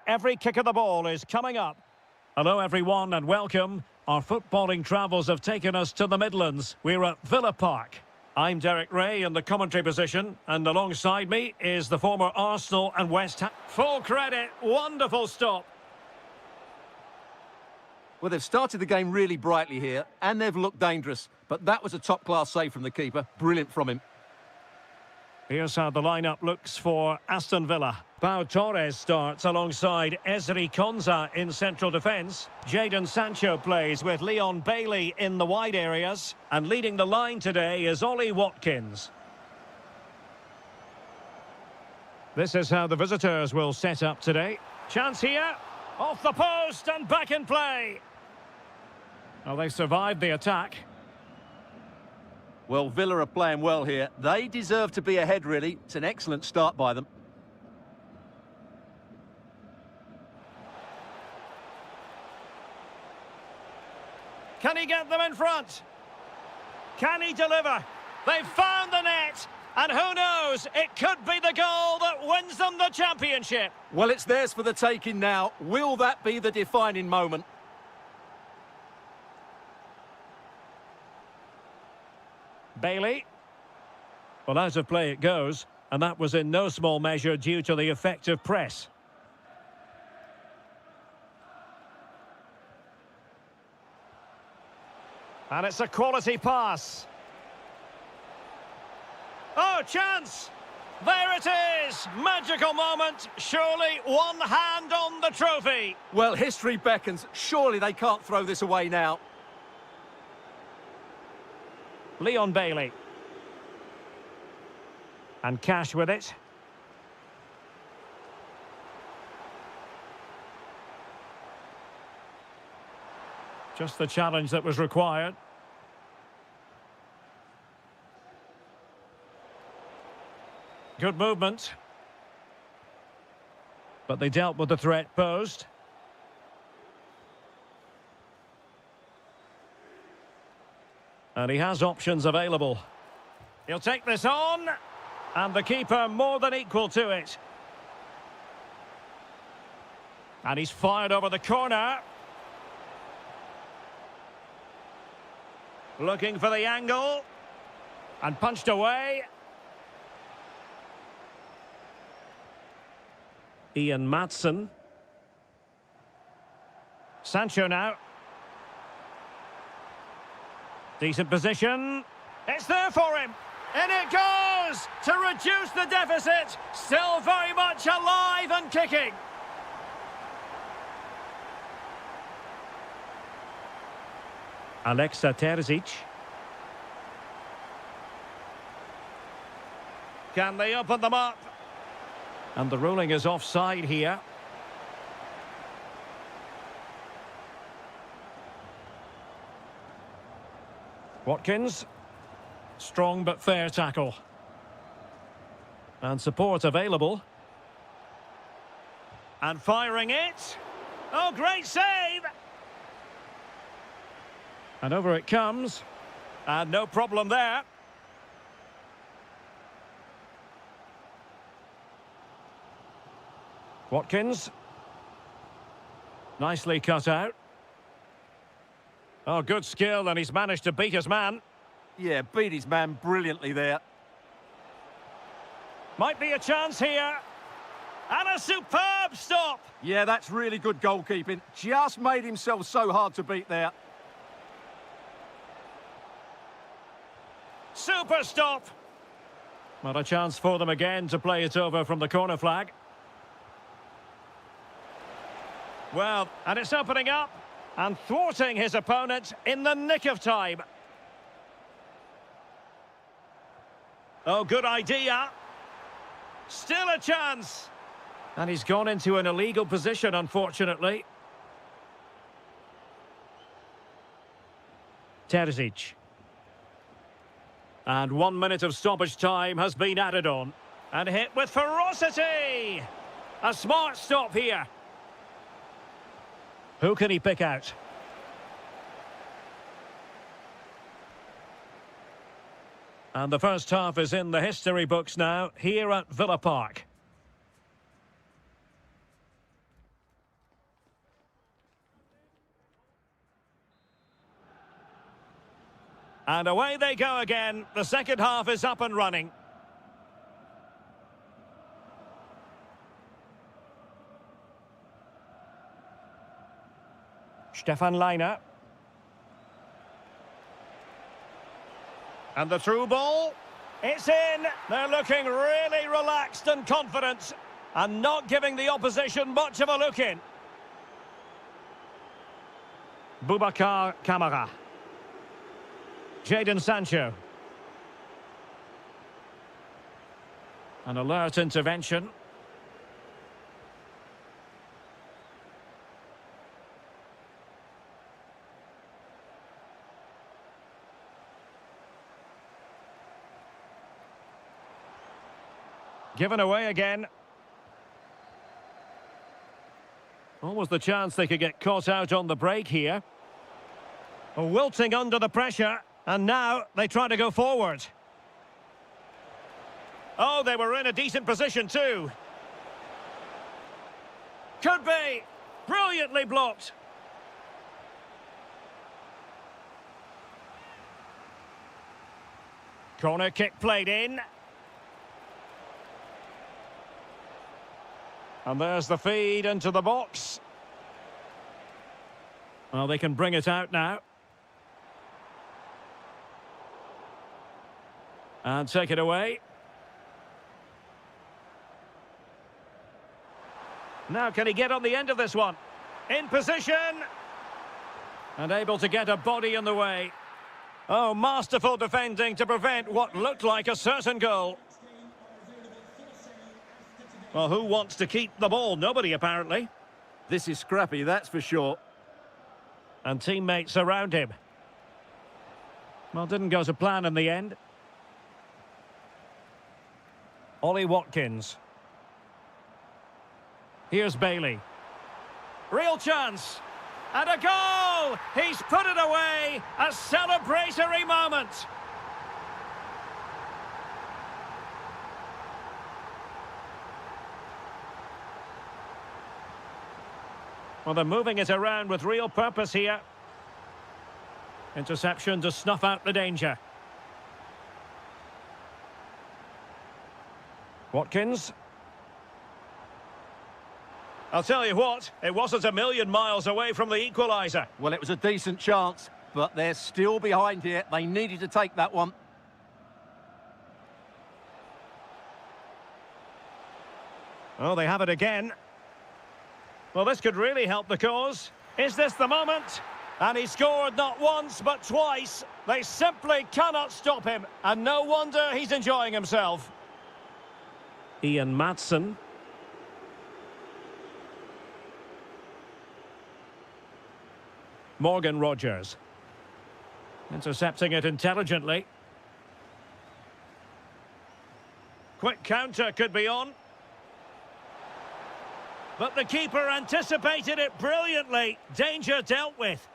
Every kick of the ball is coming up. Hello everyone and welcome. Our footballing travels have taken us to the Midlands. We're at Villa Park. I'm Derek Ray in the commentary position, and alongside me is the former Arsenal and West Ham. Full credit, wonderful stop. Well, they've started the game really brightly here, and they've looked dangerous. But that was a top-class save from the keeper. Brilliant from him. Here's how the lineup looks for Aston Villa. Pau Torres starts alongside Ezri Konsa in central defence. Jadon Sancho plays with Leon Bailey in the wide areas. And leading the line today is Ollie Watkins. This is how the visitors will set up today. Chance here. Off the post and back in play. Well, they survived the attack. Well, Villa are playing well here. They deserve to be ahead, really. It's an excellent start by them. Can he get them in front? Can he deliver? They've found the net. And who knows, it could be the goal that wins them the championship. Well, it's theirs for the taking now. Will that be the defining moment? Bailey. Well, out of play it goes, and that was in no small measure due to the effective press. And it's a quality pass. Oh, chance! There it is! Magical moment. Surely one hand on the trophy. Well, history beckons. Surely they can't throw this away now. Leon Bailey. And Cash with it. Just the challenge that was required. Good movement. But they dealt with the threat posed. And he has options available. He'll take this on. And the keeper more than equal to it. And he's fired over the corner. Looking for the angle. And punched away. Ian Maatsen. Sancho now. Decent position. It's there for him. In it goes to reduce the deficit. Still very much alive and kicking. Alexa Terzic. Can they open them up? And the ruling is offside here. Watkins. Strong but fair tackle. And support available. And firing it. Oh, great save! And over it comes. And no problem there. Watkins. Nicely cut out. Oh, good skill, and he's managed to beat his man. Yeah, beat his man brilliantly there. Might be a chance here. And a superb stop. Yeah, that's really good goalkeeping. Just made himself so hard to beat there. Super stop. Not a chance for them again to play it over from the corner flag. Well, and it's opening up and thwarting his opponent in the nick of time. Oh, good idea. Still a chance. And he's gone into an illegal position, unfortunately. Terzic. And 1 minute of stoppage time has been added on. And hit with ferocity. A smart stop here. Who can he pick out? And the first half is in the history books now, here at Villa Park. And away they go again. The second half is up and running. Stefan Leiner. And the through ball. It's in. They're looking really relaxed and confident and not giving the opposition much of a look in. Boubacar Kamara. Jadon Sancho. An alert intervention. Given away again. Almost the chance they could get caught out on the break here. Wilting under the pressure, and now they try to go forward. Oh, they were in a decent position too. Could be. Brilliantly blocked. Corner kick played in. And there's the feed into the box. Well, they can bring it out now. And take it away. Now, can he get on the end of this one? In position. And able to get a body in the way. Oh, masterful defending to prevent what looked like a certain goal. Well, who wants to keep the ball? Nobody, apparently. This is scrappy, that's for sure. And teammates around him. Well, didn't go to plan in the end. Ollie Watkins. Here's Bailey. Real chance. And a goal! He's put it away. A celebratory moment. Well, they're moving it around with real purpose here. Interception to snuff out the danger. Watkins. I'll tell you what, it wasn't a million miles away from the equaliser. Well, it was a decent chance, but they're still behind here. They needed to take that one. Oh, they have it again. Well, this could really help the cause. Is this the moment? And he scored not once, but twice. They simply cannot stop him. And no wonder he's enjoying himself. Ian Maatsen. Morgan Rogers. Intercepting it intelligently. Quick counter could be on. But the keeper anticipated it brilliantly. Danger dealt with.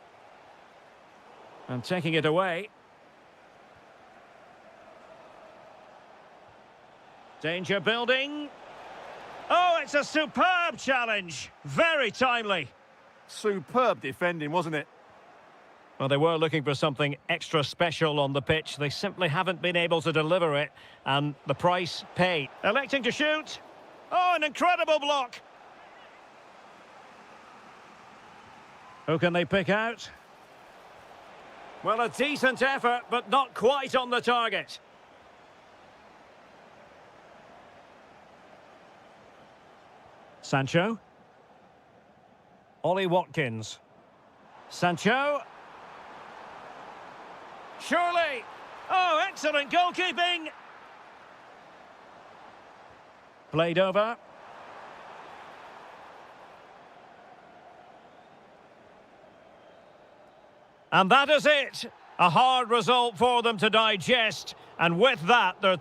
And taking it away. Danger building. Oh, it's a superb challenge. Very timely. Superb defending, wasn't it? Well, they were looking for something extra special on the pitch. They simply haven't been able to deliver it. And the price paid. Electing to shoot. Oh, an incredible block. Who can they pick out? Well, a decent effort, but not quite on the target. Sancho. Ollie Watkins. Sancho. Surely. Oh, excellent goalkeeping. Played over. And that is it. A hard result for them to digest. And with that, they're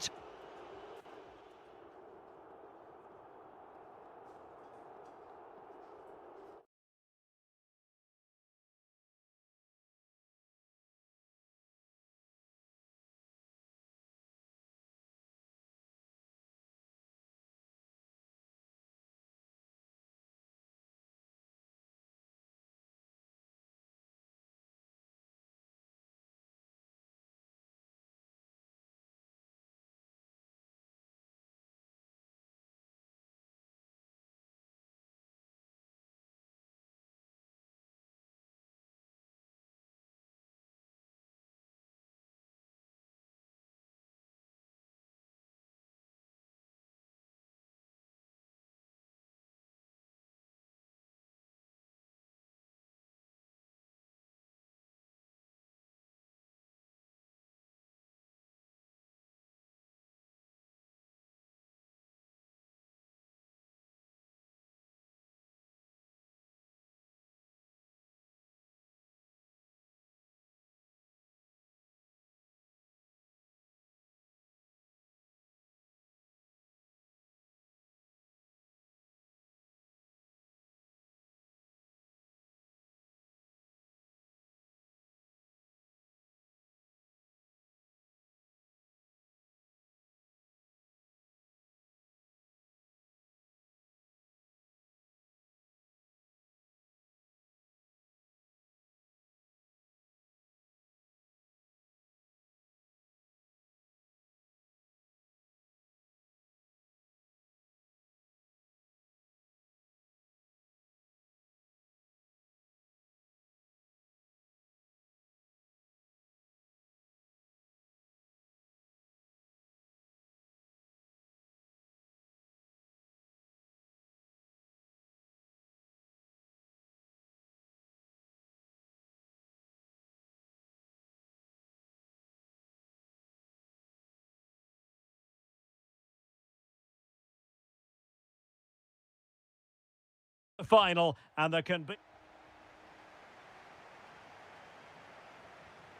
Final, and there can be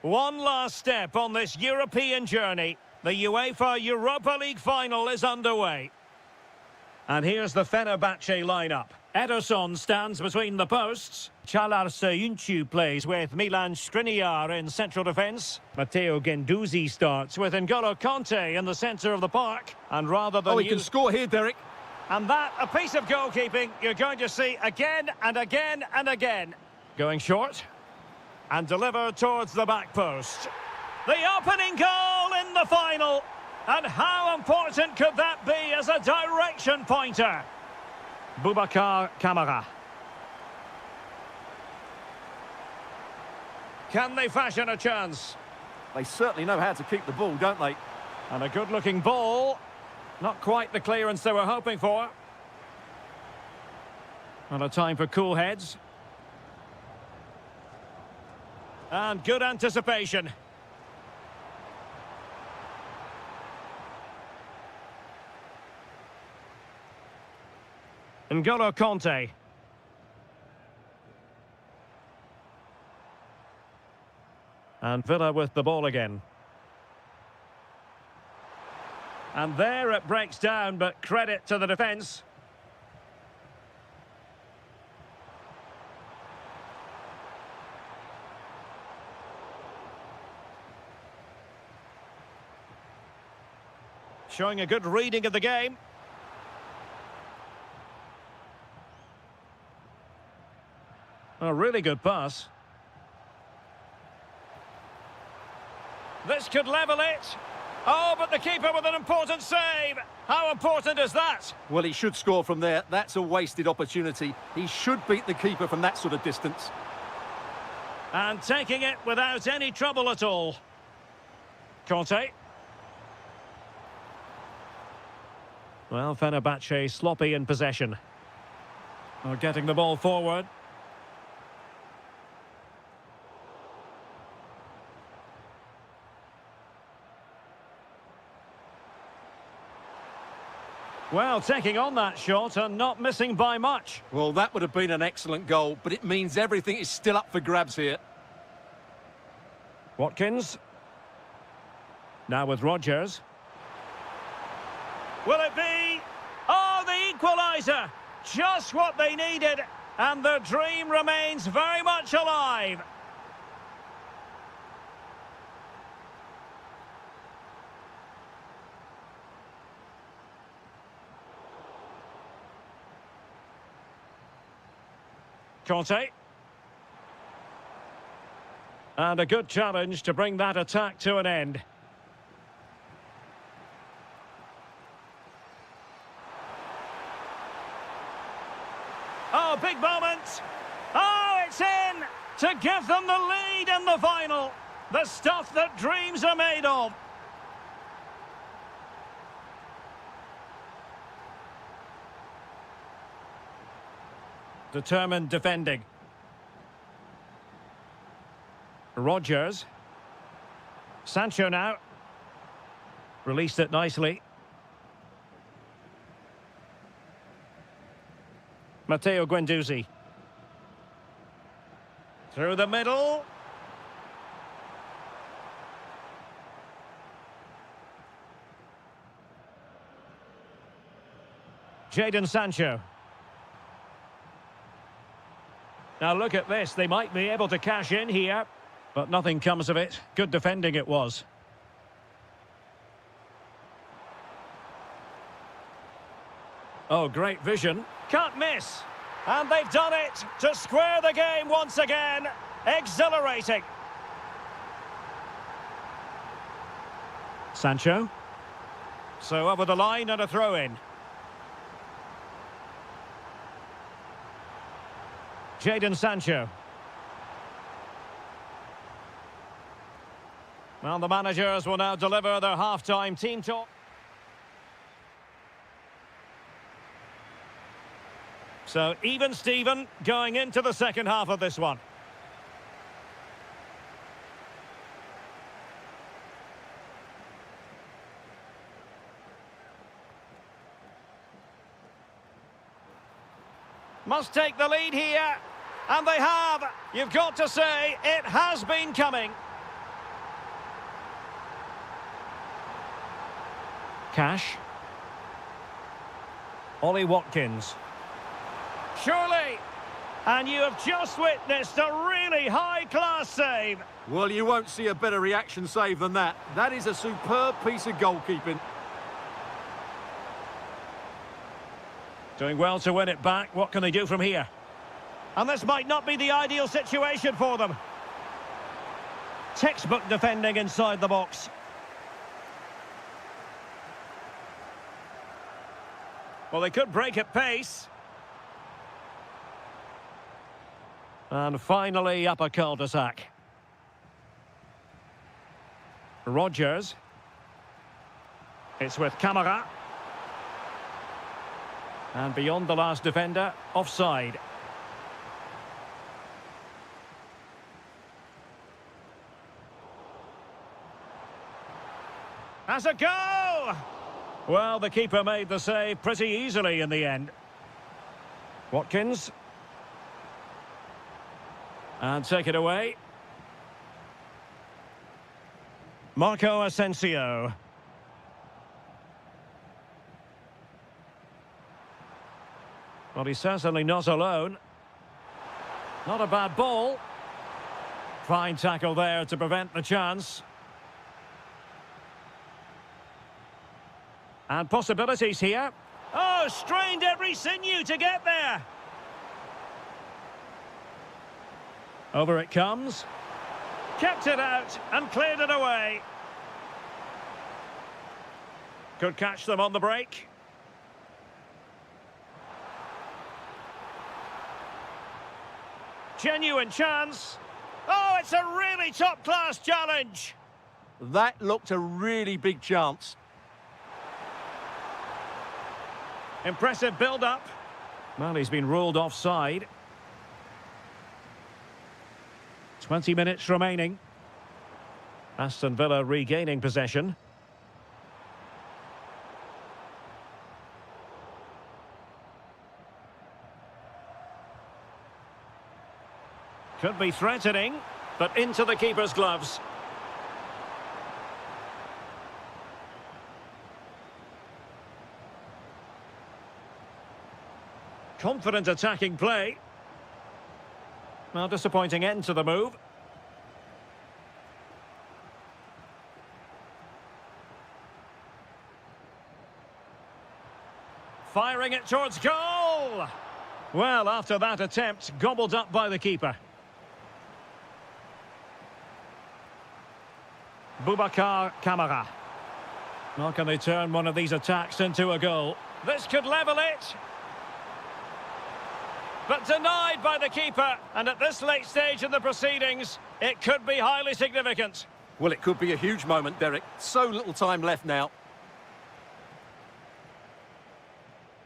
one last step on this European journey. The UEFA Europa League final is underway. And here's the Fenerbahce lineup. Ederson stands between the posts. Çağlar Söyüncü plays with Milan Skriniar in central defence. Matteo Guendouzi starts with N'Golo Kanté in the centre of the park. And rather than... Oh, he can score here, Derek. And that, a piece of goalkeeping you're going to see again and again and again. Going short. And delivered towards the back post. The opening goal in the final. And how important could that be as a direction pointer? Boubacar Kamara. Can they fashion a chance? They certainly know how to keep the ball, don't they? And a good-looking ball. Not quite the clearance they were hoping for. And a time for cool heads. And good anticipation. N'Golo Kanté. And Villa with the ball again. And there it breaks down, but credit to the defence. Showing a good reading of the game. A really good pass. This could level it. Oh, but the keeper with an important save. How important is that? Well, he should score from there. That's a wasted opportunity. He should beat the keeper from that sort of distance. And taking it without any trouble at all. Kanté. Well, Fenerbahce sloppy in possession. Or getting the ball forward. Well, taking on that shot and not missing by much. Well, that would have been an excellent goal, but it means everything is still up for grabs here. Watkins. Now with Rodgers. Will it be? Oh, the equaliser! Just what they needed, and the dream remains very much alive. Kanté. And a good challenge to bring that attack to an end. Oh, big moment. Oh, it's in to give them the lead in the final. The stuff that dreams are made of. Determined defending. Rodgers. Sancho now. Released it nicely. Matteo Guendouzi. Through the middle. Jadon Sancho. Now look at this, they might be able to cash in here, but nothing comes of it. Good defending it was. Oh, great vision. Can't miss. And they've done it to square the game once again. Exhilarating. Sancho. So over the line and a throw-in. Jadon Sancho. Well, the managers will now deliver their half-time team talk. So, even Steven going into the second half of this one. Must take the lead here. And they have. You've got to say, it has been coming. Cash. Ollie Watkins. Surely. And you have just witnessed a really high-class save. Well, you won't see a better reaction save than that. That is a superb piece of goalkeeping. Doing well to win it back. What can they do from here? And this might not be the ideal situation for them. Textbook defending inside the box. Well, they could break at pace. And finally, up a cul-de-sac. Rogers. It's with Camara. And beyond the last defender, offside. Has a go! Well, the keeper made the save pretty easily in the end. Watkins. And take it away. Marco Asensio. Well, he's certainly not alone. Not a bad ball. Fine tackle there to prevent the chance. And possibilities here. Oh, strained every sinew to get there. Over it comes. Kept it out and cleared it away. Could catch them on the break. Genuine chance. Oh, it's a really top-class challenge. That looked a really big chance. Impressive build-up. Well, he's been ruled offside. 20 minutes remaining. Aston Villa regaining possession. Could be threatening, but into the keeper's gloves. Confident attacking play. Well, disappointing end to the move. Firing it towards goal! Well, after that attempt, gobbled up by the keeper. Boubacar Kamara. Well, can they turn one of these attacks into a goal? This could level it. But denied by the keeper, and at this late stage in the proceedings, it could be highly significant. Well, it could be a huge moment, Derek. So little time left now.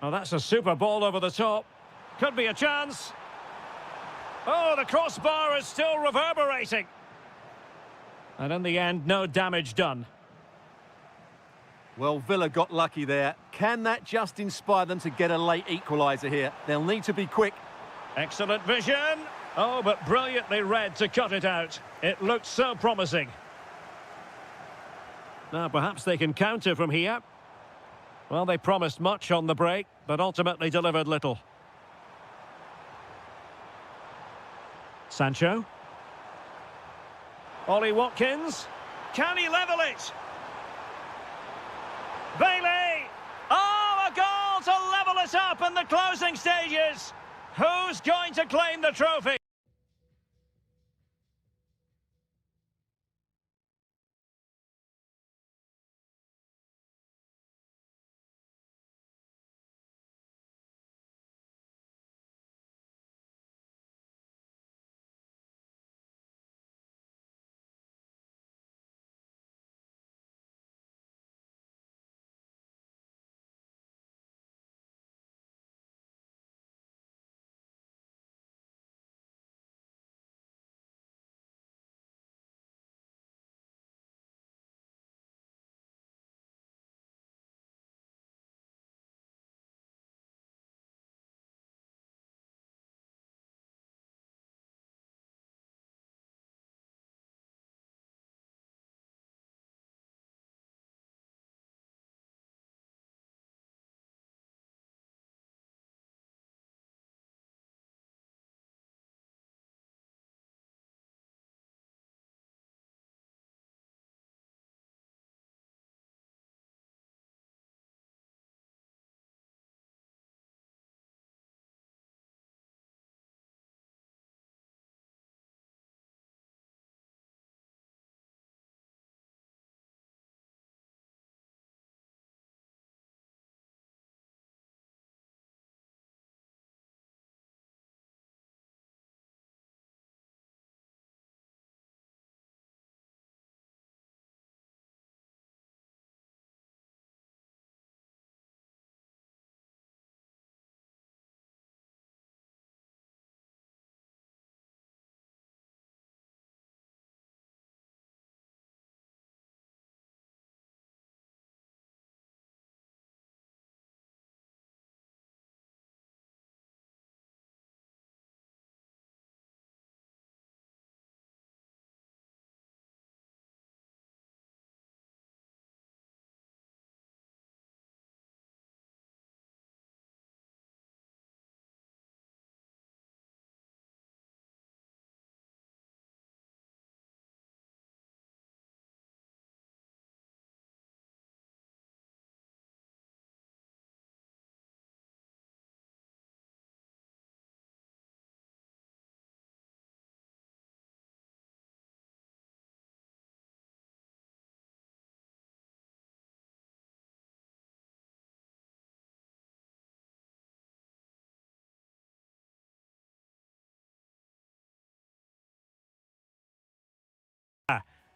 Oh, that's a super ball over the top. Could be a chance. Oh, the crossbar is still reverberating. And in the end, no damage done. Well, Villa got lucky there. Can that just inspire them to get a late equaliser here? They'll need to be quick. Excellent vision. Oh, but brilliantly read to cut it out. It looked so promising. Now, perhaps they can counter from here. Well, they promised much on the break, but ultimately delivered little. Sancho. Ollie Watkins. Can he level it? Bailey! Oh, a goal to level it up in the closing stages. Who's going to claim the trophy?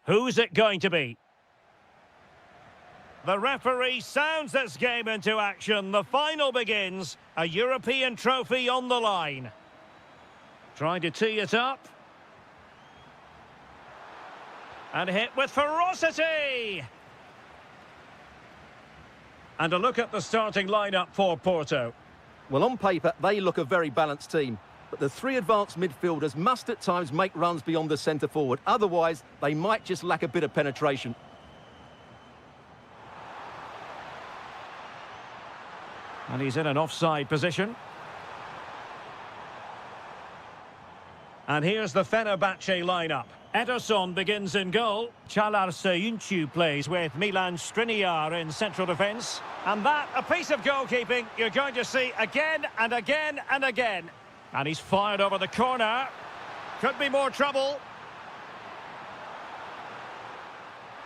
Who's it going to be? The referee sounds this game into action. The final begins. A European trophy on the line. Trying to tee it up. And hit with ferocity. And a look at the starting lineup for Porto. Well, on paper, they look a very balanced team. But the three advanced midfielders must at times make runs beyond the centre forward. Otherwise, they might just lack a bit of penetration. And he's in an offside position. And here's the Fenerbahce lineup. Ederson begins in goal. Інші plays with Milan Skriniar in central defence. And that, a piece of goalkeeping you're going to see again and again and again. And he's fired over the corner. Could be more trouble.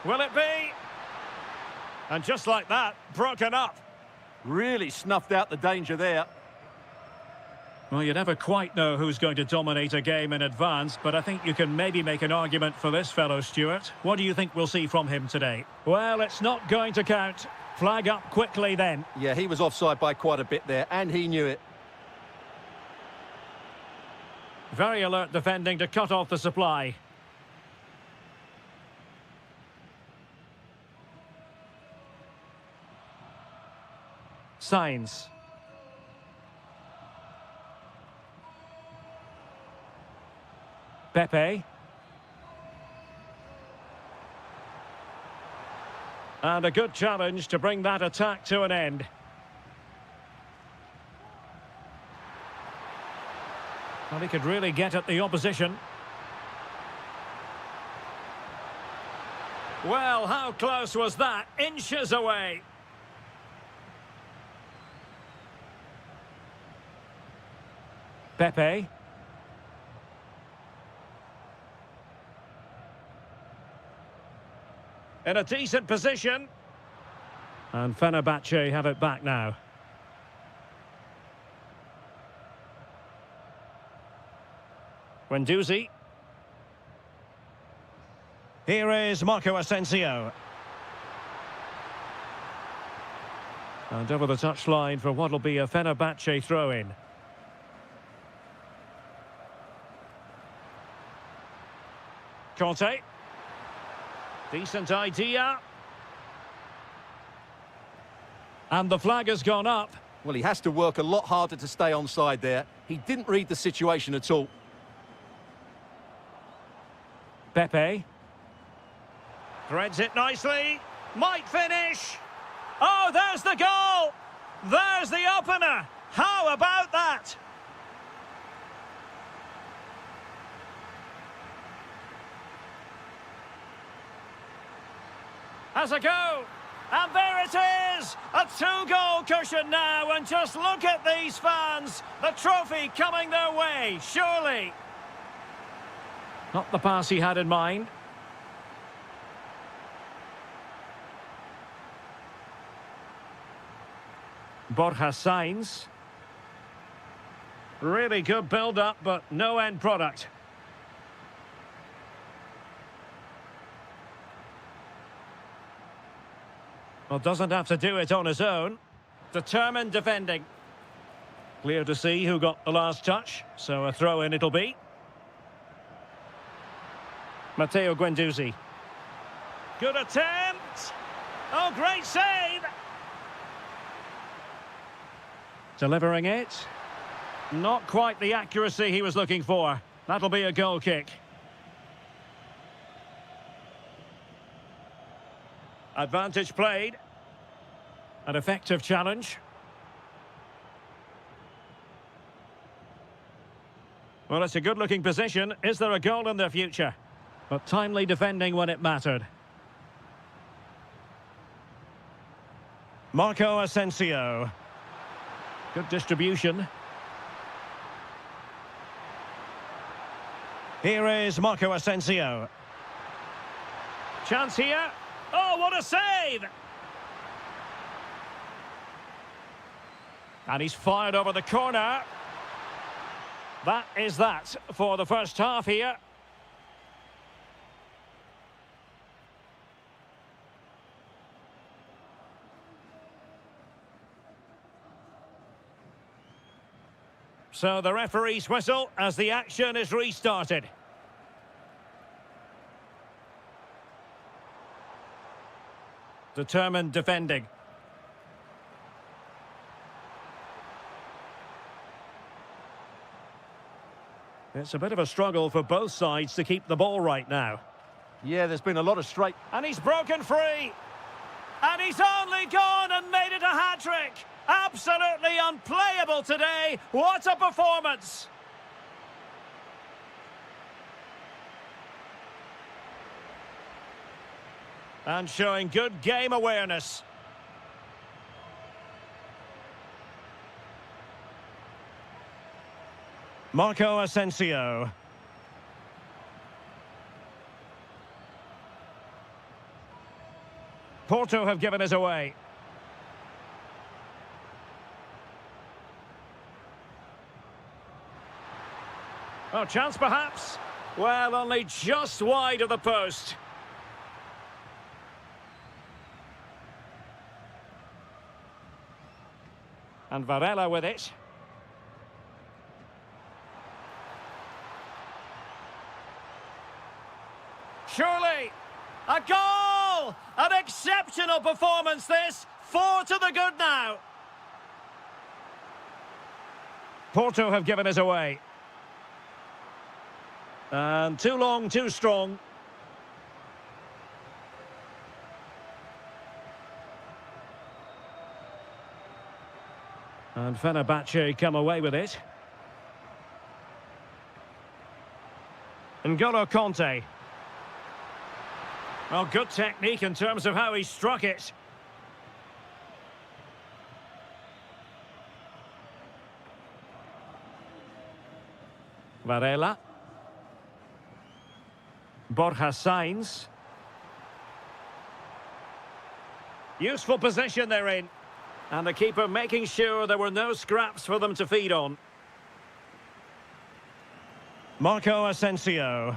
Will it be? And just like that, broken up. Really snuffed out the danger there. Well, you never quite know who's going to dominate a game in advance, but I think you can maybe make an argument for this fellow, Stuart. What do you think we'll see from him today? Well, it's not going to count. Flag up quickly then. Yeah, he was offside by quite a bit there, and he knew it. Very alert defending to cut off the supply. Signs. Pepe. And a good challenge to bring that attack to an end. Well, he could really get at the opposition. Well, how close was that? Inches away. Pepe. In a decent position. And Fenerbahce have it back now. Guendouzi. Here is Marco Asensio. And over the touchline for what will be a Fenerbahce throw-in. Conte. Decent idea. And the flag has gone up. Well, he has to work a lot harder to stay onside there. He didn't read the situation at all. Pepe. Threads it nicely. Might finish. Oh, there's the goal. There's the opener. How about that? Has a go. And there it is. A two-goal cushion now. And just look at these fans. The trophy coming their way, surely. Not the pass he had in mind. Borja Sainz. Really good build-up, but no end product. Well, doesn't have to do it on his own. Determined defending. Clear to see who got the last touch, so a throw-in it'll be. Matteo Guendouzi. Good attempt. Oh, great save. Delivering it. Not quite the accuracy he was looking for. That'll be a goal kick. Advantage played. An effective challenge. Well, it's a good-looking position. Is there a goal in their future? But timely defending when it mattered. Marco Asensio. Good distribution. Here is Marco Asensio. Chance here. Oh, what a save! And he's fired over the corner. That is that for the first half here. So the referee's whistle as the action is restarted. Determined defending. It's a bit of a struggle for both sides to keep the ball right now. Yeah, there's been a lot of straight... And he's broken free. And he's only gone and made it a hat-trick. Absolutely unplayable today. What a performance. And showing good game awareness. Marco Asensio. Porto have given us away. Oh, chance perhaps? Well, only just wide of the post. And Varela with it. Surely, a goal! An exceptional performance this. 4 to the good now. Porto have given us away. And too long, too strong. And Fenerbahce come away with it. N'Golo Conte. Well, good technique in terms of how he struck it. Varela. Borja Sainz. Useful position they're in. And the keeper making sure there were no scraps for them to feed on. Marco Asensio.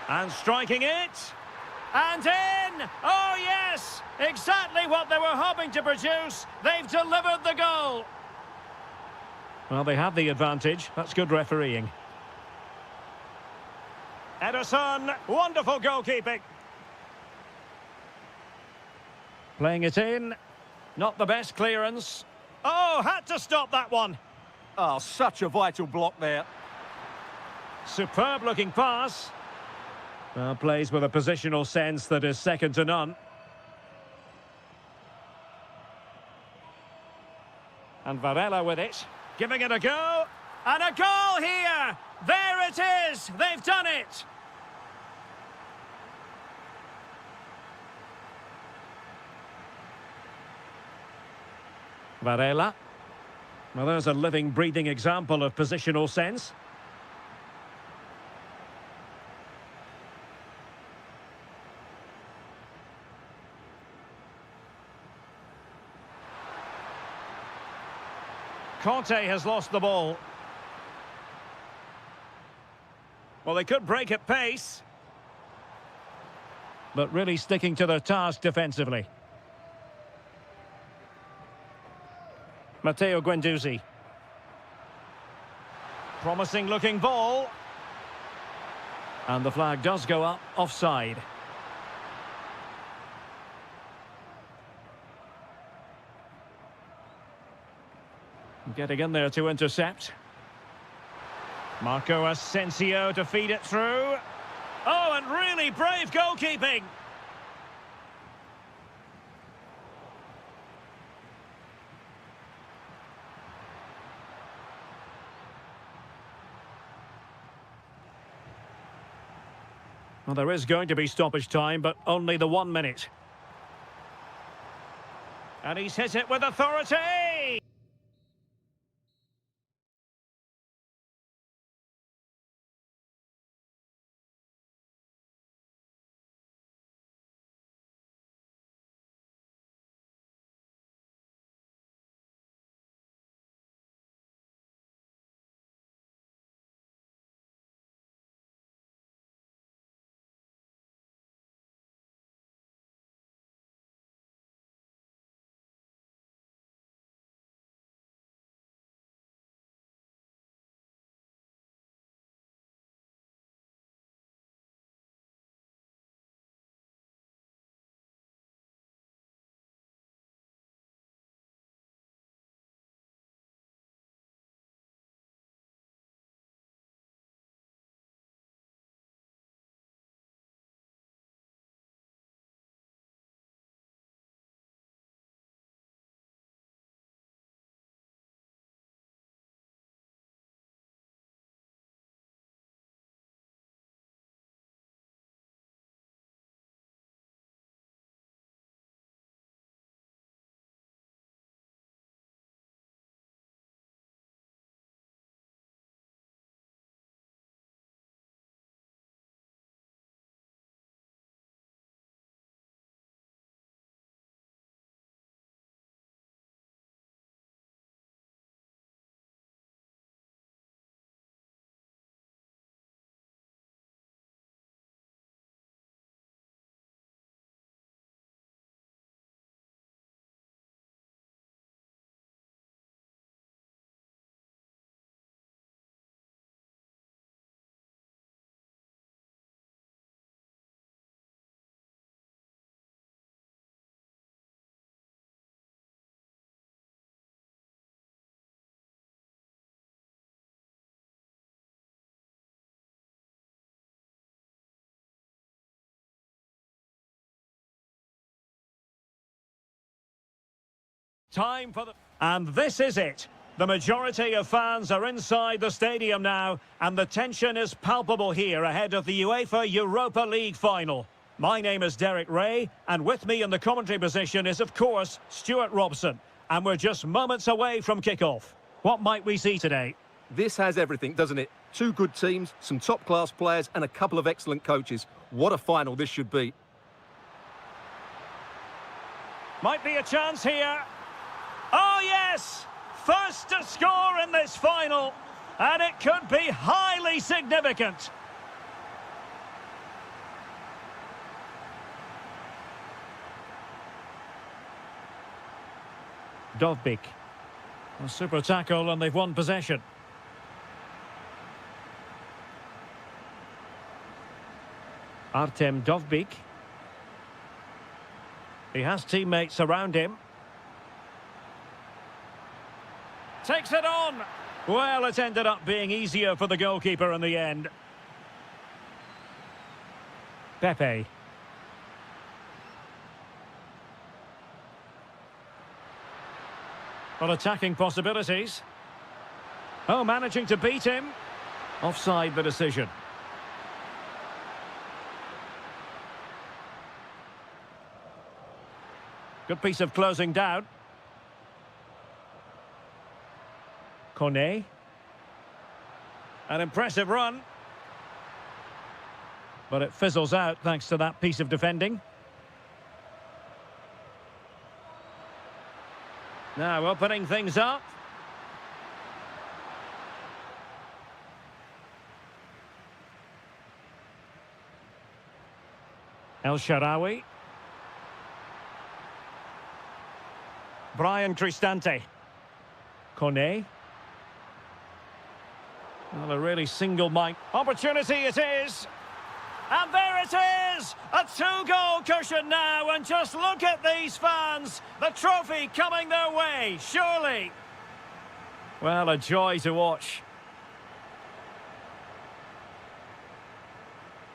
And striking it. And in! Oh, yes! Exactly what they were hoping to produce. They've delivered the goal. Well, they have the advantage. That's good refereeing. Ederson, wonderful goalkeeping. Playing it in. Not the best clearance. Oh, had to stop that one. Oh, such a vital block there. Superb looking pass. Well, plays with a positional sense that is second to none. And Varela with it. Giving it a go. And a goal here. There it is. They've done it. Varela. Well, there's a living, breathing example of positional sense. Conte has lost the ball. Well, they could break at pace. But really sticking to their task defensively. Matteo Guendouzi. Promising looking ball. And the flag does go up offside. Getting in there to intercept. Marco Asensio to feed it through. Oh, and really brave goalkeeping. Well, there is going to be stoppage time, but only the 1 minute. And he's hit it with authority! Time for the... And this is it. The majority of fans are inside the stadium now, and the tension is palpable here ahead of the UEFA Europa League final. My name is Derek Ray, and with me in the commentary position is, of course, Stuart Robson. And we're just moments away from kickoff. What might we see today? This has everything, doesn't it? Two good teams, some top-class players, and a couple of excellent coaches. What a final this should be. Might be a chance here. Oh, yes! First to score in this final, and it could be highly significant. Dovbyk. A super tackle, and they've won possession. Artem Dovbyk. He has teammates around him. Takes it on. Well, it ended up being easier for the goalkeeper in the end. Pepe. Well, attacking possibilities. Oh, managing to beat him. Offside the decision. Good piece of closing down. Kone. An impressive run. But it fizzles out thanks to that piece of defending. Now opening things up. El Shaarawy. Brian Cristante. Kone. Well, a really single-minded opportunity it is. And there it is! A two-goal cushion now, and just look at these fans. The trophy coming their way, surely. Well, a joy to watch.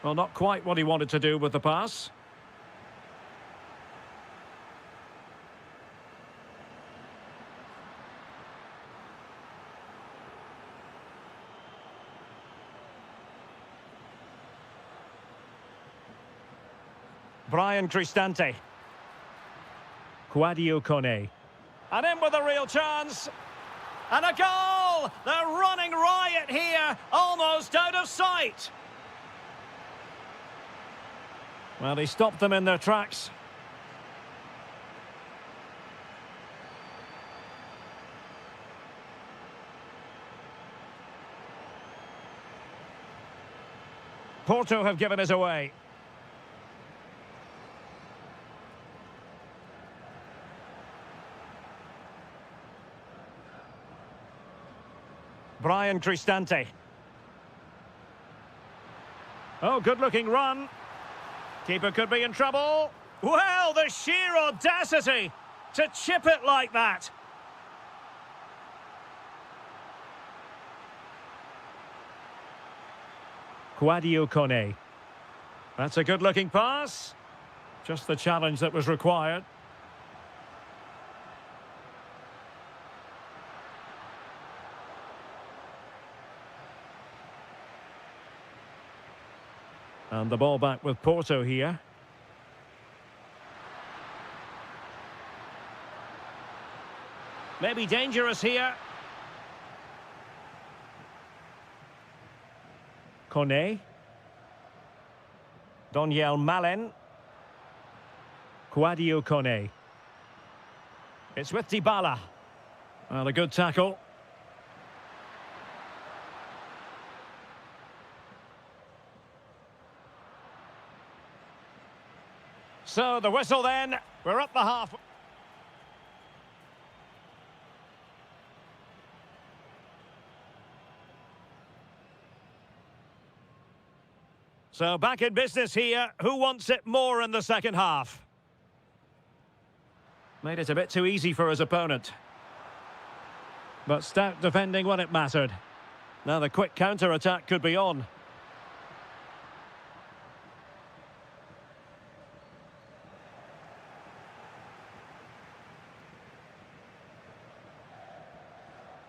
Well, not quite what he wanted to do with the pass. Brian Cristante. Sadio Kone. And in with a real chance. And a goal! They're running riot here, almost out of sight. Well, he stopped them in their tracks. Porto have given us away. Brian Cristante. Oh, good-looking run. Keeper could be in trouble. Well, the sheer audacity to chip it like that. Sadio Kone. That's a good-looking pass. Just the challenge that was required. And the ball back with Porto here. Maybe dangerous here. Kone. Doniel Malen. Sadio Kone. It's with Dybala. Well, a good tackle. So the whistle then, we're up the half. So back in business here, who wants it more in the second half? Made it a bit too easy for his opponent. But stout defending when it mattered. Now the quick counter-attack could be on.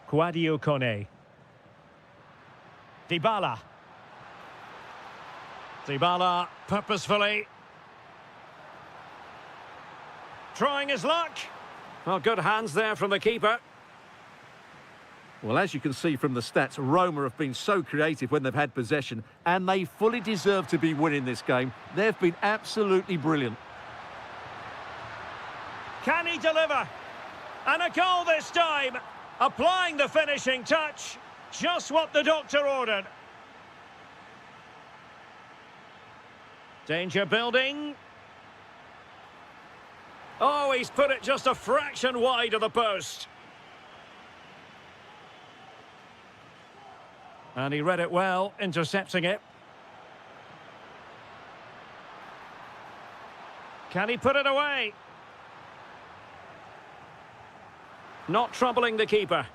Quadio Kone. Dybala. Dybala purposefully trying his luck. Well, good hands there from the keeper. Well, as you can see from the stats, Roma have been so creative when they've had possession, and they fully deserve to be winning this game. They've been absolutely brilliant. Can he deliver? And a goal this time, applying the finishing touch. Just what the doctor ordered. Danger building. Oh, he's put it just a fraction wide of the post. And he read it well, intercepting it. Can he put it away? Not troubling the keeper.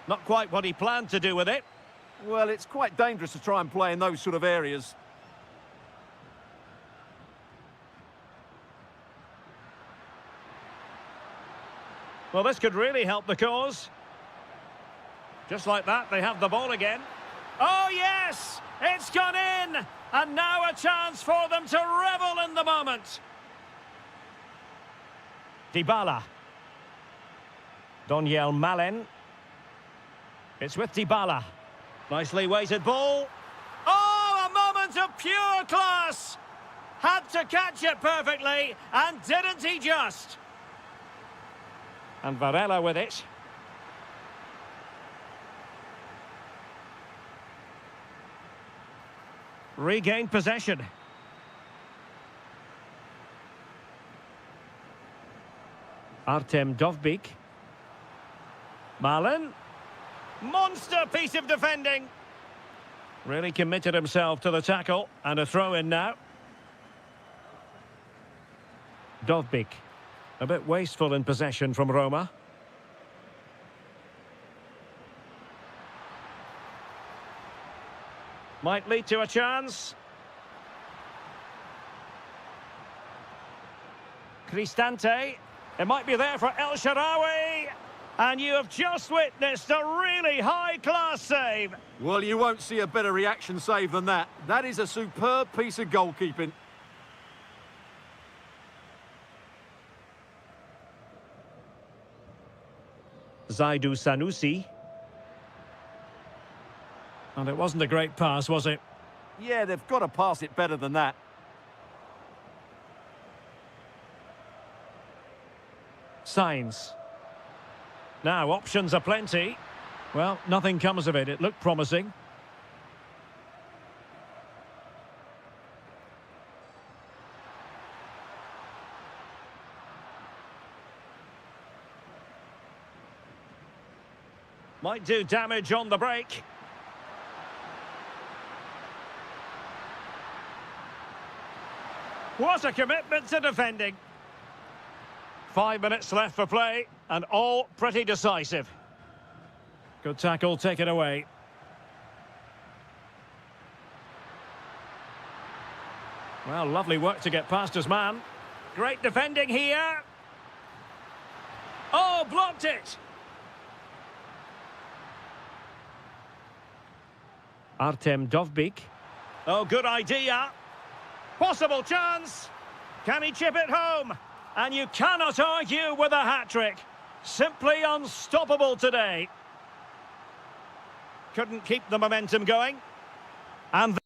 Not quite what he planned to do with it. Well, it's quite dangerous to try and play in those sort of areas. Well, this could really help the cause. Just like that, they have the ball again. Oh, yes! It's gone in! And now a chance for them to revel in the moment. Dybala. Doniel Malen. It's with Dybala. Nicely weighted ball. Oh, a moment of pure class! Had to catch it perfectly, and didn't he just? And Varela with it. Regained possession. Artem Dovbyk. Malen. Monster piece of defending. Really committed himself to the tackle. And a throw in now. Dovbyk. A bit wasteful in possession from Roma. Might lead to a chance. Cristante. It might be there for El Shaarawy. And you have just witnessed a really high-class save. Well, you won't see a better reaction save than that. That is a superb piece of goalkeeping. Zaidu Sanusi. And it wasn't a great pass, was it? Yeah, they've got to pass it better than that. Signs. Now, options are plenty. Well, nothing comes of it. It looked promising. Might do damage on the break. What a commitment to defending. 5 minutes left for play, and all pretty decisive. Good tackle, take it away. Well, lovely work to get past his man. Great defending here. Oh, blocked it. Artem Dovbyk. Oh, good idea. Possible chance. Can he chip it home? And you cannot argue with a hat-trick. Simply unstoppable today. Couldn't keep the momentum going. And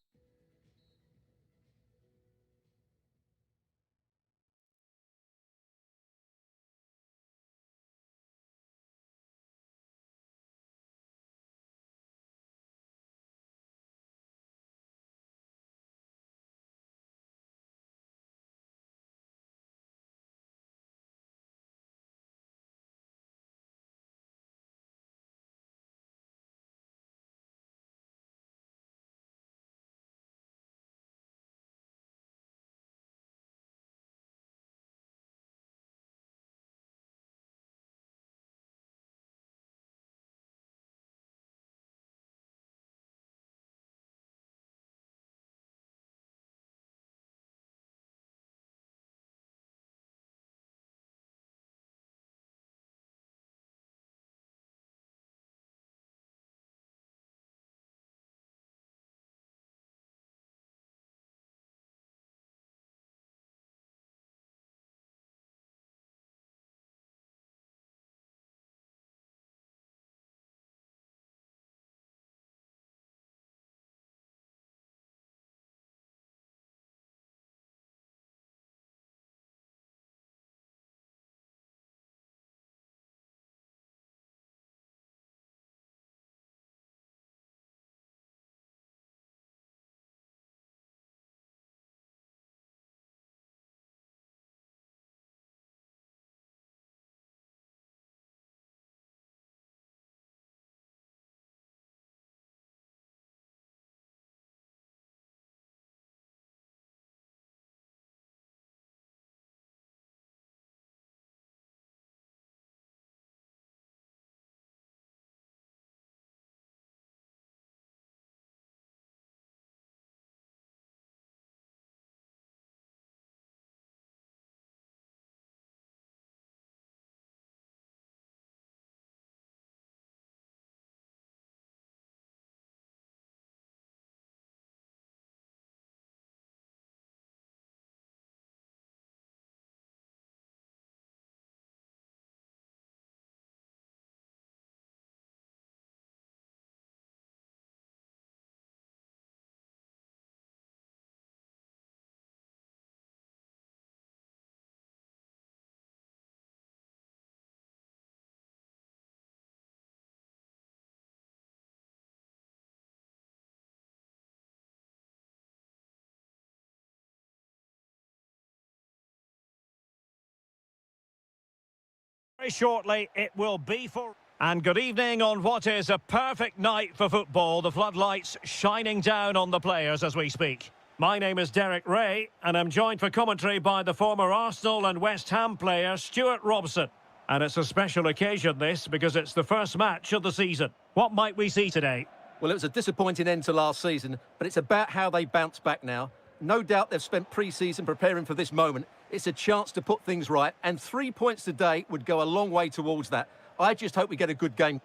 very shortly it will be for... And good evening on what is a perfect night for football. The floodlights shining down on the players as we speak. My name is Derek Ray, and I'm joined for commentary by the former Arsenal and West Ham player Stuart Robson. And it's a special occasion, this, because it's the first match of the season. What might we see today? Well, it was a disappointing end to last season, but it's about how they bounce back now. No doubt they've spent pre-season preparing for this moment. It's a chance to put things right, and 3 points today would go a long way towards that. I just hope we get a good game.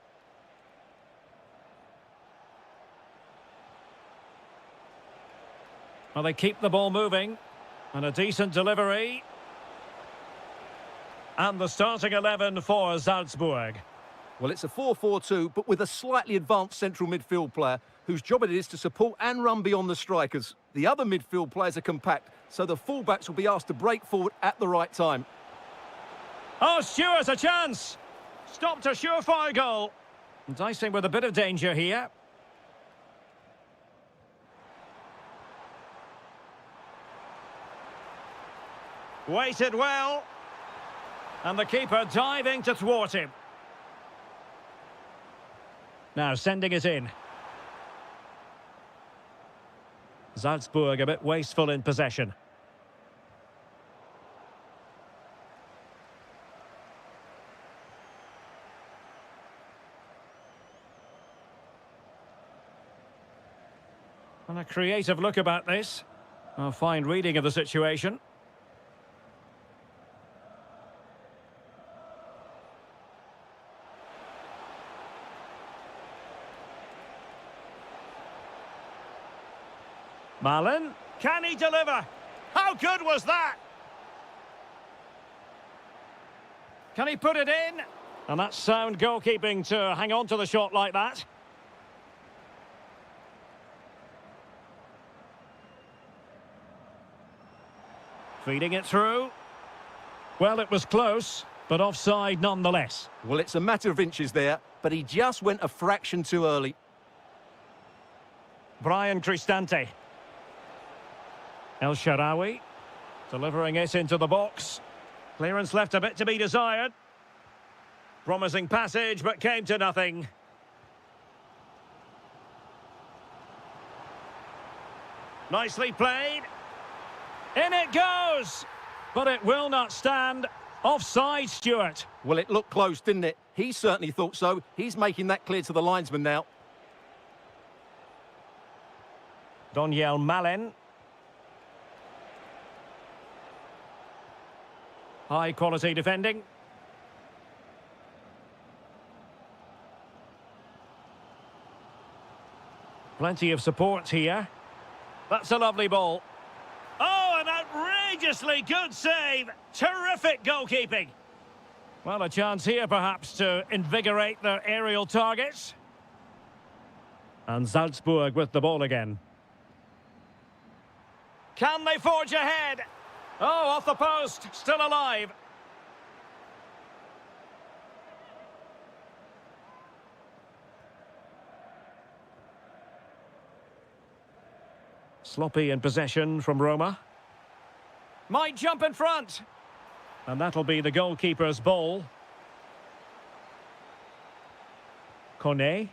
Well, they keep the ball moving, and a decent delivery. And the starting 11 for Salzburg. Well, it's a 4-4-2, but with a slightly advanced central midfield player whose job it is to support and run beyond the strikers. The other midfield players are compact, so the fullbacks will be asked to break forward at the right time. Oh, Stuart, a chance! Stopped a surefire goal. Dicing with a bit of danger here. Waited well. And the keeper diving to thwart him. Now sending it in. Salzburg a bit wasteful in possession. And a creative look about this. A fine reading of the situation. Malen, can he deliver? How good was that? Can he put it in? And that's sound goalkeeping to hang on to the shot like that. Feeding it through. Well, it was close, but offside nonetheless. Well, it's a matter of inches there, but he just went a fraction too early. Brian Cristante. El Shaarawy, delivering it into the box. Clearance left a bit to be desired. Promising passage, but came to nothing. Nicely played. In it goes! But it will not stand. Offside, Stuart. Well, it looked close, didn't it? He certainly thought so. He's making that clear to the linesman now. Donyell Malen. High quality defending. Plenty of support here. That's a lovely ball. Oh, an outrageously good save. Terrific goalkeeping. Well, a chance here perhaps to invigorate their aerial targets. And Salzburg with the ball again. Can they forge ahead? Oh, off the post, still alive. Sloppy in possession from Roma. Might jump in front. And that'll be the goalkeeper's ball. Kone.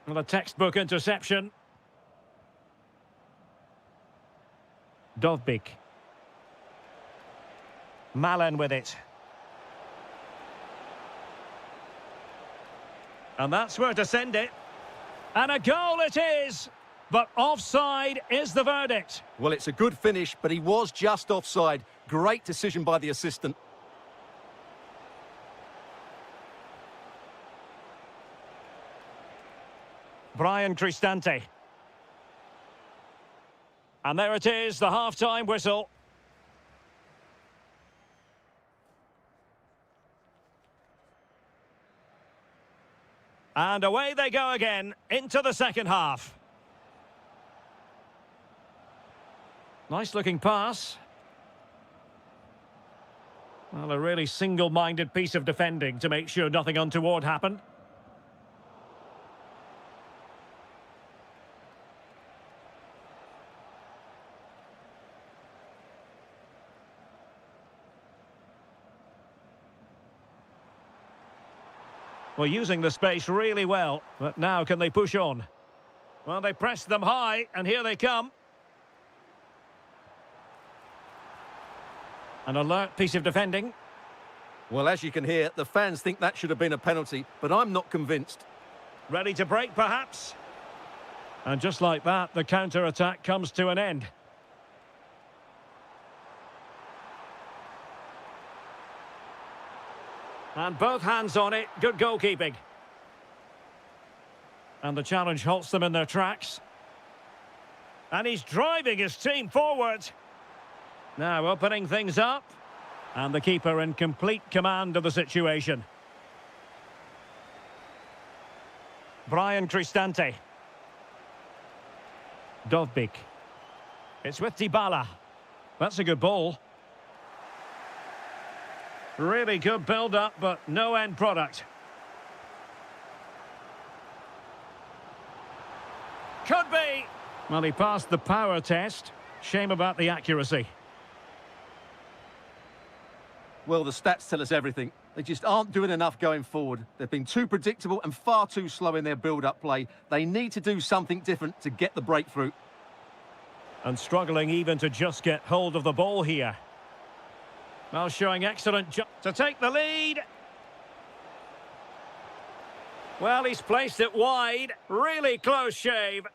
And a textbook interception. Dovbyk. Malen with it. And that's where to send it. And a goal it is! But offside is the verdict. Well, it's a good finish, but he was just offside. Great decision by the assistant. Brian Cristante. And there it is, the half-time whistle. And away they go again, into the second half. Nice-looking pass. Well, a really single-minded piece of defending to make sure nothing untoward happened. Well, using the space really well, but now can they push on? Well, they pressed them high, and here they come. An alert piece of defending. Well, as you can hear, the fans think that should have been a penalty, but I'm not convinced. Ready to break, perhaps? And just like that, the counter-attack comes to an end. And both hands on it. Good goalkeeping. And the challenge halts them in their tracks. And he's driving his team forward. Now opening things up. And the keeper in complete command of the situation. Brian Cristante. Dovbik. It's with Dybala. That's a good ball. Really good build-up, but no end product. Could be. Well, he passed the power test. Shame about the accuracy. Well, the stats tell us everything. They just aren't doing enough going forward. They've been too predictable and far too slow in their build-up play. They need to do something different to get the breakthrough. And struggling even to just get hold of the ball here. Well, showing excellent to take the lead. Well, he's placed it wide. Really close shave.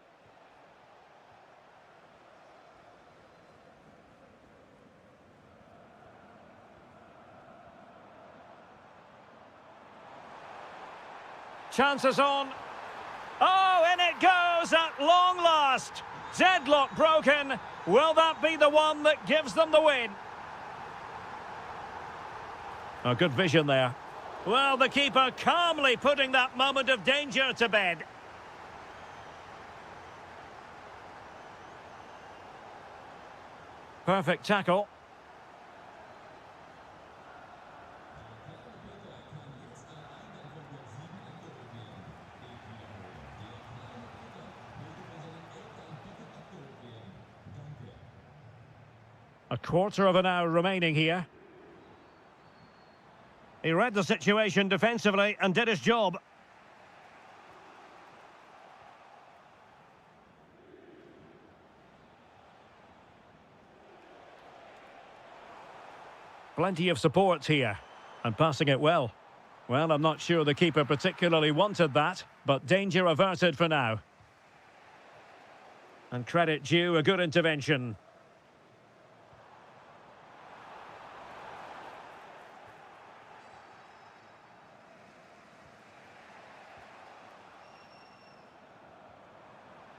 Chances on. Oh, and it goes at long last. Deadlock broken. Will that be the one that gives them the win? Oh, good vision there. Well, the keeper calmly putting that moment of danger to bed. Perfect tackle. A quarter of an hour remaining here. He read the situation defensively and did his job. Plenty of support here. And passing it well. Well, I'm not sure the keeper particularly wanted that, but danger averted for now. And credit due, a good intervention.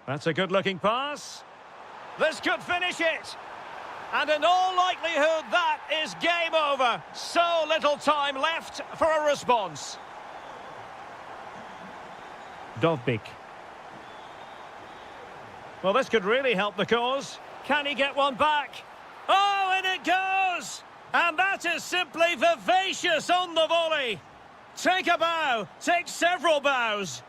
That's a good-looking pass. This could finish it. And in all likelihood, that is game over. So little time left for a response. Dovbik. Well, this could really help the cause. Can he get one back? Oh, and it goes! And that is simply vivacious on the volley. Take a bow, take several bows.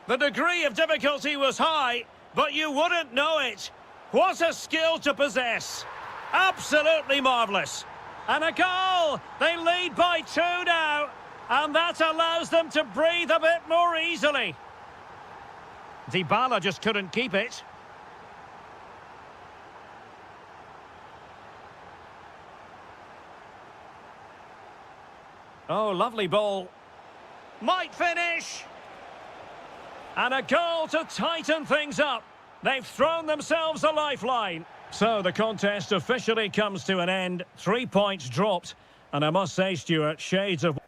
The degree of difficulty was high, but you wouldn't know it. What a skill to possess. Absolutely marvellous. And a goal! They lead by 2 now. And that allows them to breathe a bit more easily. Dybala just couldn't keep it. Oh, lovely ball. Might finish. And a goal to tighten things up. They've thrown themselves a lifeline. So the contest officially comes to an end. 3 points dropped. And I must say, Stuart, shades of...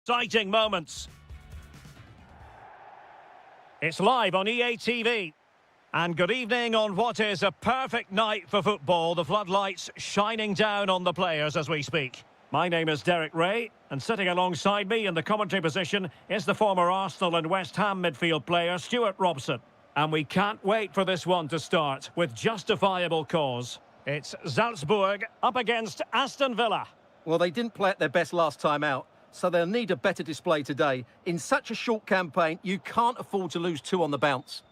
Exciting moments. It's live on EA TV. And good evening on what is a perfect night for football. The floodlights shining down on the players as we speak. My name is Derek Ray, and sitting alongside me in the commentary position is the former Arsenal and West Ham midfield player, Stuart Robson. And we can't wait for this one to start with justifiable cause. It's Salzburg up against Aston Villa. Well, they didn't play at their best last time out, so they'll need a better display today. In such a short campaign, you can't afford to lose two on the bounce.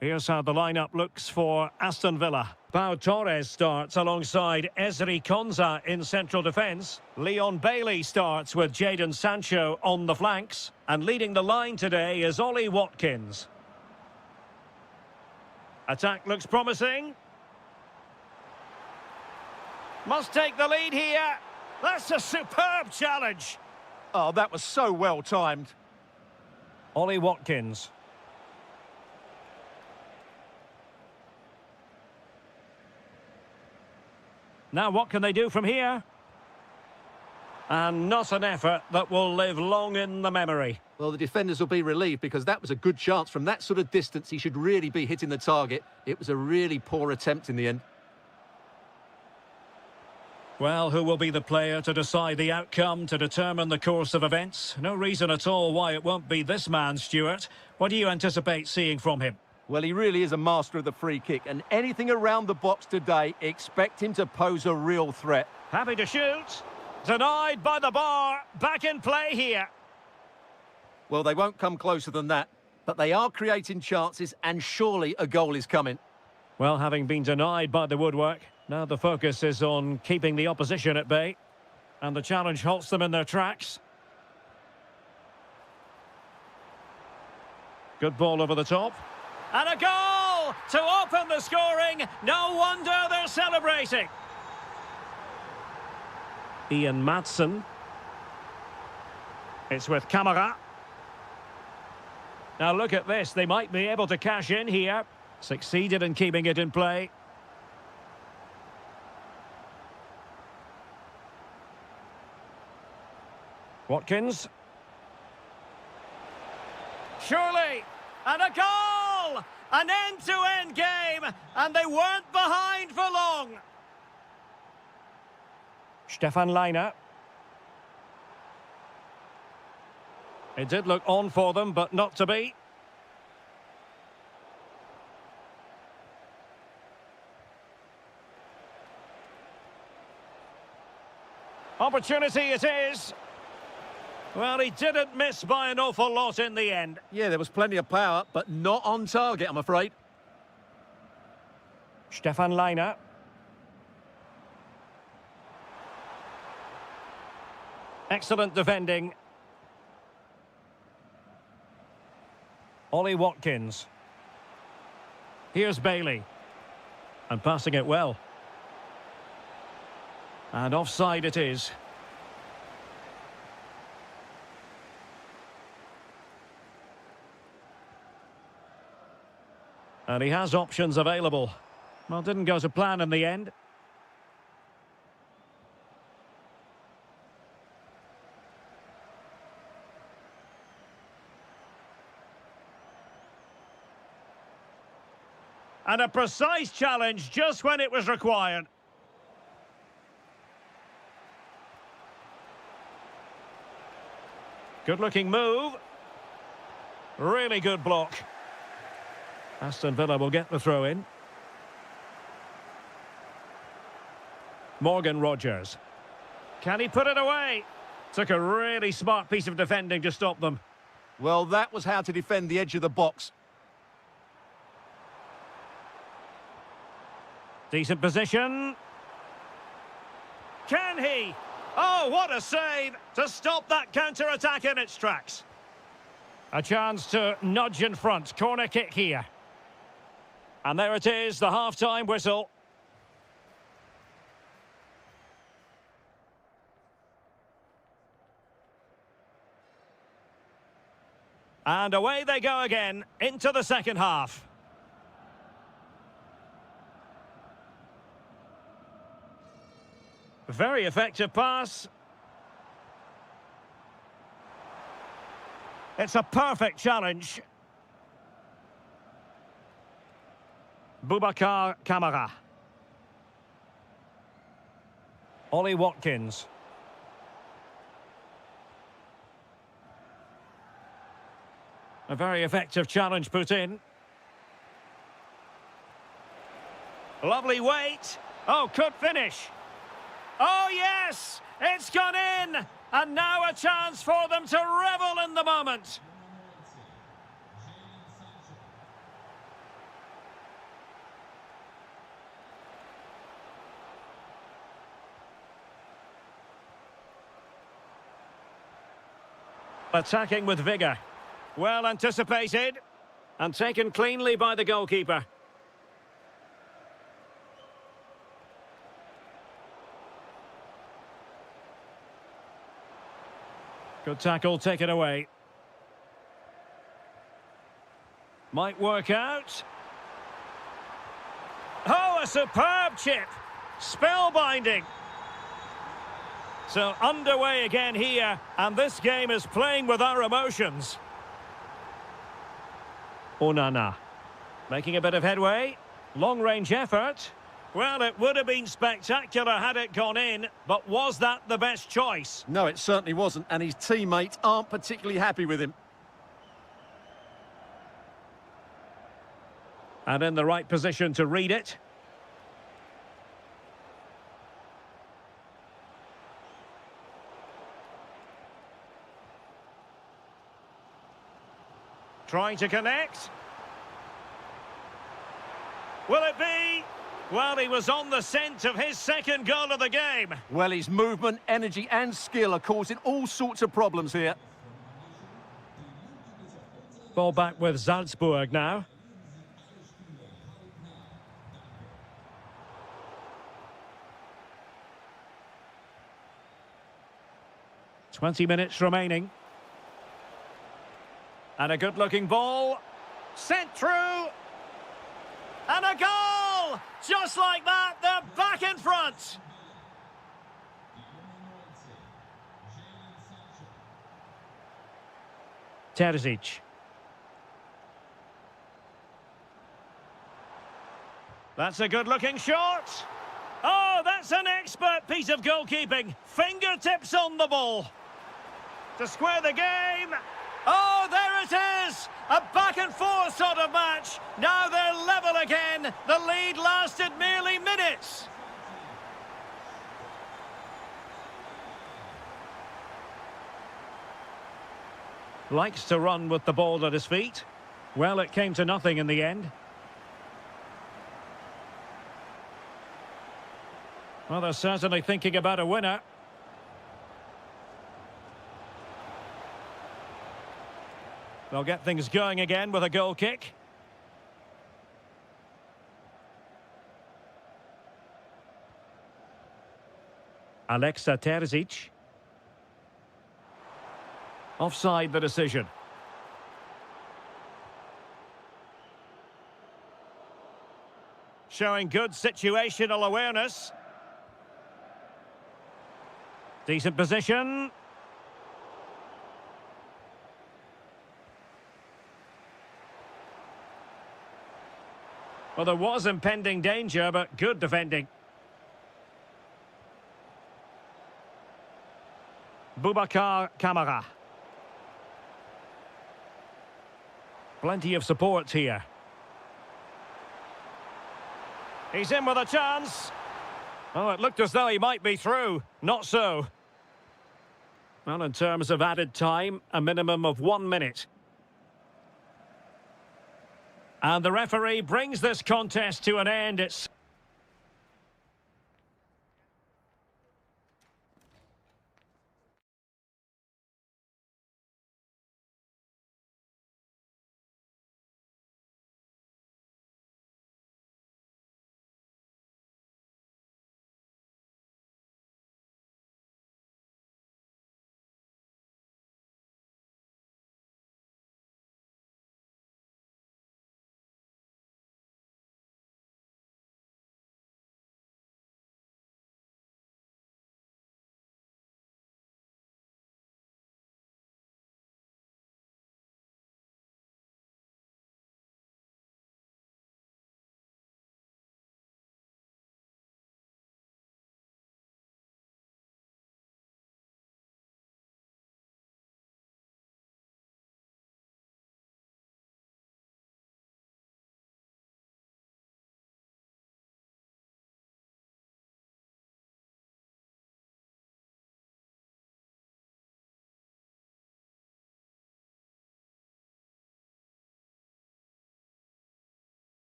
Here's how the lineup looks for Aston Villa. Pau Torres starts alongside Ezri Konsa in central defence. Leon Bailey starts with Jadon Sancho on the flanks. And leading the line today is Ollie Watkins. Attack looks promising. Must take the lead here. That's a superb challenge. Oh, that was so well timed. Ollie Watkins. Now what can they do from here? And not an effort that will live long in the memory. Well, the defenders will be relieved because that was a good chance. From that sort of distance, he should really be hitting the target. It was a really poor attempt in the end. Well, who will be the player to decide the outcome, to determine the course of events? No reason at all why it won't be this man, Stuart. What do you anticipate seeing from him? Well, he really is a master of the free kick, and anything around the box today, expect him to pose a real threat. Happy to shoot. Denied by the bar. Back in play here. Well, they won't come closer than that, but they are creating chances, and surely a goal is coming. Well, having been denied by the woodwork, now the focus is on keeping the opposition at bay. And the challenge halts them in their tracks. Good ball over the top. And a goal to open the scoring. No wonder they're celebrating. Ian Maatsen. It's with Kamara. Now look at this. They might be able to cash in here. Succeeded in keeping it in play. Watkins. Surely. And a goal! An end-to-end game, and they weren't behind for long. Stefan Leiner. It did look on for them, but not to be. Opportunity it is. Well, he didn't miss by an awful lot in the end. Yeah, there was plenty of power, but not on target, I'm afraid. Stefan Leiner. Excellent defending. Ollie Watkins. Here's Bailey. And passing it well. And offside it is. And he has options available. Well, didn't go to plan in the end. And a precise challenge just when it was required. Good-looking move. Really good block. Aston Villa will get the throw in. Morgan Rogers. Can he put it away? Took a really smart piece of defending to stop them. Well, that was how to defend the edge of the box. Decent position. Can he? Oh, what a save to stop that counter-attack in its tracks. A chance to nudge in front. Corner kick here. And there it is, the half-time whistle. And away they go again, into the second half. Very effective pass. It's a perfect challenge. Boubacar Kamara. Ollie Watkins. A very effective challenge put in. Lovely weight. Oh, could finish. Oh, yes! It's gone in! And now a chance for them to revel in the moment. Attacking with vigour. Well anticipated. And taken cleanly by the goalkeeper. Good tackle taken away. Might work out. Oh, a superb chip. Spellbinding. So underway again here, and this game is playing with our emotions. Onana. Making a bit of headway. Long-range effort. Well, it would have been spectacular had it gone in, but was that the best choice? No, it certainly wasn't, and his teammates aren't particularly happy with him. And in the right position to read it. Trying to connect. Will it be? Well, he was on the scent of his second goal of the game. Well, his movement, energy and skill are causing all sorts of problems here. Ball back with Salzburg now. "20 minutes remaining. And a good-looking ball. Sent through. And a goal! Just like that, they're back in front. Terzic. That's a good-looking shot. Oh, that's an expert piece of goalkeeping. Fingertips on the ball. To square the game. Oh, there it is! A back-and-forth sort of match. Now they're level again. The lead lasted merely minutes. Likes to run with the ball at his feet. Well, it came to nothing in the end. Well, they're certainly thinking about a winner. They'll get things going again with a goal kick. Alexa Terzic. Offside the decision. Showing good situational awareness. Decent position. Well, there was impending danger, but good defending. Boubacar Kamara. Plenty of support here. He's in with a chance. Oh, it looked as though he might be through. Not so. Well, in terms of added time, a minimum of 1 minute. And the referee brings this contest to an end. It's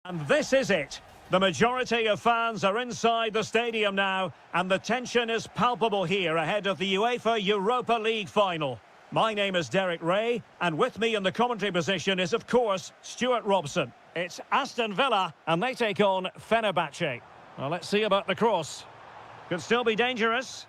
And this is it. The majority of fans are inside the stadium now, and the tension is palpable here ahead of the UEFA Europa League final. My name is Derek Ray, and with me in the commentary position is, of course, Stuart Robson. It's Aston Villa, and they take on Fenerbahce. Well, let's see about the cross. Could still be dangerous.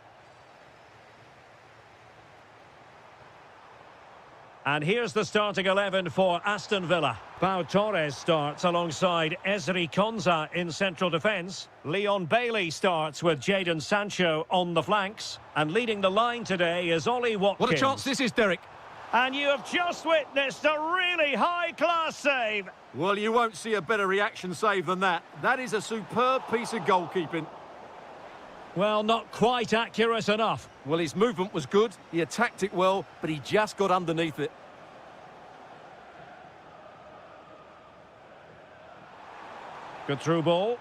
And here's the starting 11 for Aston Villa. Pau Torres starts alongside Ezri Konsa in central defence. Leon Bailey starts with Jadon Sancho on the flanks. And leading the line today is Ollie Watkins. What a chance this is, Derek. And you have just witnessed a really high-class save. Well, you won't see a better reaction save than that. That is a superb piece of goalkeeping. Well, not quite accurate enough. Well, his movement was good, he attacked it well, but he just got underneath it. Good through ball.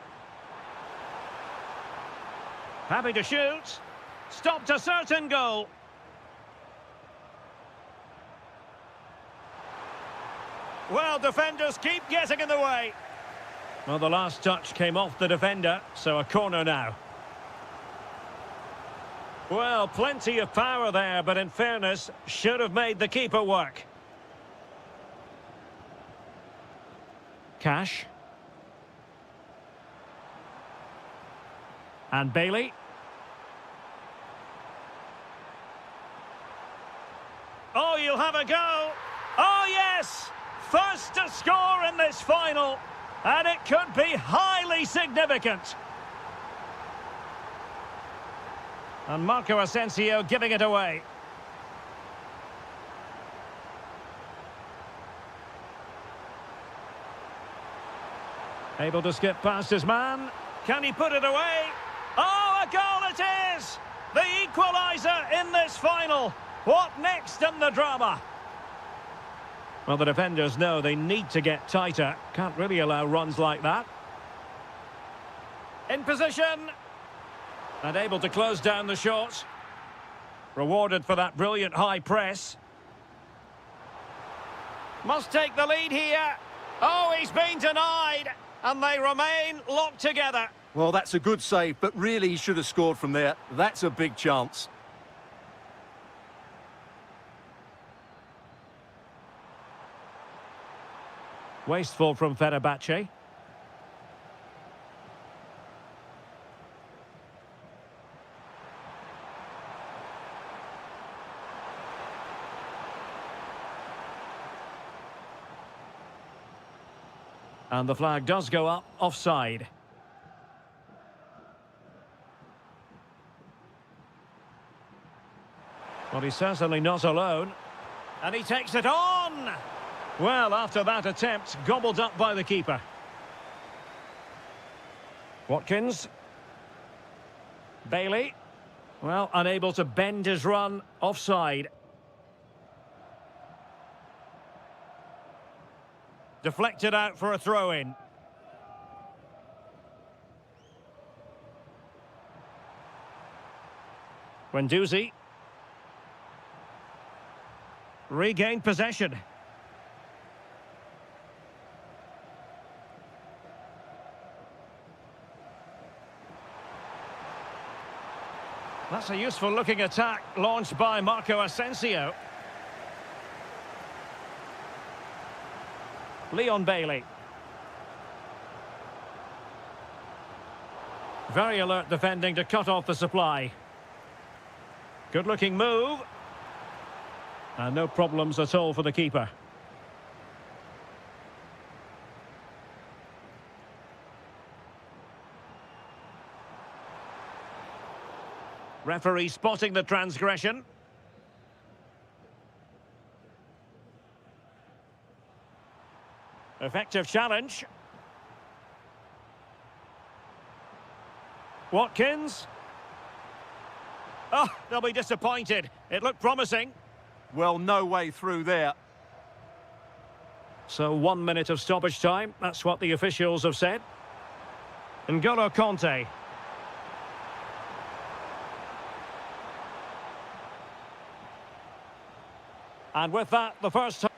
Happy to shoot. Stopped a certain goal. Well, defenders keep getting in the way. Well, the last touch came off the defender, so a corner now. Well, plenty of power there, but in fairness, should have made the keeper work. Cash. And Bailey. Oh, you'll have a go. Oh, yes! First to score in this final. And it could be highly significant. And Marco Asensio giving it away. Able to skip past his man. Can he put it away? Oh, a goal it is! The equaliser in this final. What next in the drama? Well, the defenders know they need to get tighter. Can't really allow runs like that. In position. And able to close down the shot. Rewarded for that brilliant high press. Must take the lead here. Oh, he's been denied. And they remain locked together. Well, that's a good save, but really he should have scored from there. That's a big chance. Wasteful from Fenerbahce. And the flag does go up, offside. Well, he's certainly not alone. And he takes it on! Well, after that attempt, gobbled up by the keeper. Watkins. Bailey. Well, unable to bend his run, offside. Deflected out for a throw-in. Guendouzi. Regained possession. That's a useful looking attack launched by Marco Asensio. Leon Bailey. Very alert defending to cut off the supply. Good looking move. And no problems at all for the keeper. Referee spotting the transgression. Effective challenge. Watkins. Oh, they'll be disappointed. It looked promising. Well, no way through there. So 1 minute of stoppage time. That's what the officials have said. N'Golo Kanté. And with that, the first time.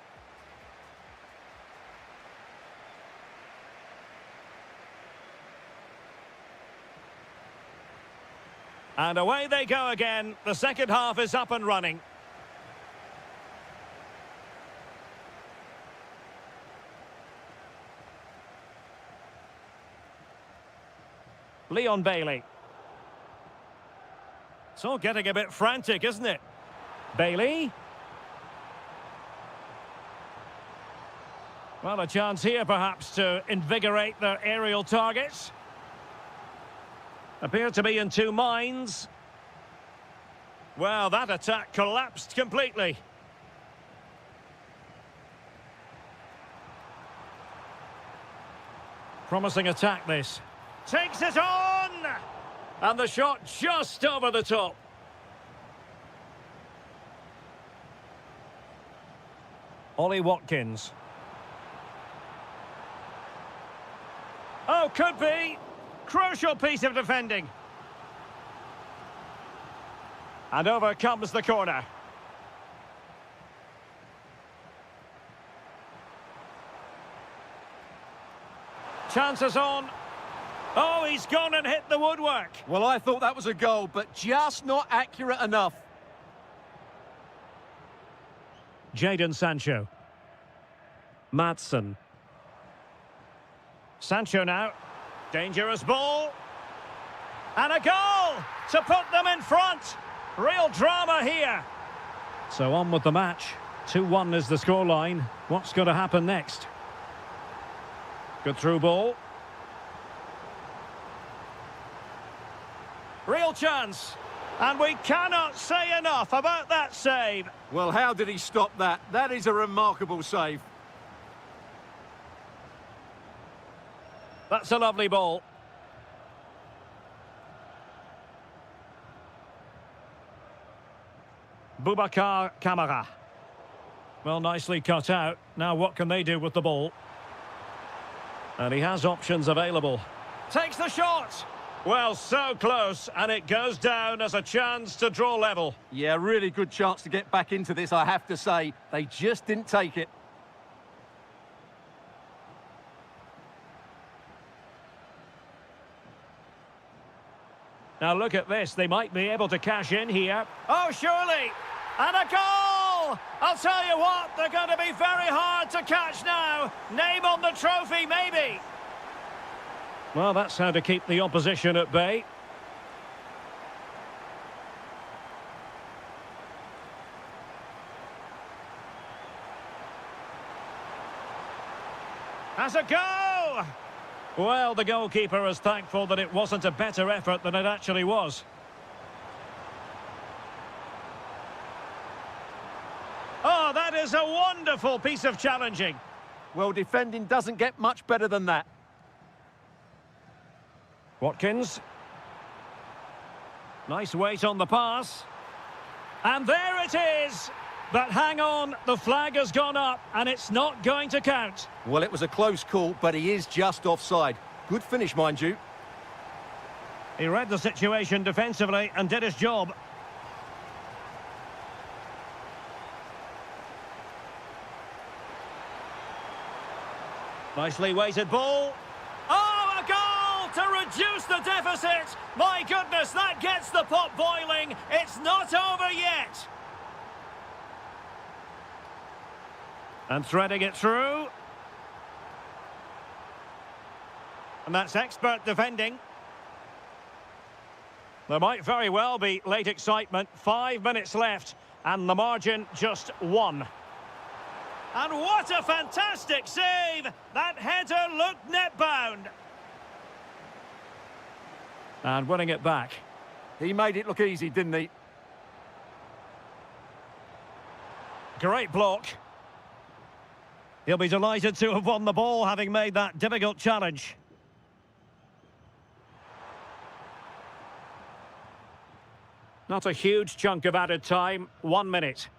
And away they go again. The second half is up and running. Leon Bailey. It's all getting a bit frantic, isn't it? Bailey. Well, a chance here perhaps to invigorate their aerial targets. Appear to be in two minds. Well, that attack collapsed completely. Promising attack, this. Takes it on! And the shot just over the top. Ollie Watkins. Oh, could be. Crucial piece of defending. And over comes the corner. Chances on. Oh, he's gone and hit the woodwork. Well, I thought that was a goal, but just not accurate enough. Jadon Sancho. Maatsen. Sancho now. Dangerous ball. And a goal to put them in front. Real drama here. So on with the match. 2-1 is the scoreline. What's going to happen next? Good through ball. Real chance. And we cannot say enough about that save. Well, how did he stop that? That is a remarkable save. That's a lovely ball. Boubacar Kamara. Well, nicely cut out. Now what can they do with the ball? And he has options available. Takes the shot. Well, so close, and it goes down as a chance to draw level. Yeah, really good chance to get back into this, I have to say. They just didn't take it. Now look at this, they might be able to cash in here. Oh, surely! And a goal! I'll tell you what, they're going to be very hard to catch now. Name on the trophy, maybe. Well, that's how to keep the opposition at bay. Has a go! Well, the goalkeeper is thankful that it wasn't a better effort than it actually was. Oh, that is a wonderful piece of challenging. Well, defending doesn't get much better than that. Watkins. Nice weight on the pass. And there it is! But hang on, the flag has gone up and it's not going to count. Well, it was a close call, but he is just offside. Good finish, mind you. He read the situation defensively and did his job. Nicely weighted ball. Oh, a goal to reduce the deficit. My goodness, that gets the pot boiling. It's not over yet. And threading it through. And that's expert defending. There might very well be late excitement. 5 minutes left. And the margin just 1. And what a fantastic save! That header looked net-bound. And winning it back. He made it look easy, didn't he? Great block. He'll be delighted to have won the ball, having made that difficult challenge. Not a huge chunk of added time. 1 minute.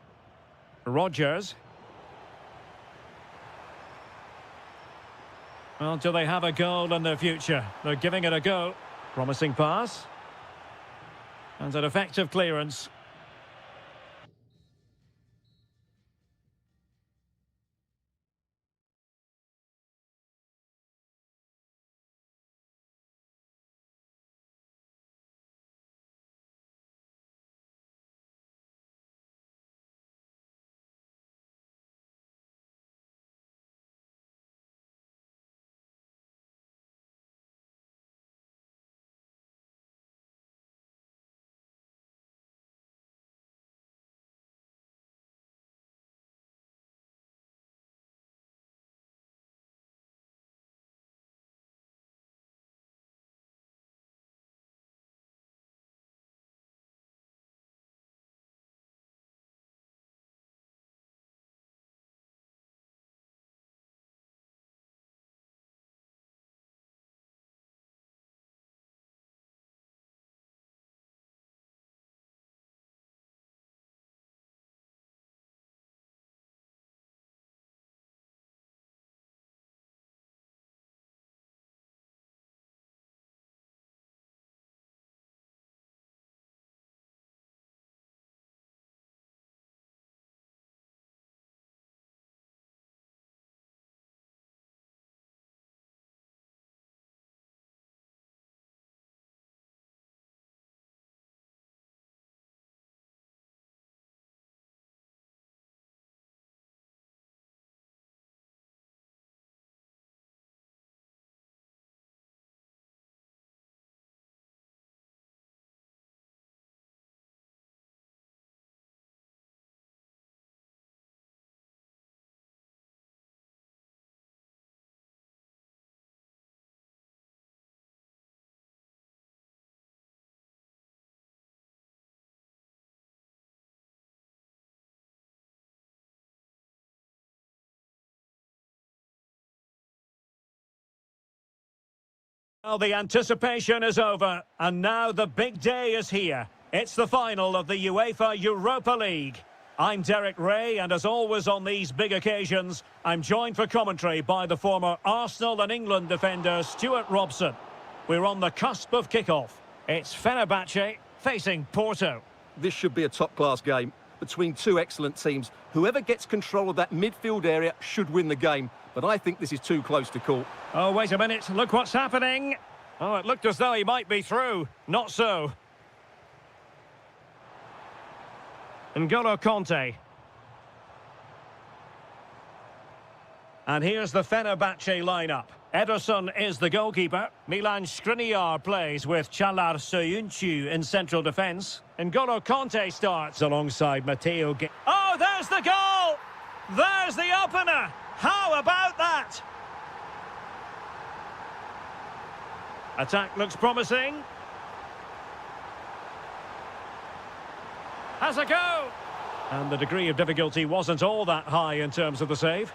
Rodgers. Well, do they have a goal in their future? They're giving it a go. Promising pass. And an effective clearance. Well, the anticipation is over, and now the big day is here. It's the final of the UEFA Europa League. I'm Derek Ray, and as always on these big occasions, I'm joined for commentary by the former Arsenal and England defender Stuart Robson. We're on the cusp of kick-off. It's Fenerbahce facing Porto. This should be a top-class game between two excellent teams. Whoever gets control of that midfield area should win the game, but I think this is too close to call. Oh, wait a minute. Look what's happening. Oh, it looked as though he might be through. Not so. N'Golo Conte. And here's the Fenerbahce lineup. Ederson is the goalkeeper. Milan Skriniar plays with Çağlar Söyüncü in central defence. N'Golo Conte starts alongside Matteo. Oh, there's the goal! There's the opener! How about that? Attack looks promising. Has a go! And the degree of difficulty wasn't all that high in terms of the save.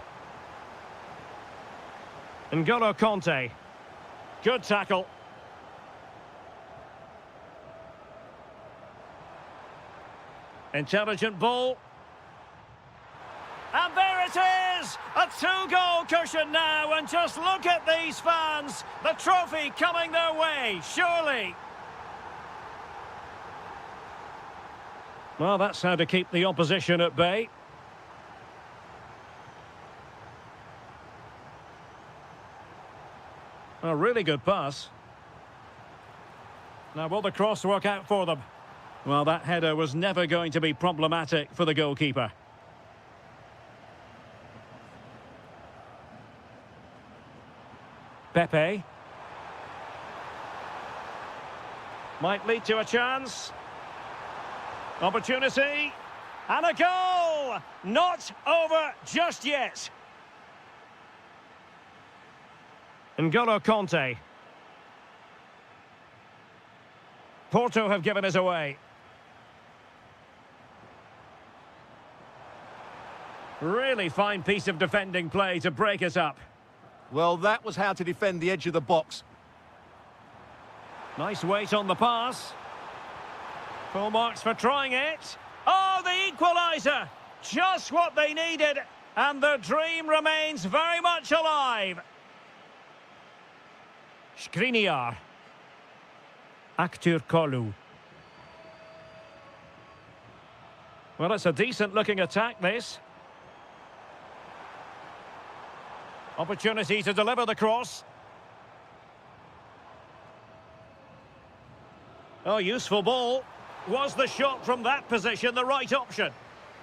N'Golo Conte. Good tackle. Intelligent ball. And there it is! A two-goal cushion now, and just look at these fans. The trophy coming their way, surely. Well, that's how to keep the opposition at bay. A really good pass. Now, will the cross work out for them? Well, that header was never going to be problematic for the goalkeeper. Pepe. Might lead to a chance. Opportunity. And a goal! Not over just yet. N'Golo Conte. Porto have given us away. Really fine piece of defending play to break us up. Well, that was how to defend the edge of the box. Nice weight on the pass. Full marks for trying it. Oh, the equaliser! Just what they needed, and the dream remains very much alive. Skriniar. Kolu. Well, it's a decent-looking attack, this. Opportunity to deliver the cross. Oh, useful ball. Was the shot from that position the right option?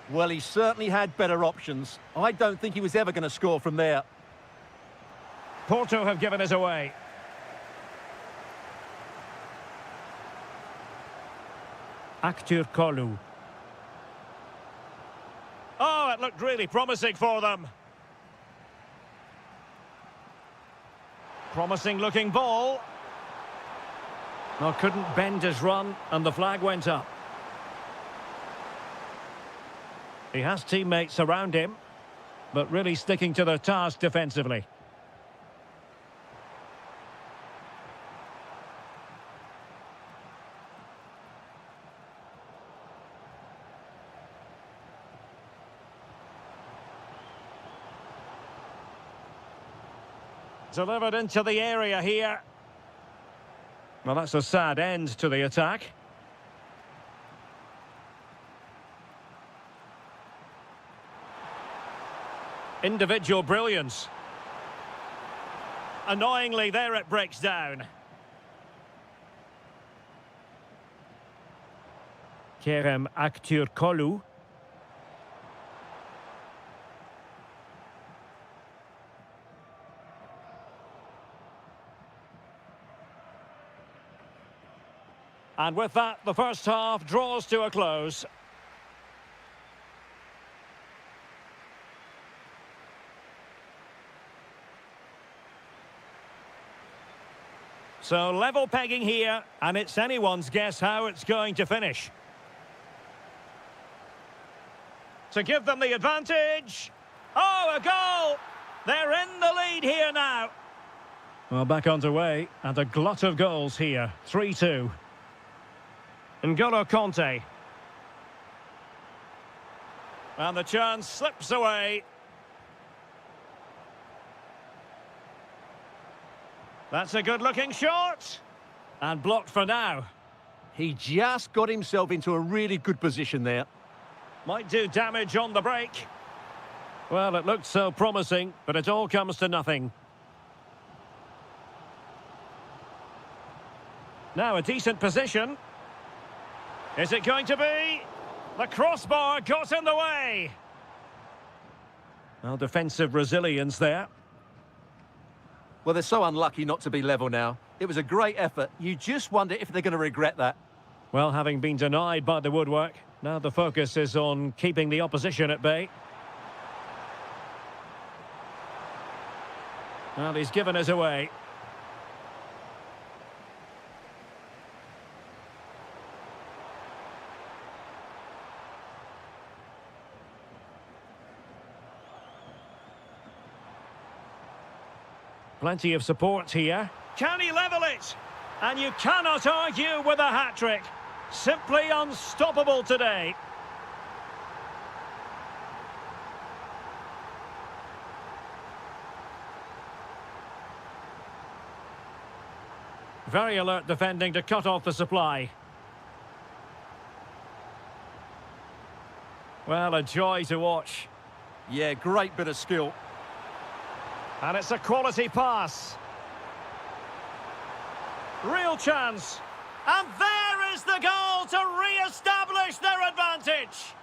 Well, he certainly had better options. I don't think he was ever going to score from there. Porto have given us away. Kolu. Oh, it looked really promising for them. Promising looking ball. Well, couldn't bend his run, and the flag went up. He has teammates around him, but really sticking to their task defensively. Delivered into the area here. Well, that's a sad end to the attack. Individual brilliance. Annoyingly, there it breaks down. Kerem Aktürkoğlu. And with that, the first half draws to a close. So level pegging here, and it's anyone's guess how it's going to finish. To give them the advantage. Oh, a goal! They're in the lead here now. Well, back underway, and a glut of goals here. 3-2. N'Golo Conte. And the chance slips away. That's a good-looking shot. And blocked for now. He just got himself into a really good position there. Might do damage on the break. Well, it looked so promising, but it all comes to nothing. Now a decent position. Is it going to be? The crossbar got in the way. Well, defensive resilience there. Well, they're so unlucky not to be level now. It was a great effort. You just wonder if they're going to regret that. Well, having been denied by the woodwork, now the focus is on keeping the opposition at bay. Well, he's given us away. Plenty of support here. Can he level it? And you cannot argue with a hat-trick. Simply unstoppable today. Very alert defending to cut off the supply. Well, a joy to watch. Yeah, great bit of skill. And it's a quality pass. Real chance. And there is the goal to re-establish their advantage.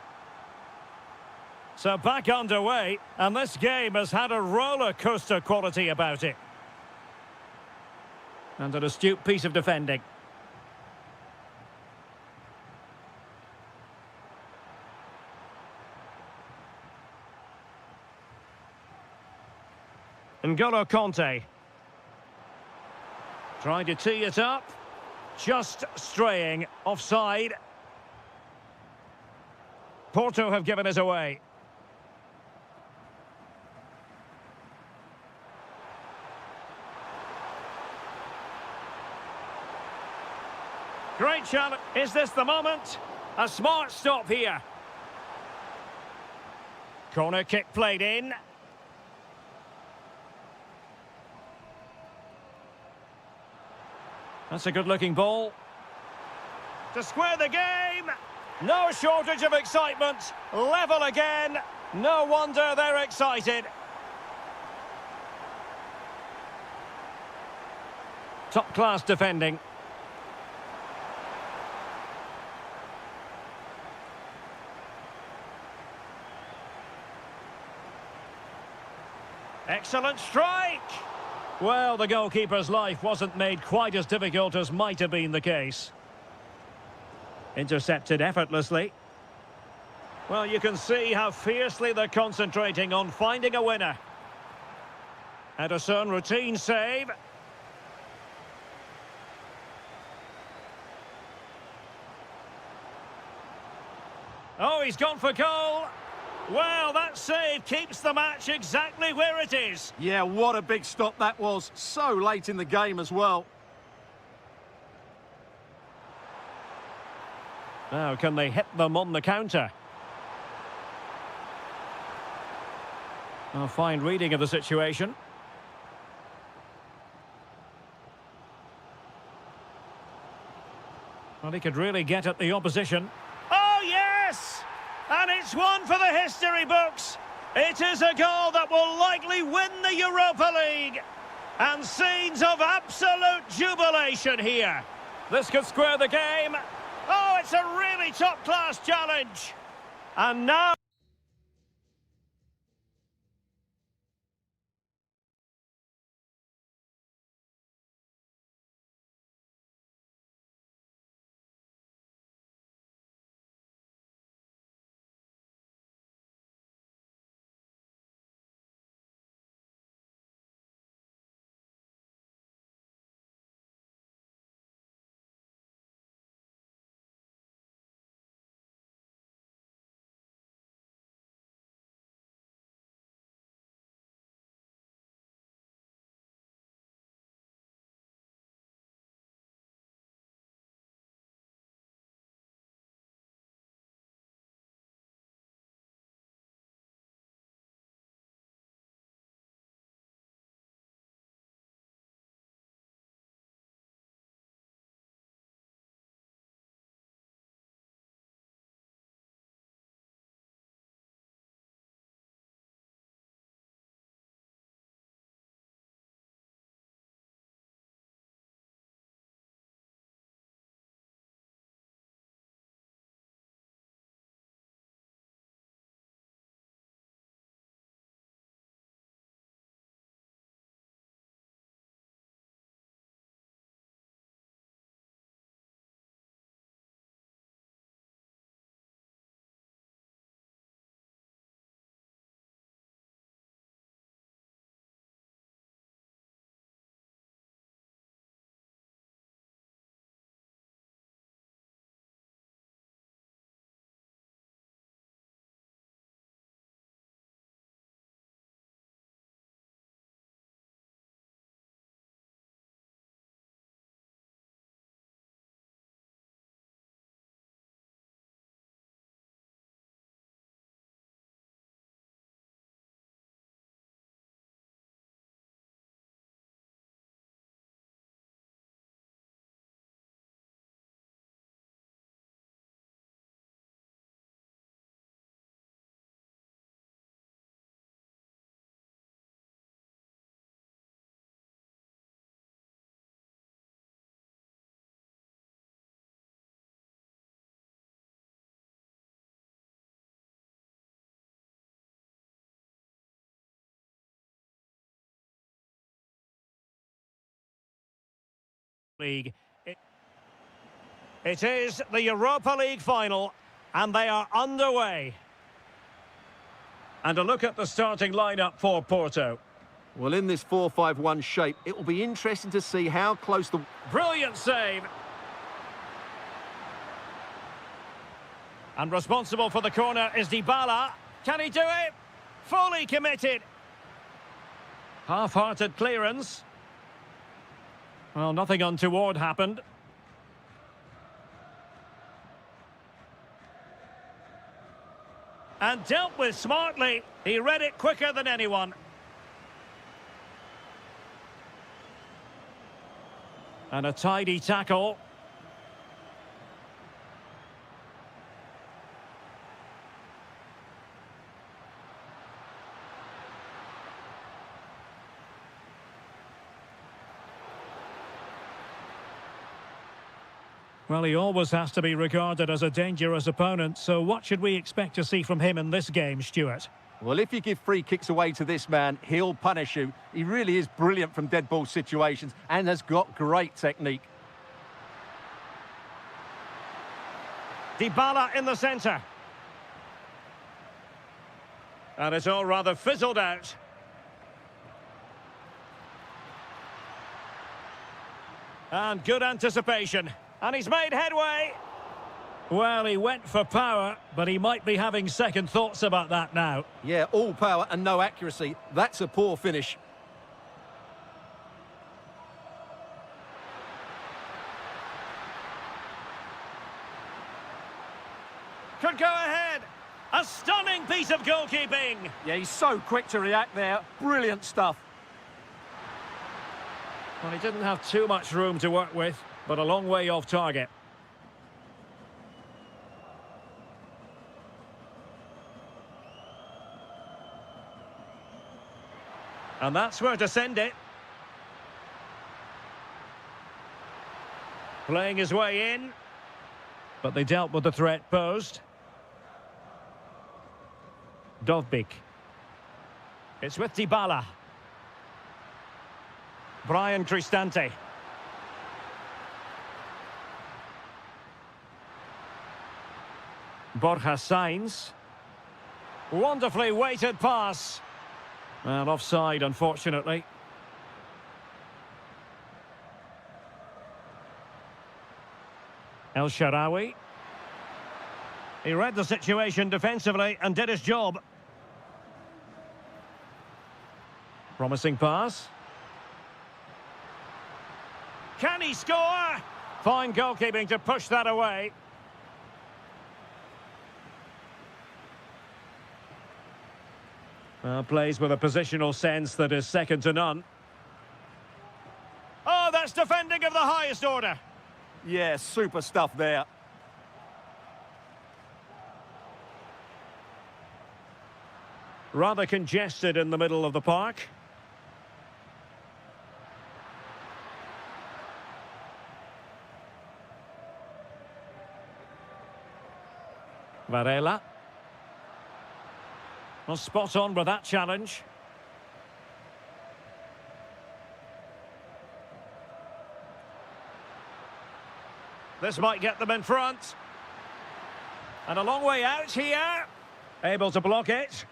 So back underway, and this game has had a roller coaster quality about it. And an astute piece of defending. N'Golo Conte. Trying to tee it up. Just straying offside. Porto have given us away. Great challenge. Is this the moment? A smart stop here. Corner kick played in. That's a good-looking ball. To square the game. No shortage of excitement. Level again. No wonder they're excited. Top-class defending. Excellent strike. Well, the goalkeeper's life wasn't made quite as difficult as might have been the case. Intercepted effortlessly. Well, you can see how fiercely they're concentrating on finding a winner. Ederson, routine save. Oh, he's gone for goal. Well, that save keeps the match exactly where it is. Yeah, what a big stop that was. So late in the game as well. Now, can they hit them on the counter? A fine reading of the situation. Well, he could really get at the opposition. Oh, yes! And it's one for the history books. It is a goal that will likely win the Europa League. And scenes of absolute jubilation here. This could square the game. Oh, it's a really top-class challenge. And now... League. It is the Europa League final, and they are underway. And a look at the starting lineup for Porto. Well, in this 4-5-1 shape, it will be interesting to see how close the... Brilliant save. And responsible for the corner is Dybala. Can he do it? Fully committed. Half-hearted clearance. Well, nothing untoward happened. And dealt with smartly. He read it quicker than anyone. And a tidy tackle. Well, he always has to be regarded as a dangerous opponent, so what should we expect to see from him in this game, Stuart? Well, if you give free kicks away to this man, he'll punish you. He really is brilliant from dead ball situations and has got great technique. Dybala in the centre. And it's all rather fizzled out. And good anticipation. And he's made headway. Well, he went for power, but he might be having second thoughts about that now. Yeah, all power and no accuracy. That's a poor finish. Could go ahead. A stunning piece of goalkeeping. Yeah, he's so quick to react there. Brilliant stuff. Well, he didn't have too much room to work with, but a long way off target. And that's where to send it. Playing his way in. But they dealt with the threat posed. Dovbik. It's with Dybala. Brian Cristante. Borja Sainz. Wonderfully weighted pass. And offside, unfortunately. El Shaarawy. He read the situation defensively and did his job. Promising pass. Can he score? Fine goalkeeping to push that away. Plays with a positional sense that is second to none. Oh, that's defending of the highest order. Yeah, super stuff there. Rather congested in the middle of the park. Varela. Well, spot on with that challenge. This might get them in front. And a long way out here. Able to block it.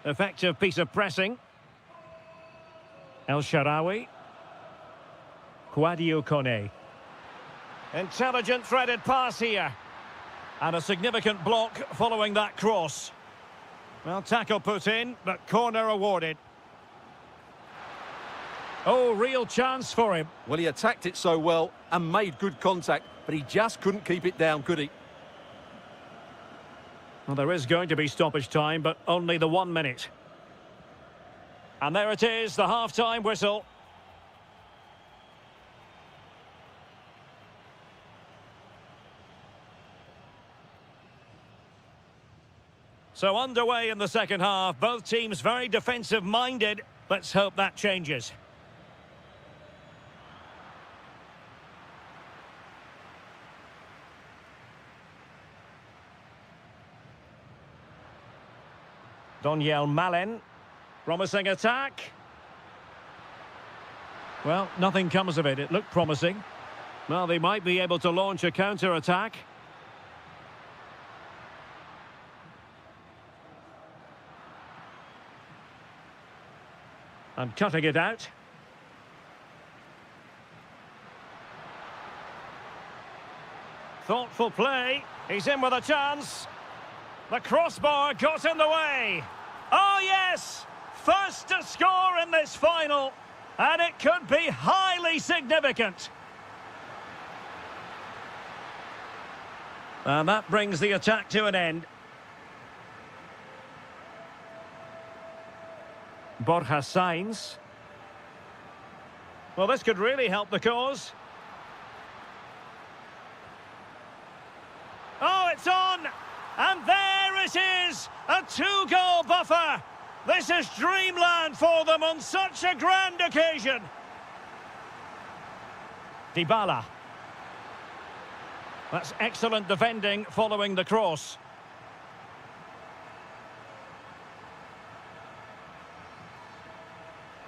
Effective piece of pressing. El Shaarawy. Kwadwo Kone. Intelligent threaded pass here. And a significant block following that cross. Well, tackle put in, but corner awarded. Oh, real chance for him. Well, he attacked it so well and made good contact, but he just couldn't keep it down, could he? Well, there is going to be stoppage time, but only the 1 minute. And there it is, the half-time whistle. So underway in the second half, both teams very defensive-minded. Let's hope that changes. Donyell Malen. Promising attack. Well, nothing comes of it. It looked promising. Well, they might be able to launch a counter-attack. And cutting it out. Thoughtful play. He's in with a chance. The crossbar got in the way. Oh, yes! First to score in this final. And it could be highly significant. And that brings the attack to an end. Borja Sainz. Well, this could really help the cause. Oh, it's on! And there it is! A two-goal buffer! This is dreamland for them on such a grand occasion. Dybala. That's excellent defending following the cross.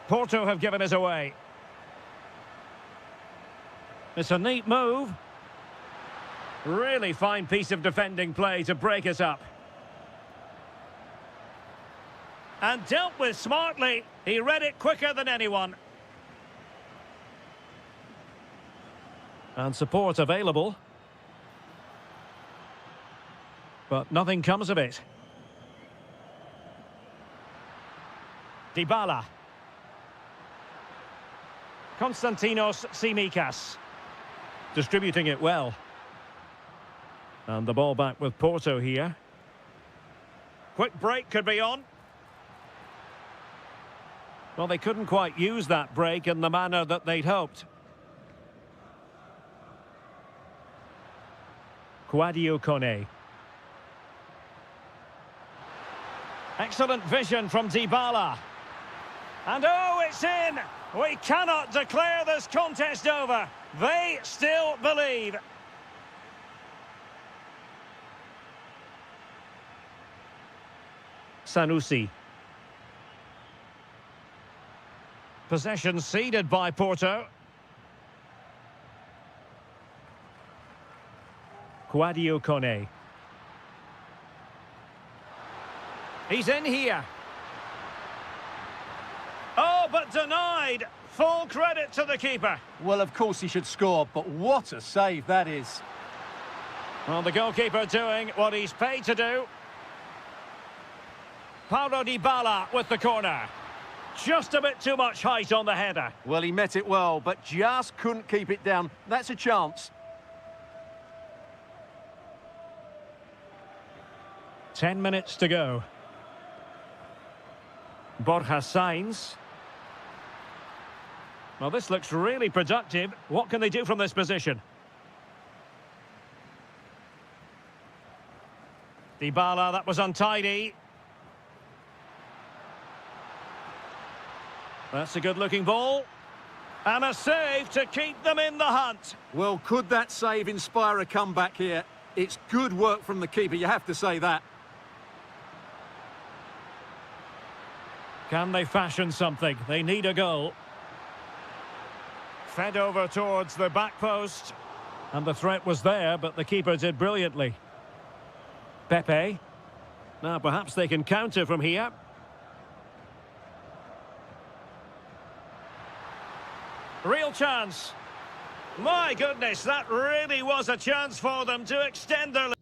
Porto have given us away. It's a neat move. Really fine piece of defending play to break us up. And dealt with smartly. He read it quicker than anyone. And support available. But nothing comes of it. Dybala. Konstantinos Tsimikas. Distributing it well. And the ball back with Porto here. Quick break could be on. Well, they couldn't quite use that break in the manner that they'd hoped. Kouadio Kone. Excellent vision from Dybala. And oh, it's in! We cannot declare this contest over. They still believe. Sanusi. Possession ceded by Porto. Kouadio Kone. He's in here. Oh, but denied. Full credit to the keeper. Well, of course he should score, but what a save that is. Well, the goalkeeper doing what he's paid to do. Paulo Dybala with the corner. Just a bit too much height on the header. Well, he met it well, but just couldn't keep it down. That's a chance. 10 minutes to go. Borja Sainz. Well, this looks really productive. What can they do from this position? Dybala, that was untidy. That's a good-looking ball. And a save to keep them in the hunt. Well, could that save inspire a comeback here? It's good work from the keeper, you have to say that. Can they fashion something? They need a goal. Fed over towards the back post. And the threat was there, but the keeper did brilliantly. Pepe. Now, perhaps they can counter from here. Real chance. My goodness, that really was a chance for them to extend their lead.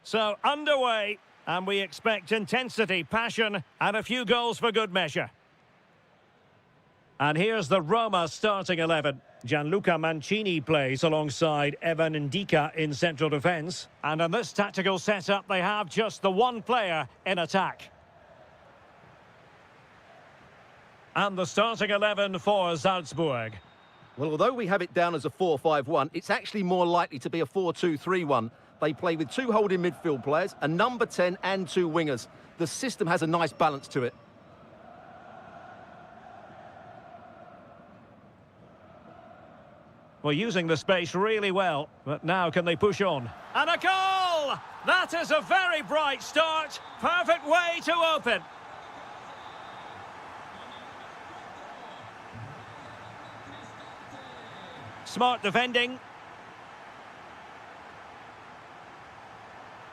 So, underway, and we expect intensity, passion, and a few goals for good measure. And here's the Roma starting 11. Gianluca Mancini plays alongside Evan Ndika in central defence. And in this tactical setup, they have just the one player in attack. And the starting 11 for Salzburg. Well, although we have it down as a 4-5-1, it's actually more likely to be a 4-2-3-1. They play with two holding midfield players, a number 10 and two wingers. The system has a nice balance to it. Well, using the space really well, but now can they push on? And a goal! That is a very bright start. Perfect way to open. Smart defending.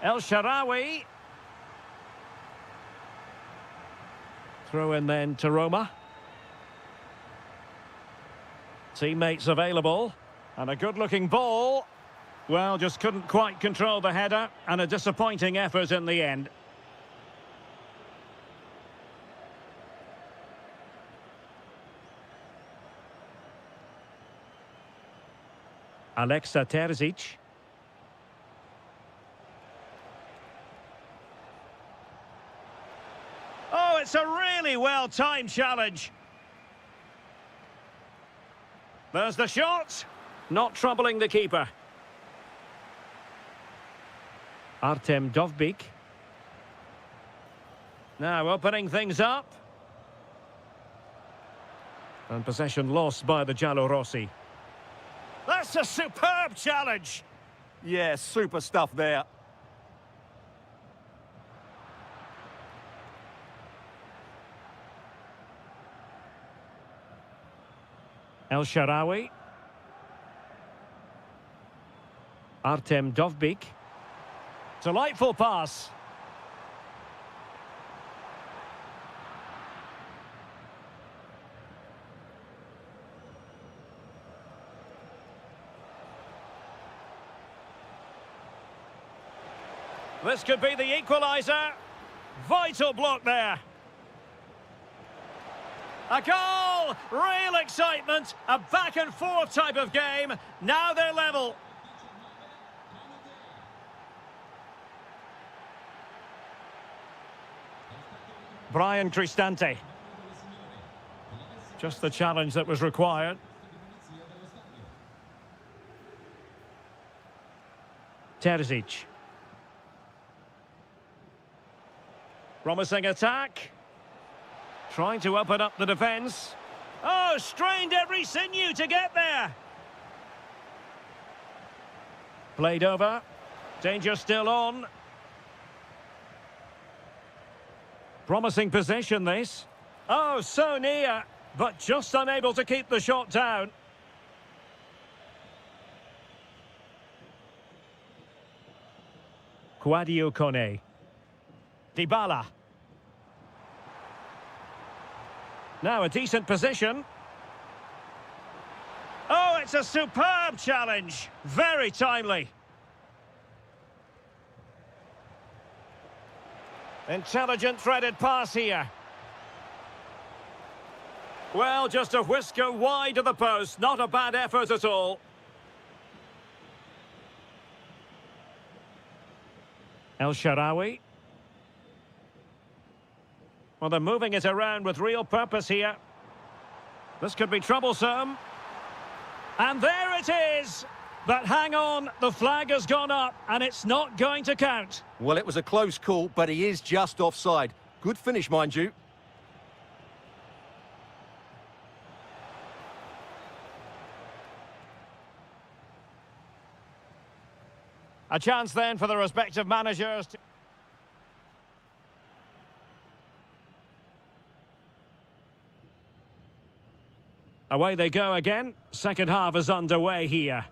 El Shaarawy. Throw in then to Roma. Teammates available. And a good-looking ball. Well, just couldn't quite control the header. And a disappointing effort in the end. Alexa Terzic. Oh, it's a really well-timed challenge. There's the shot. Not troubling the keeper. Artem Dovbyk. Now opening things up. And possession lost by the Giallorossi. That's a superb challenge. Yeah, super stuff there. El Shaarawy. Artem Dovbyk. Delightful pass. This could be the equaliser. Vital block there. A goal! Real excitement. A back-and-forth type of game. Now they're level. Brian Cristante. Just the challenge that was required. Terzic. Promising attack. Trying to open up the defence. Oh, strained every sinew to get there. Played over. Danger still on. Promising position, this. Oh, so near, but just unable to keep the shot down. Kouadio Kone. Dybala. Now a decent position. Oh, it's a superb challenge. Very timely. Intelligent threaded pass here. Well, just a whisker wide of the post. Not a bad effort at all. El Shaarawy. Well, they're moving it around with real purpose here. This could be troublesome. And there it is! But hang on, the flag has gone up, and it's not going to count. Well, it was a close call, but he is just offside. Good finish, mind you. A chance then for the respective managers to... Away they go again. Second half is underway here.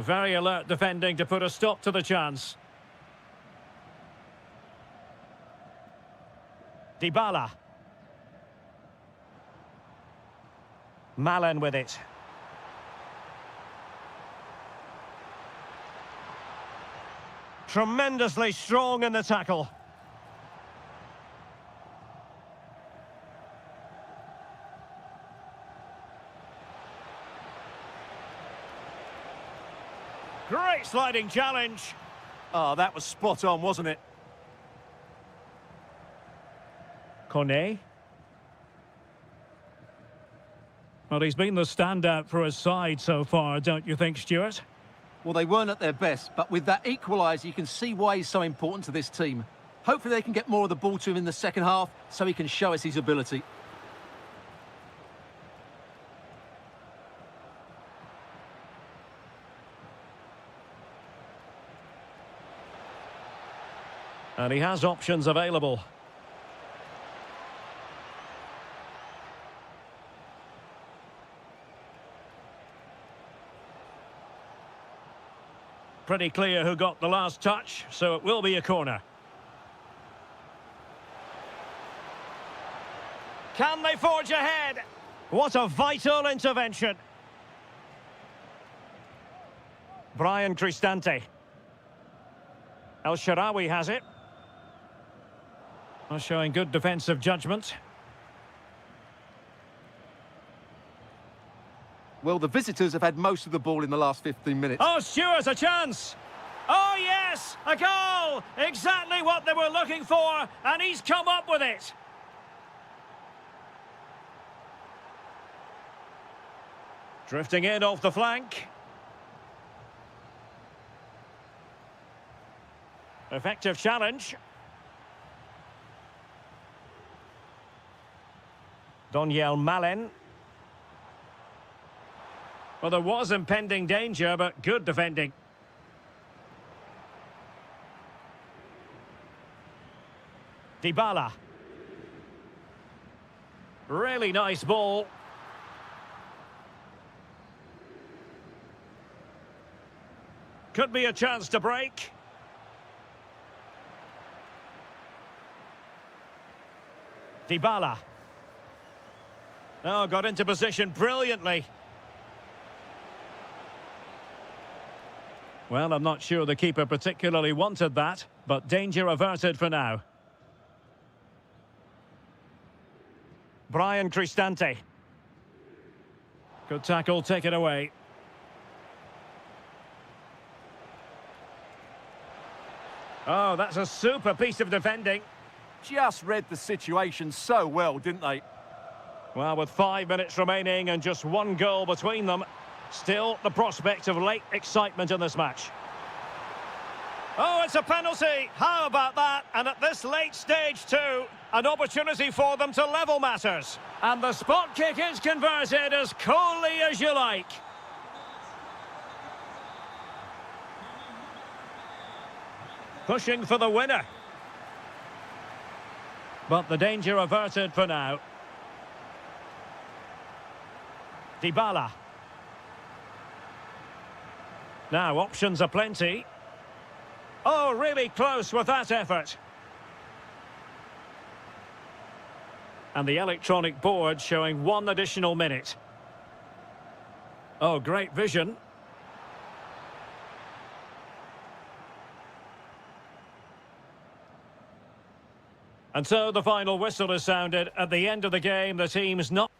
Very alert defending to put a stop to the chance. Dybala. Malen with it. Tremendously strong in the tackle. Great sliding challenge. Oh, that was spot on, wasn't it? Kone. Well, he's been the standout for his side so far, don't you think, Stuart? Well, they weren't at their best, but with that equaliser, you can see why he's so important to this team. Hopefully they can get more of the ball to him in the second half so he can show us his ability. And he has options available. Pretty clear who got the last touch, so it will be a corner. Can they forge ahead? What a vital intervention. Brian Cristante. El Shaarawy has it. Well, showing good defensive judgment. Well, the visitors have had most of the ball in the last 15 minutes. Oh, Stuart, a chance! Oh, yes! A goal! Exactly what they were looking for, and he's come up with it! Drifting in off the flank. Effective challenge. Donyell Malen. Well, there was impending danger, but good defending. Dybala. Really nice ball. Could be a chance to break. Dybala. Oh, got into position brilliantly. Well, I'm not sure the keeper particularly wanted that, but danger averted for now. Brian Cristante. Good tackle, take it away. Oh, that's a super piece of defending. Just read the situation so well, didn't they? Well, with 5 minutes remaining and just one goal between them, still the prospect of late excitement in this match. Oh, it's a penalty! How about that? And at this late stage too, an opportunity for them to level matters. And the spot kick is converted as coolly as you like. Pushing for the winner. But the danger averted for now. Dybala. Now, options are plenty. Oh, really close with that effort. And the electronic board showing 1 additional minute. Oh, great vision. And so the final whistle is sounded. At the end of the game, the team's not...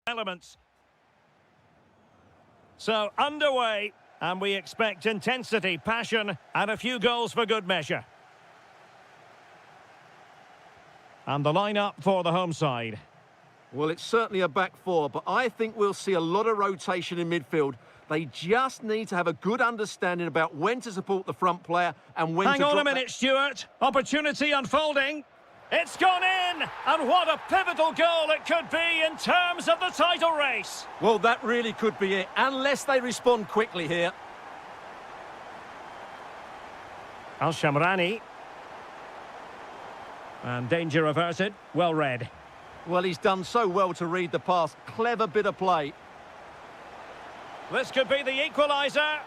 elements. So, underway, and we expect intensity, passion, and a few goals for good measure. And the lineup for the home side. Well, it's certainly a back four, but I think we'll see a lot of rotation in midfield. They just need to have a good understanding about when to support the front player and when to drop. Hang on a minute, Stuart. Opportunity unfolding. It's gone in, and what a pivotal goal it could be in terms of the title race. Well, that really could be it, unless they respond quickly here. Al-Shamrani. And danger averted. Well read. Well, he's done so well to read the pass. Clever bit of play. This could be the equaliser.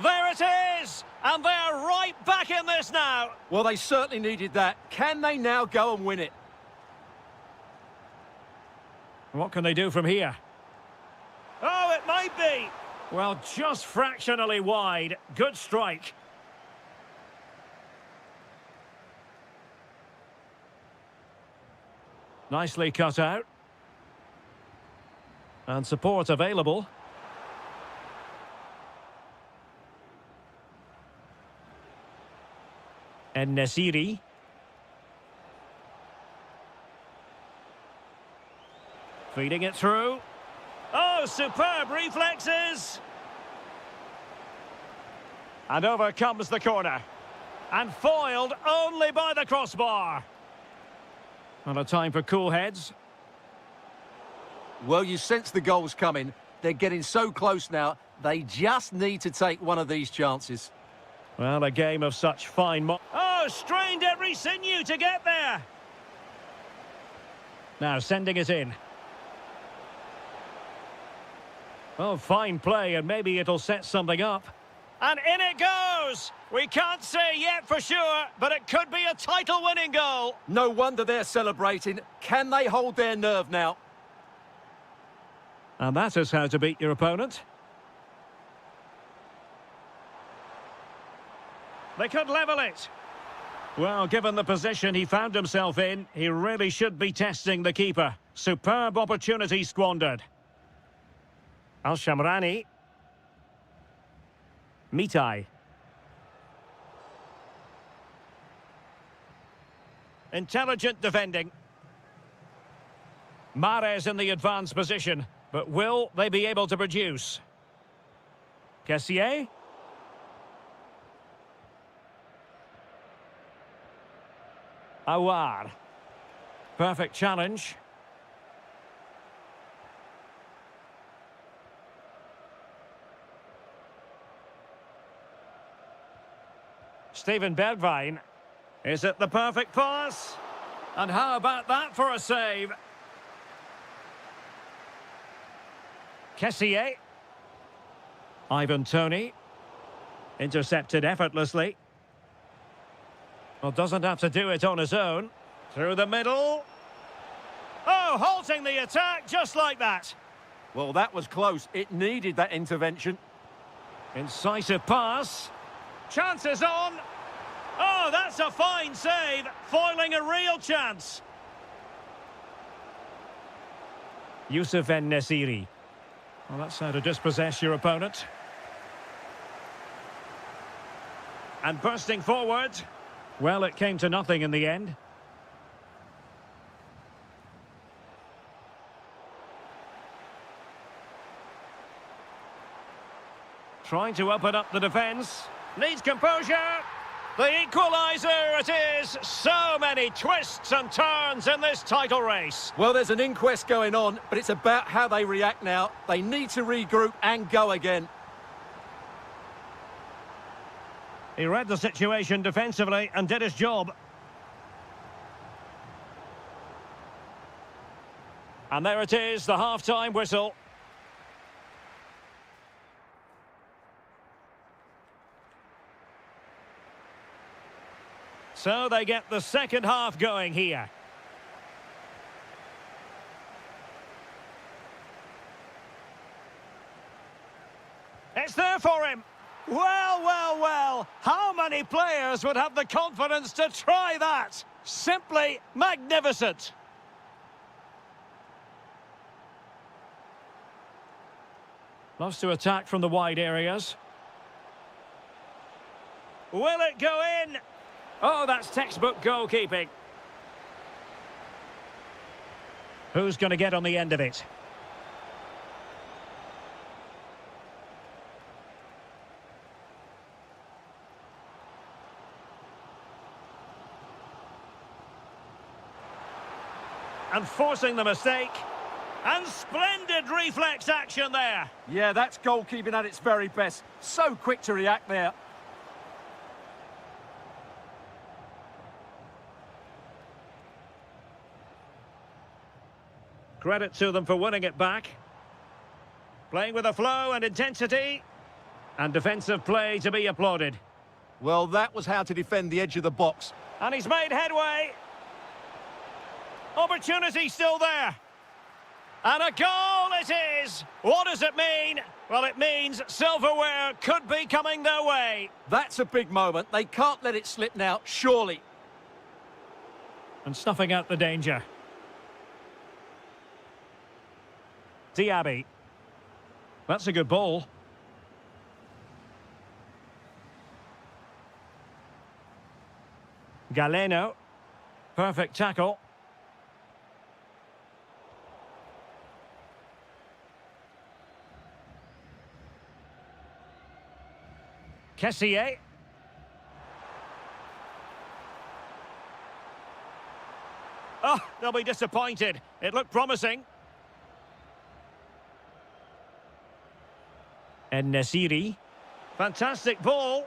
There it is! And they're right back in this now. Well, they certainly needed that. Can they now go and win it? What can they do from here? Oh, it might be. Well, just fractionally wide. Good strike. Nicely cut out. And support available. And Nasiri. Feeding it through. Oh, superb reflexes! And over comes the corner. And foiled only by the crossbar. Not a time for cool heads. Well, you sense the goals coming. They're getting so close now. They just need to take one of these chances. Well, a game of such fine... Oh, strained every sinew to get there. Now sending it in. Oh, fine play, and maybe it'll set something up. And in it goes! We can't say yet for sure, but it could be a title-winning goal. No wonder they're celebrating. Can they hold their nerve now? And that is how to beat your opponent. They could level it. Well, given the position he found himself in, he really should be testing the keeper. Superb opportunity squandered. Al-Shamrani. Mitai. Intelligent defending. Mahrez in the advanced position, but will they be able to produce? Kessié. Awar. Perfect challenge. Steven Bergwijn. Is it the perfect pass? And how about that for a save? Kessié. Ivan Toney. Intercepted effortlessly. Well, doesn't have to do it on his own. Through the middle. Oh, halting the attack just like that. Well, that was close. It needed that intervention. Incisive pass. Chances on. Oh, that's a fine save. Foiling a real chance. Youssef En-Nesyri. Well, that's how to dispossess your opponent. And bursting forward. Well, it came to nothing in the end. Trying to open up the defence. Needs composure. The equaliser it is. So many twists and turns in this title race. Well, there's an inquest going on, but it's about how they react now. They need to regroup and go again. He read the situation defensively and did his job. And there it is, the half-time whistle. So they get the second half going here. It's there for him. Well, well, well. How many players would have the confidence to try that? Simply magnificent. Loves to attack from the wide areas. Will it go in? Oh, that's textbook goalkeeping. Who's going to get on the end of it? And forcing the mistake. And splendid reflex action there. Yeah, that's goalkeeping at its very best. So quick to react there. Credit to them for winning it back. Playing with a flow and intensity. And defensive play to be applauded. Well, that was how to defend the edge of the box. And he's made headway. Opportunity still there. And a goal it is. What does it mean? Well, it means silverware could be coming their way. That's a big moment. They can't let it slip now, surely. And snuffing out the danger. Diaby. That's a good ball. Galeno. Perfect tackle. Kessier. Oh, they'll be disappointed. It looked promising. And Nasiri. Fantastic ball.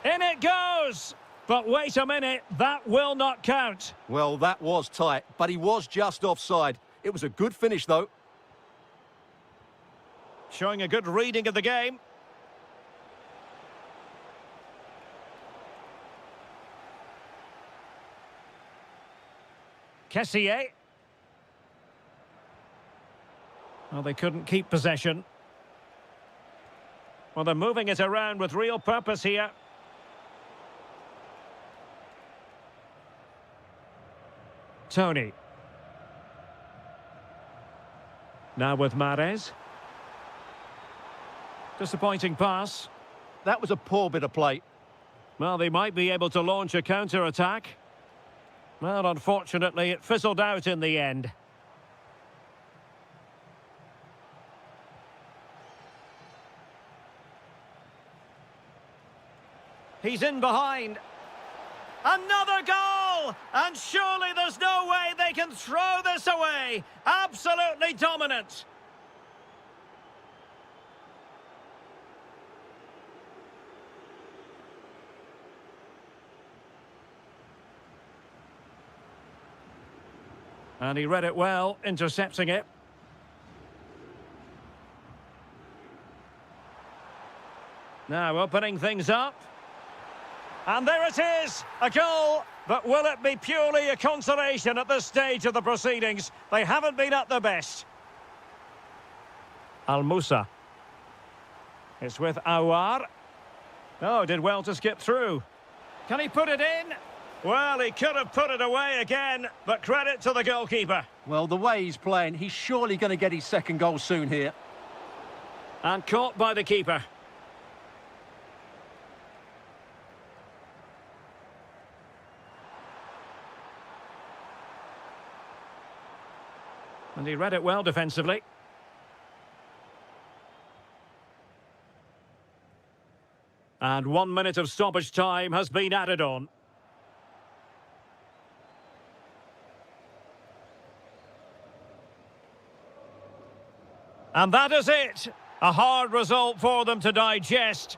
In it goes! But wait a minute, that will not count. Well, that was tight, but he was just offside. It was a good finish, though. Showing a good reading of the game. Kessier. Well, they couldn't keep possession. Well, they're moving it around with real purpose here. Tony. Now with Mahrez. Disappointing pass. That was a poor bit of play. Well, they might be able to launch a counter-attack. Well, unfortunately, it fizzled out in the end. He's in behind. Another goal! And surely there's no way they can throw this away. Absolutely dominant. And he read it well, intercepting it. Now opening things up. And there it is, a goal. But will it be purely a consolation at this stage of the proceedings? They haven't been at their best. Al-Musa. It's with Awar. Oh, did well to skip through. Can he put it in? Well, he could have put it away again, but credit to the goalkeeper. Well, the way he's playing, he's surely going to get his second goal soon here. And caught by the keeper. And he read it well defensively. And 1 minute of stoppage time has been added on. And that is it. A hard result for them to digest.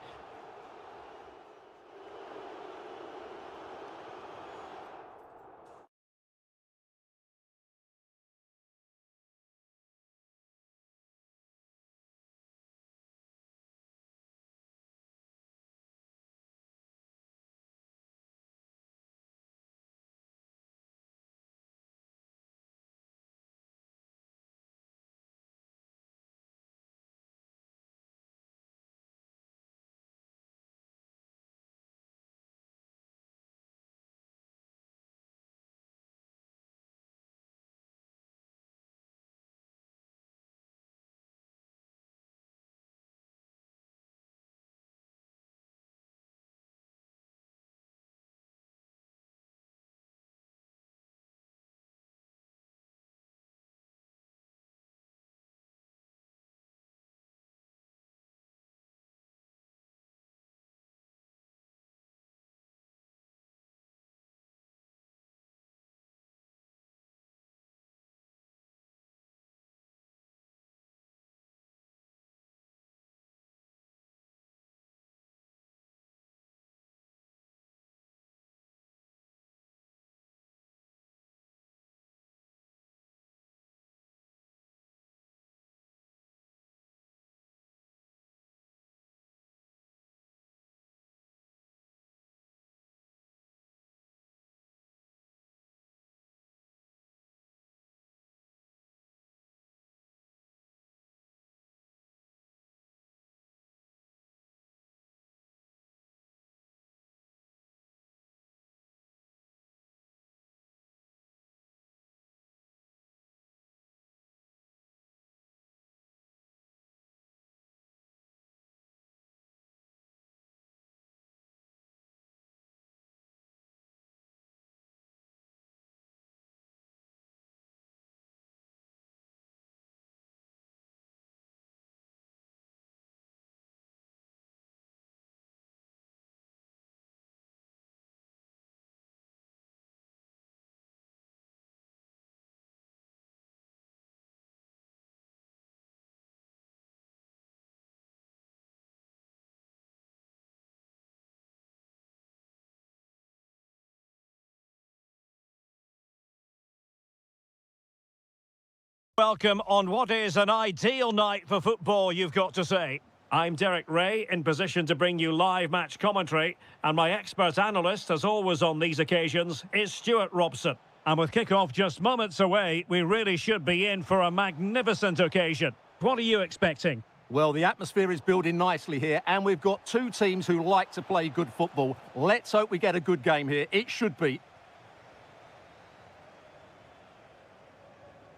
Welcome on what is an ideal night for football, you've got to say. I'm Derek Ray, in position to bring you live match commentary, and my expert analyst, as always on these occasions, is Stuart Robson. And with kick-off just moments away, we really should be in for a magnificent occasion. What are you expecting? Well, the atmosphere is building nicely here, and we've got two teams who like to play good football. Let's hope we get a good game here. It should be.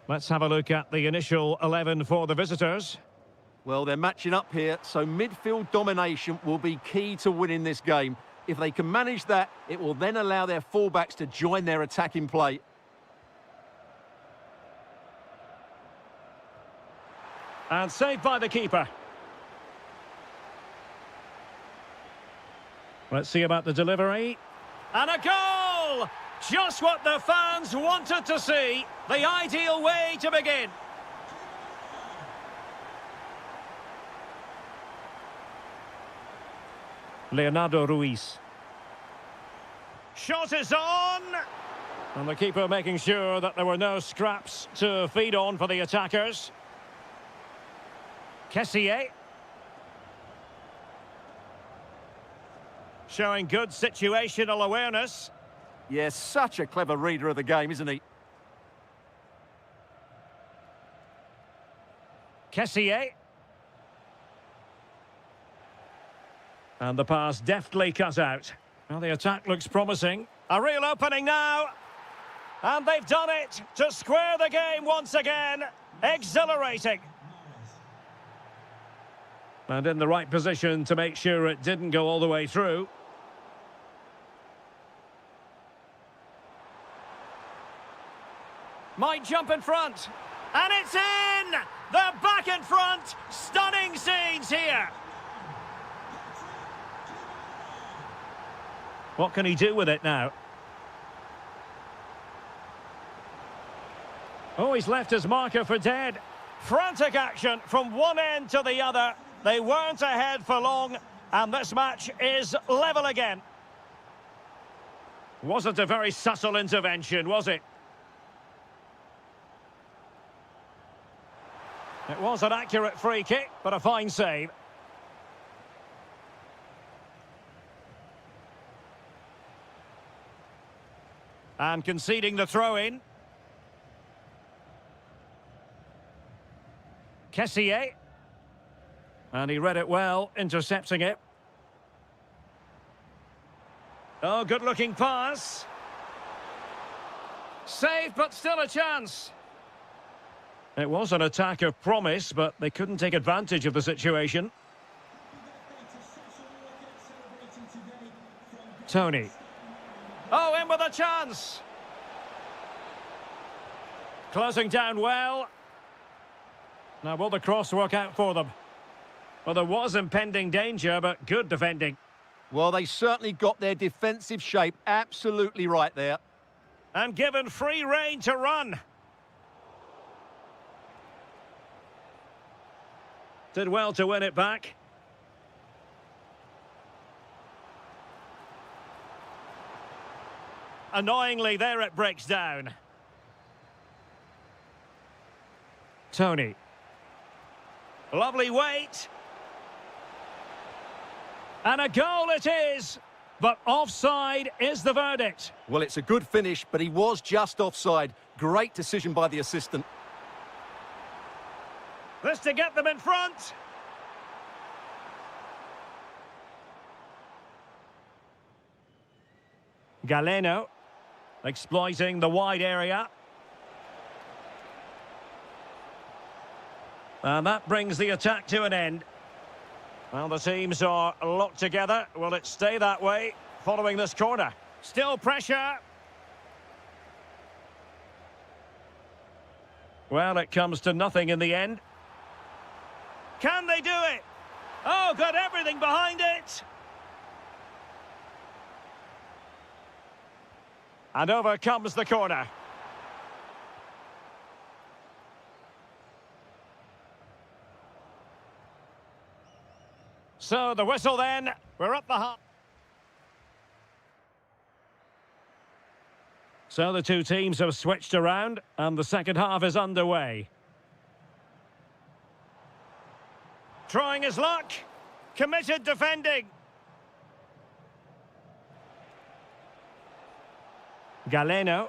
Let's have a look at the initial 11 for the visitors. Well, they're matching up here, so midfield domination will be key to winning this game. If they can manage that, it will then allow their fullbacks to join their attacking play. And saved by the keeper. Let's see about the delivery. And a goal! Just what the fans wanted to see. The ideal way to begin. Leonardo Ruiz. Shot is on! And the keeper making sure that there were no scraps to feed on for the attackers. Kessié. Showing good situational awareness. Yes, such a clever reader of the game, isn't he? Kessié. And the pass deftly cut out. Well, the attack looks promising. A real opening now. And they've done it to square the game once again. Exhilarating. And in the right position to make sure it didn't go all the way through. Might jump in front. And it's in! They're back in front. Stunning scenes here. What can he do with it now? Oh, he's left his marker for dead. Frantic action from one end to the other. They weren't ahead for long, and this match is level again. Wasn't a very subtle intervention, was it? It was an accurate free kick, but a fine save. And conceding the throw-in. Kessié. And he read it well, intercepting it. Oh, good-looking pass. Saved, but still a chance. It was an attack of promise, but they couldn't take advantage of the situation. Tony. Oh, in with a chance. Closing down well. Now, will the cross work out for them? Well, there was impending danger, but good defending. Well, they certainly got their defensive shape absolutely right there. And given free rein to run. Did well to win it back. Annoyingly, there it breaks down. Tony. Lovely weight. And a goal it is. But offside is the verdict. Well, it's a good finish, but he was just offside. Great decision by the assistant. This to get them in front. Galeno. Exploiting the wide area. And that brings the attack to an end. Well, the teams are locked together. Will it stay that way following this corner? Still pressure. Well, it comes to nothing in the end. Can they do it? Oh, got everything behind it. And over comes the corner. So the whistle then. We're at the half. So the two teams have switched around and the second half is underway. Trying his luck. Committed defending. Galeno.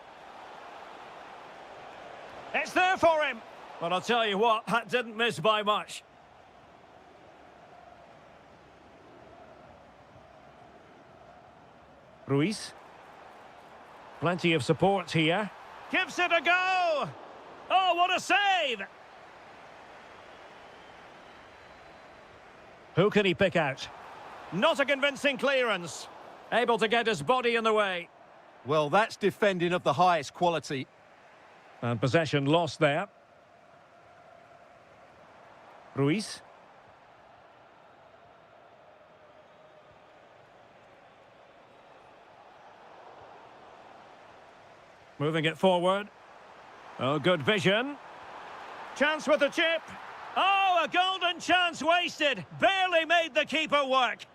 It's there for him. But I'll tell you what, that didn't miss by much. Ruiz. Plenty of support here. Gives it a go. Oh, what a save. Who can he pick out? Not a convincing clearance. Able to get his body in the way. Well, that's defending of the highest quality. And possession lost there. Ruiz. Moving it forward. Oh, good vision. Chance with the chip. Oh, a golden chance wasted. Barely made the keeper work.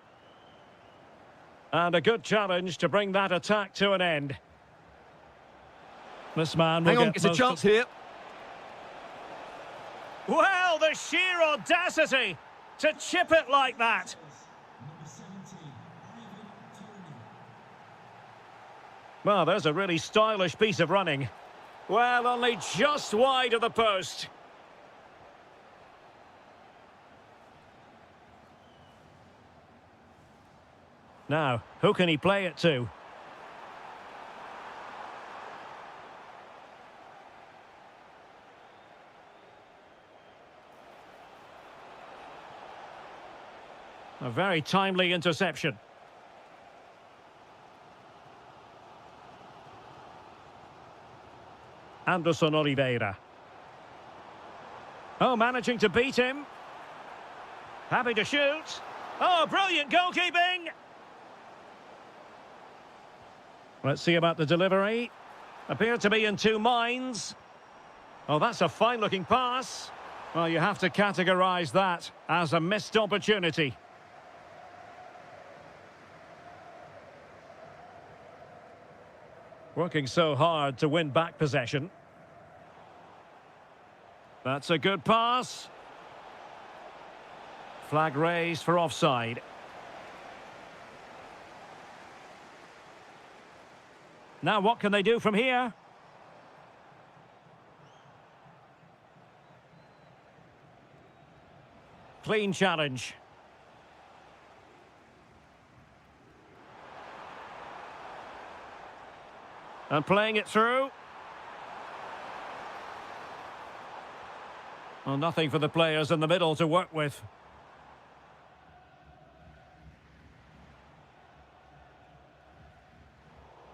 And a good challenge to bring that attack to an end. This man will Hang on, get it's a chance here. Well, the sheer audacity to chip it like that. Well, there's a really stylish piece of running. Well, only just wide of the post. Now, who can he play it to? A very timely interception. Anderson Oliveira. Oh, managing to beat him. Happy to shoot. Oh, brilliant goalkeeping. Let's see about the delivery. Appeared to be in two minds. Oh, that's a fine-looking pass. Well, you have to categorise that as a missed opportunity. Working so hard to win back possession. That's a good pass. Flag raised for offside. Now what can they do from here? Clean challenge. And playing it through. Well, nothing for the players in the middle to work with.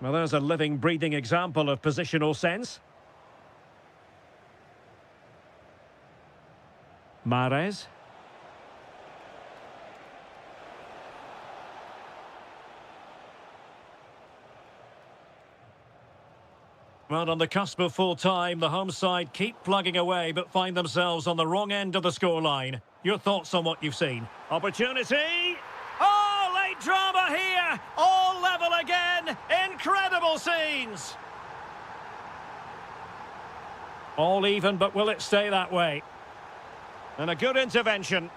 Well, there's a living, breathing example of positional sense. Mahrez. Well, on the cusp of full time, the home side keep plugging away but find themselves on the wrong end of the scoreline. Your thoughts on what you've seen? Opportunity! Oh, late drama here! All level again! Incredible scenes! All even, but will it stay that way? And a good intervention.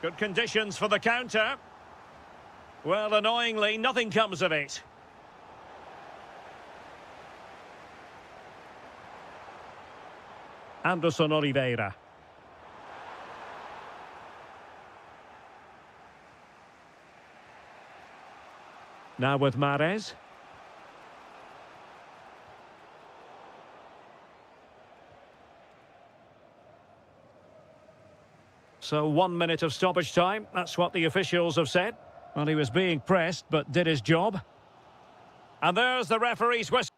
Good conditions for the counter. Well, annoyingly, nothing comes of it. Anderson Oliveira. Now with Mahrez. So 1 minute of stoppage time. That's what the officials have said. Well, he was being pressed, but did his job. And there's the referee's whistle.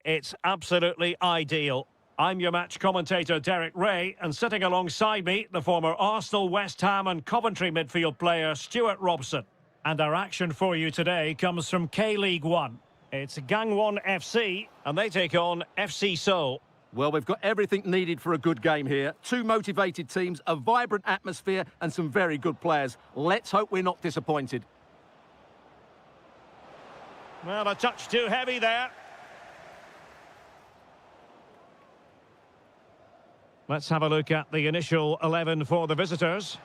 it's absolutely ideal. I'm your match commentator, Derek Ray, and sitting alongside me, the former Arsenal, West Ham and Coventry midfield player, Stuart Robson. And our action for you today comes from K-League 1. It's Gangwon FC, and they take on FC Seoul. Well, we've got everything needed for a good game here. Two motivated teams, a vibrant atmosphere and some very good players. Let's hope we're not disappointed. Well, a touch too heavy there. Let's have a look at the initial 11 for the visitors.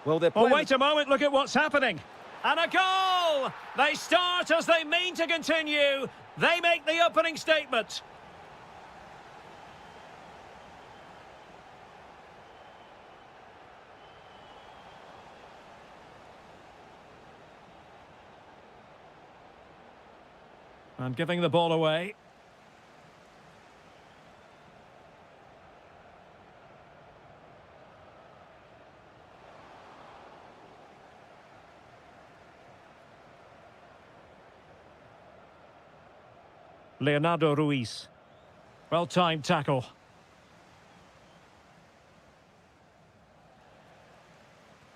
Well, they're playing... Oh, wait a moment, look at what's happening. And a goal! They start as they mean to continue. They make the opening statement. And giving the ball away. Leonardo Ruiz. Well-timed tackle.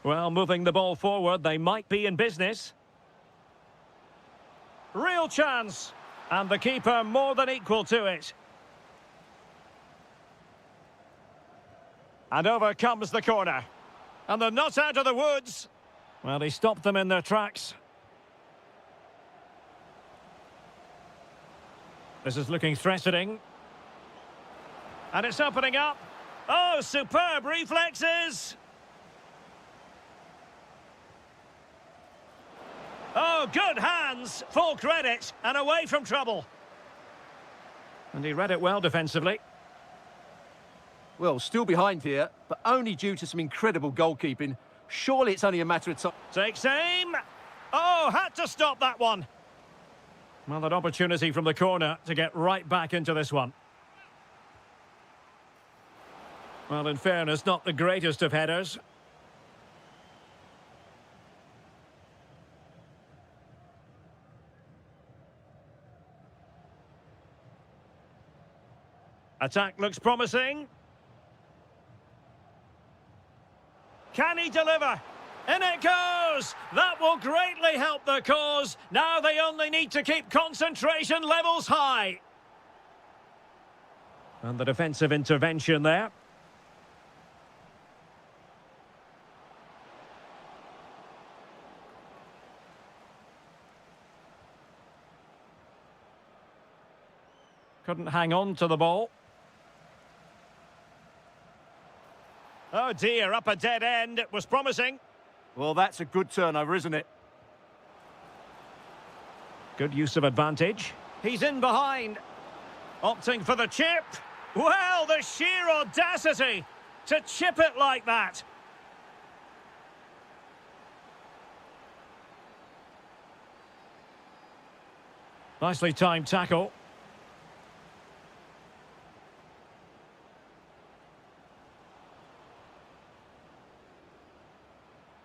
Well, moving the ball forward, they might be in business. Real chance. And the keeper more than equal to it. And over comes the corner. And they're not out of the woods. Well, he stopped them in their tracks. This is looking threatening. And it's opening up. Oh, superb reflexes. Oh, good hands. Full credit. And away from trouble. And he read it well defensively. Well, still behind here, but only due to some incredible goalkeeping. Surely it's only a matter of time. Takes aim. Oh, had to stop that one. Well, an opportunity from the corner to get right back into this one. Well, in fairness, not the greatest of headers. Attack looks promising. Can he deliver? In it goes! That will greatly help the cause. Now they only need to keep concentration levels high. And the defensive intervention there. Couldn't hang on to the ball. Oh dear, up a dead end. It was promising. Well, that's a good turnover, isn't it? Good use of advantage. He's in behind. Opting for the chip. Well, the sheer audacity to chip it like that. Nicely timed tackle.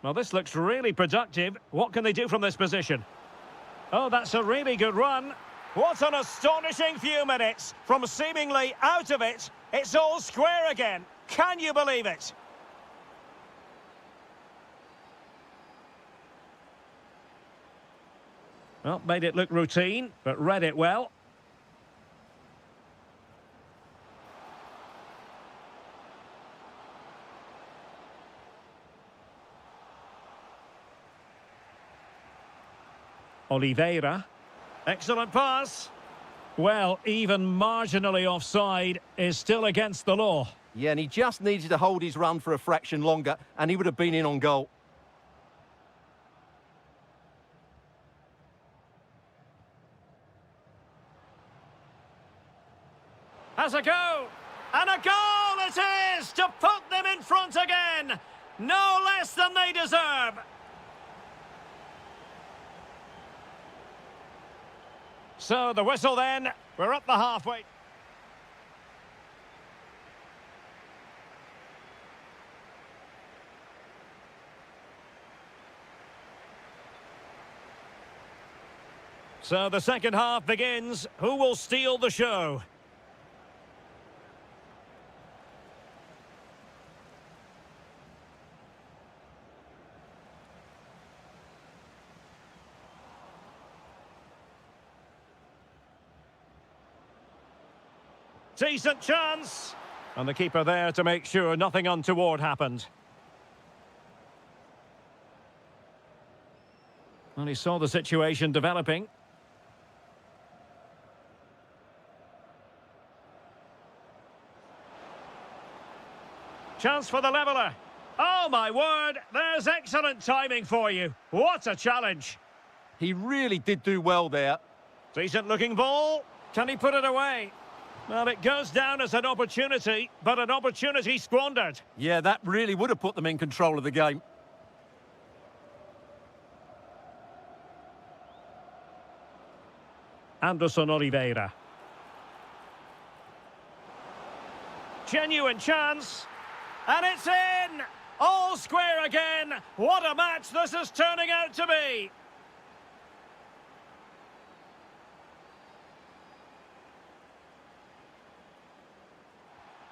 Well, this looks really productive. What can they do from this position? Oh, that's a really good run. What an astonishing few minutes. From seemingly out of it, it's all square again. Can you believe it? Well, made it look routine, but read it well. Oliveira. Excellent pass. Well, even marginally offside is still against the law. Yeah, and he just needed to hold his run for a fraction longer, and he would have been in on goal. Has a go. And a goal it is to put them in front again. No less than they deserve. So the whistle then, we're up the halfway. So the second half begins. Who will steal the show? Decent chance. And the keeper there to make sure nothing untoward happened. Well, he saw the situation developing. Chance for the leveller. Oh, my word, there's excellent timing for you. What a challenge. He really did do well there. Decent-looking ball. Can he put it away? Well, it goes down as an opportunity, but an opportunity squandered. Yeah, that really would have put them in control of the game. Anderson Oliveira. Genuine chance. And it's in! All square again. What a match this is turning out to be.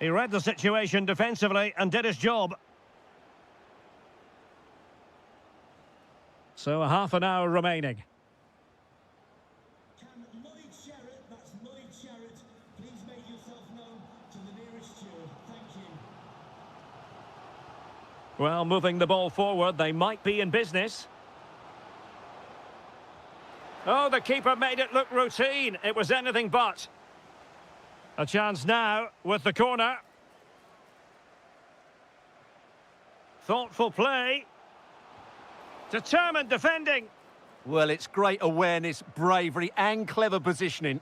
He read the situation defensively and did his job. So a half an hour remaining. Well, moving the ball forward, they might be in business. Oh, the keeper made it look routine. It was anything but. A chance now with the corner. Thoughtful play. Determined defending. Well, it's great awareness, bravery and clever positioning.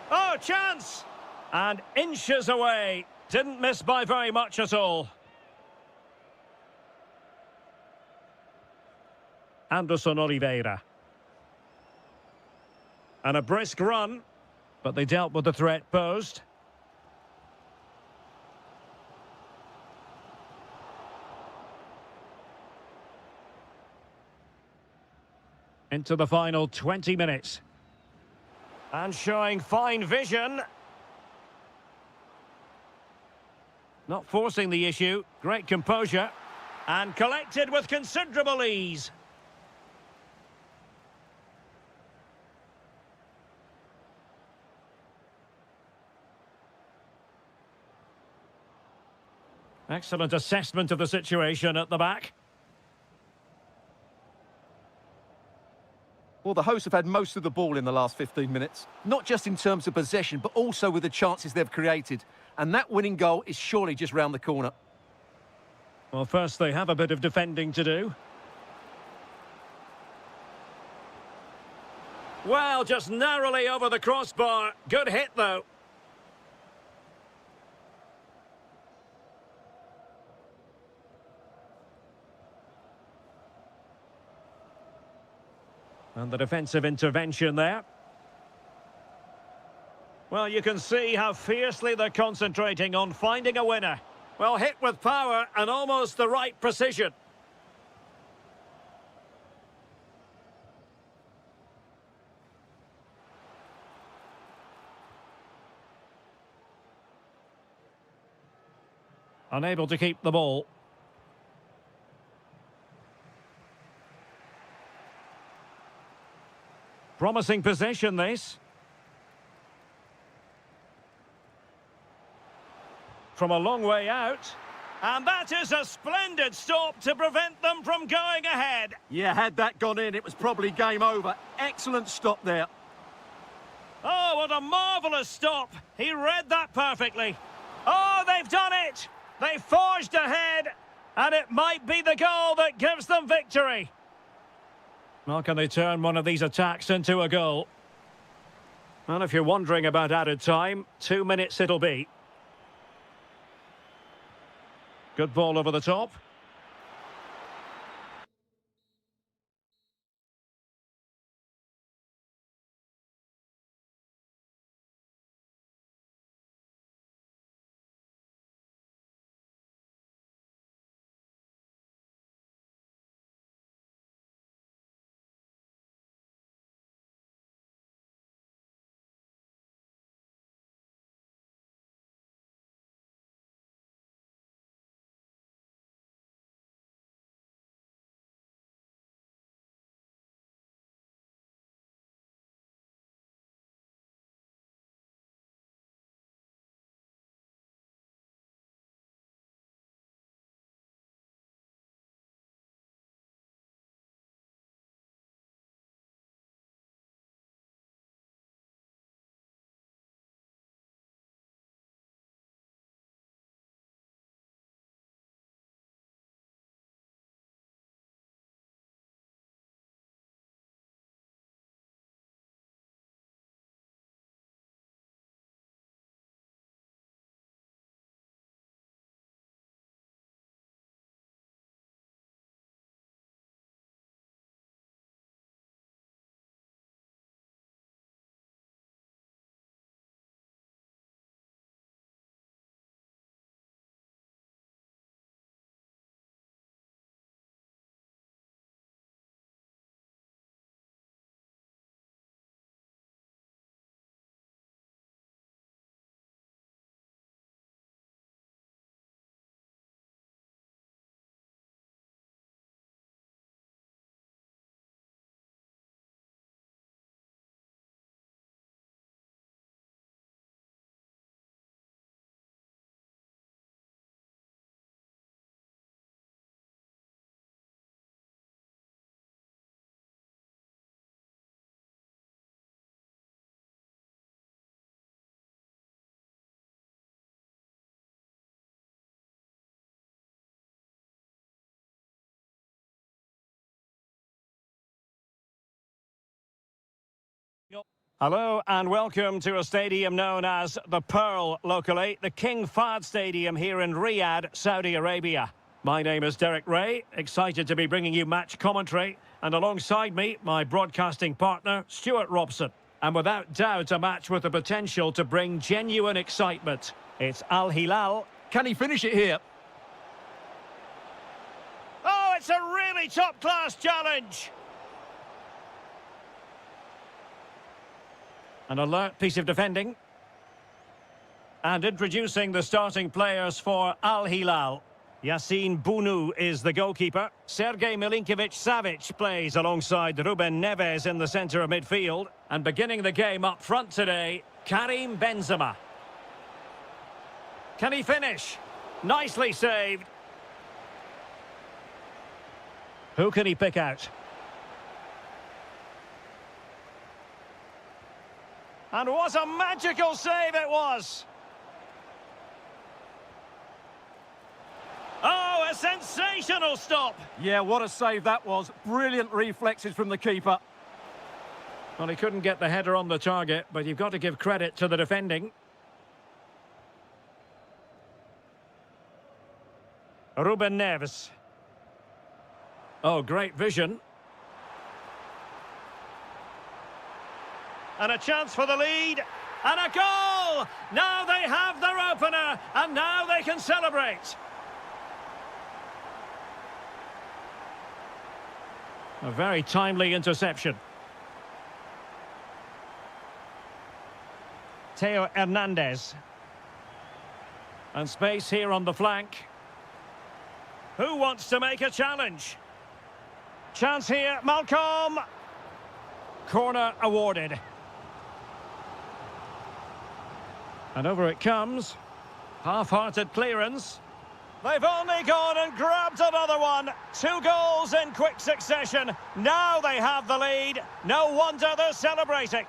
Oh, chance! And inches away. Didn't miss by very much at all. Anderson Oliveira. And a brisk run, but they dealt with the threat posed. Into the final 20 minutes. And showing fine vision. Not forcing the issue. Great composure. And collected with considerable ease. Excellent assessment of the situation at the back. Well, the hosts have had most of the ball in the last 15 minutes. Not just in terms of possession, but also with the chances they've created. And that winning goal is surely just round the corner. Well, first they have a bit of defending to do. Well, just narrowly over the crossbar. Good hit, though. And the defensive intervention there. Well, you can see how fiercely they're concentrating on finding a winner. Well, hit with power and almost the right precision. Unable to keep the ball. Promising possession, this. From a long way out. And that is a splendid stop to prevent them from going ahead. Yeah, had that gone in, it was probably game over. Excellent stop there. Oh, what a marvellous stop. He read that perfectly. Oh, they've done it. They forged ahead. And it might be the goal that gives them victory. Well, can they turn one of these attacks into a goal? Well, if you're wondering about added time, 2 minutes it'll be. Good ball over the top. Hello and welcome to a stadium known as the Pearl locally, the King Fahd Stadium here in Riyadh, Saudi Arabia. My name is Derek Ray, excited to be bringing you match commentary, and alongside me, my broadcasting partner, Stuart Robson. And without doubt, a match with the potential to bring genuine excitement. It's Al Hilal. Can he finish it here? Oh, it's a really top-class challenge! An alert piece of defending. And introducing the starting players for Al Hilal. Yassine Bounou is the goalkeeper. Sergej Milinkovic-Savic plays alongside Ruben Neves in the centre of midfield. And beginning the game up front today, Karim Benzema. Can he finish? Nicely saved. Who can he pick out? And what a magical save it was! Oh, a sensational stop! Yeah, what a save that was. Brilliant reflexes from the keeper. Well, he couldn't get the header on the target, but you've got to give credit to the defending. Ruben Neves. Oh, great vision. And a chance for the lead. And a goal! Now they have their opener, and now they can celebrate. A very timely interception. Theo Hernandez. And space here on the flank. Who wants to make a challenge? Chance here, Malcolm. Corner awarded. And over it comes. Half-hearted clearance. They've only gone and grabbed another one. 2 goals in quick succession. Now they have the lead. No wonder they're celebrating.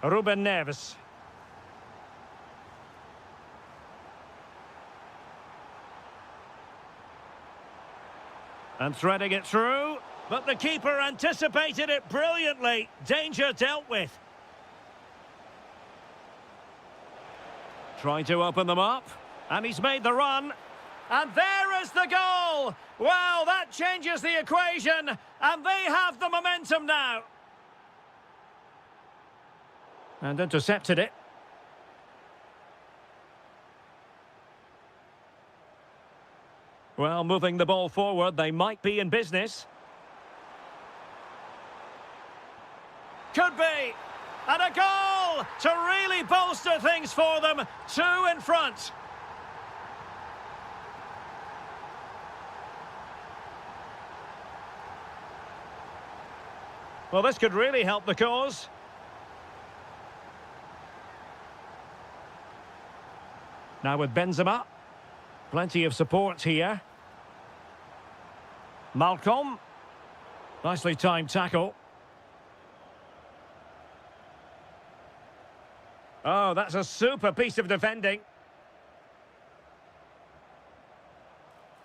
Ruben Neves. And threading it through. But the keeper anticipated it brilliantly. Danger dealt with. Trying to open them up. And he's made the run. And there is the goal! Well, that changes the equation. And they have the momentum now. And intercepted it. Well, moving the ball forward, they might be in business. Could be. And a goal to really bolster things for them. 2 in front. Well, this could really help the cause. Now with Benzema. Plenty of support here. Malcolm. Nicely timed tackle. Oh, that's a super piece of defending.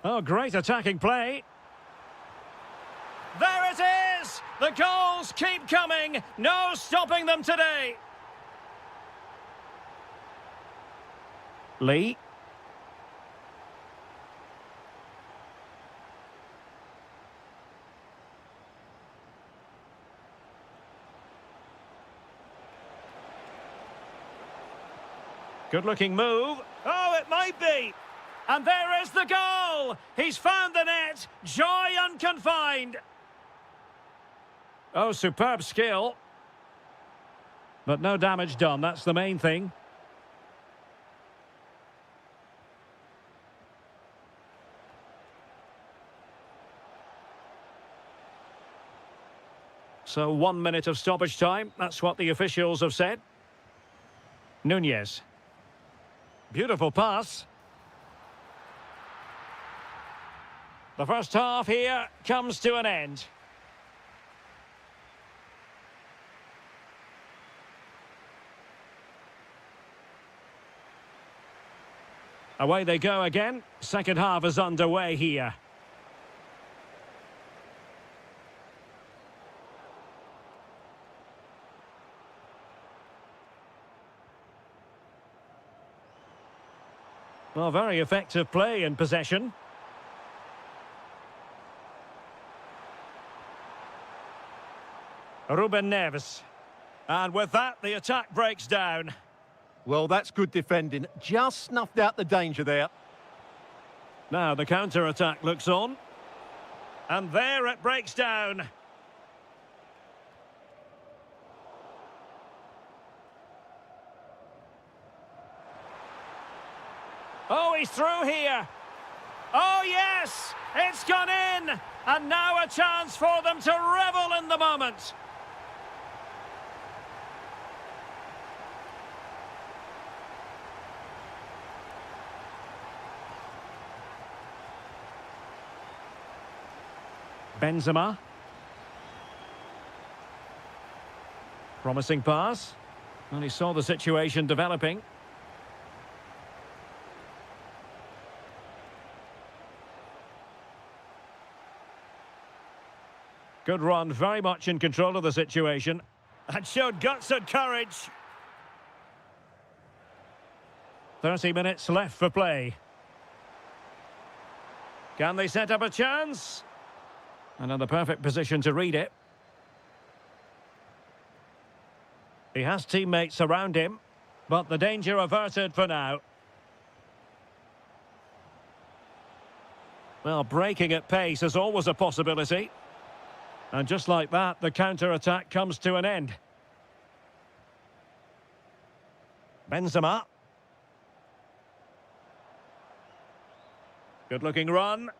Oh, great attacking play. There it is! The goals keep coming. No stopping them today. Lee. Good-looking move. Oh, it might be. And there is the goal. He's found the net. Joy unconfined. Oh, superb skill. But no damage done. That's the main thing. So 1 minute of stoppage time. That's what the officials have said. Nunez. Beautiful pass. The first half here comes to an end. Away they go again. Second half is underway here. Well, very effective play in possession. Ruben Neves. And with that, the attack breaks down. Well, that's good defending. Just snuffed out the danger there. Now the counter-attack looks on. And there it breaks down. Oh, he's through here. Oh, yes! It's gone in! And now a chance for them to revel in the moment. Benzema. Promising pass. And he saw the situation developing. Good run, very much in control of the situation. And showed guts and courage. 30 minutes left for play. Can they set up a chance? And in the perfect position to read it. He has teammates around him, but the danger averted for now. Well, breaking at pace is always a possibility. And just like that, the counter-attack comes to an end. Benzema. Good-looking run.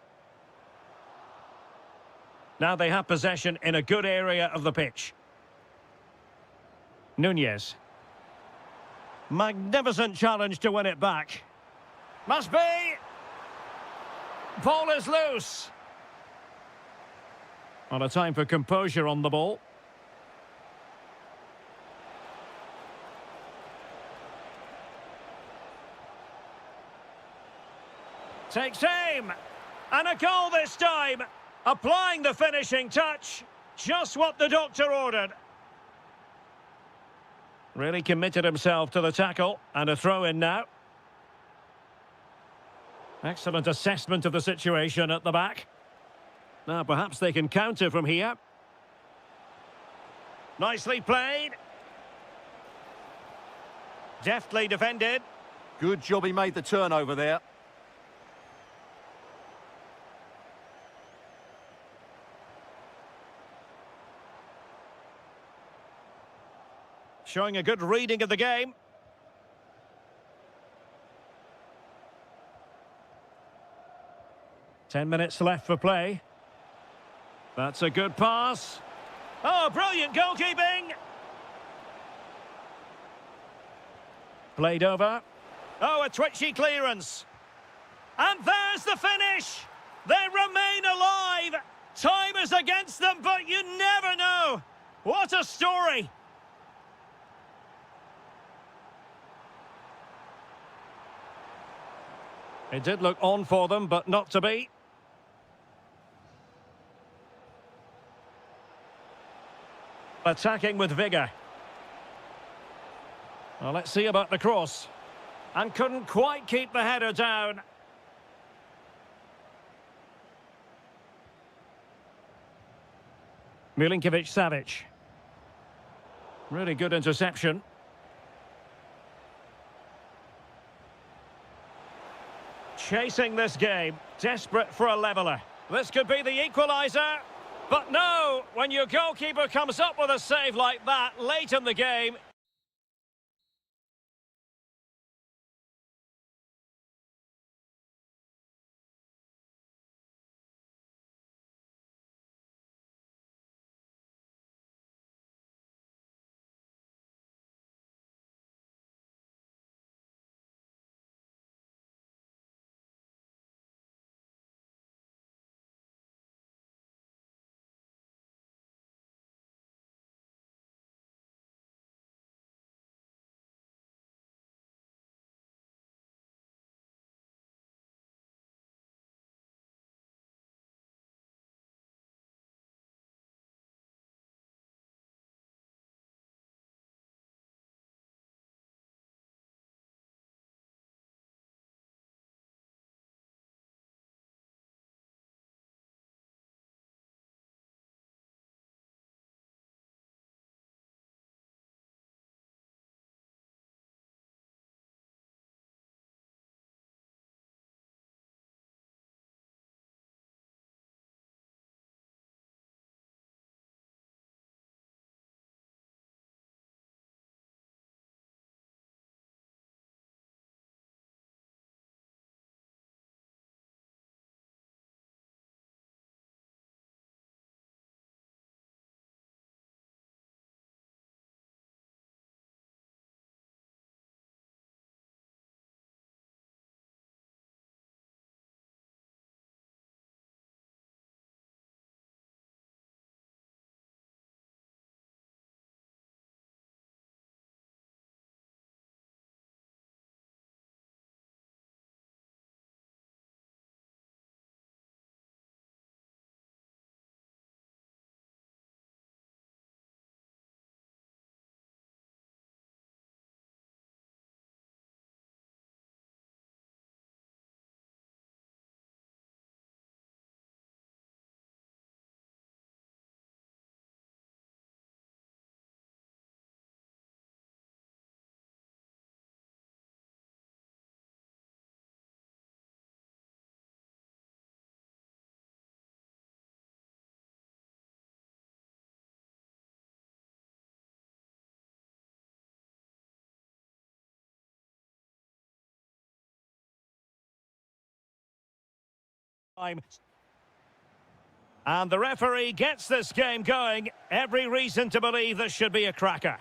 Now they have possession in a good area of the pitch. Nunez. Magnificent challenge to win it back. Must be. Ball is loose. On a time for composure on the ball. Takes aim. And a goal this time. Applying the finishing touch. Just what the doctor ordered. Really committed himself to the tackle. And a throw in now. Excellent assessment of the situation at the back. Now perhaps they can counter from here. Nicely played. Deftly defended. Good job he made the turnover there. Showing a good reading of the game. Ten minutes left for play. That's a good pass. Oh, brilliant goalkeeping. Played over. Oh, a twitchy clearance. And there's the finish. They remain alive. Time is against them, but you never know. What a story. It did look on for them, but not to be. Attacking with vigour. Well, let's see about the cross. And couldn't quite keep the header down. Milinkovic-Savic. Really good interception. Chasing this game, desperate for a leveller. This could be the equaliser. But no, when your goalkeeper comes up with a save like that late in the game, And the referee gets this game going. Every reason to believe this should be a cracker.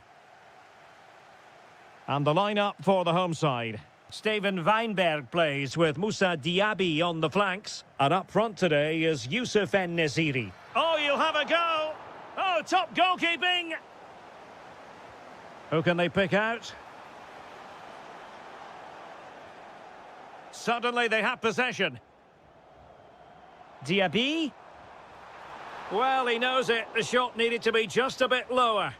And the lineup for the home side. Steven Weinberg plays with Moussa Diaby on the flanks. And up front today is Youssef En-Nesyri. Oh, you'll have a go. Oh, top goalkeeping. Who can they pick out? Suddenly they have possession. Diaby. Well, he knows it. The shot needed to be just a bit lower.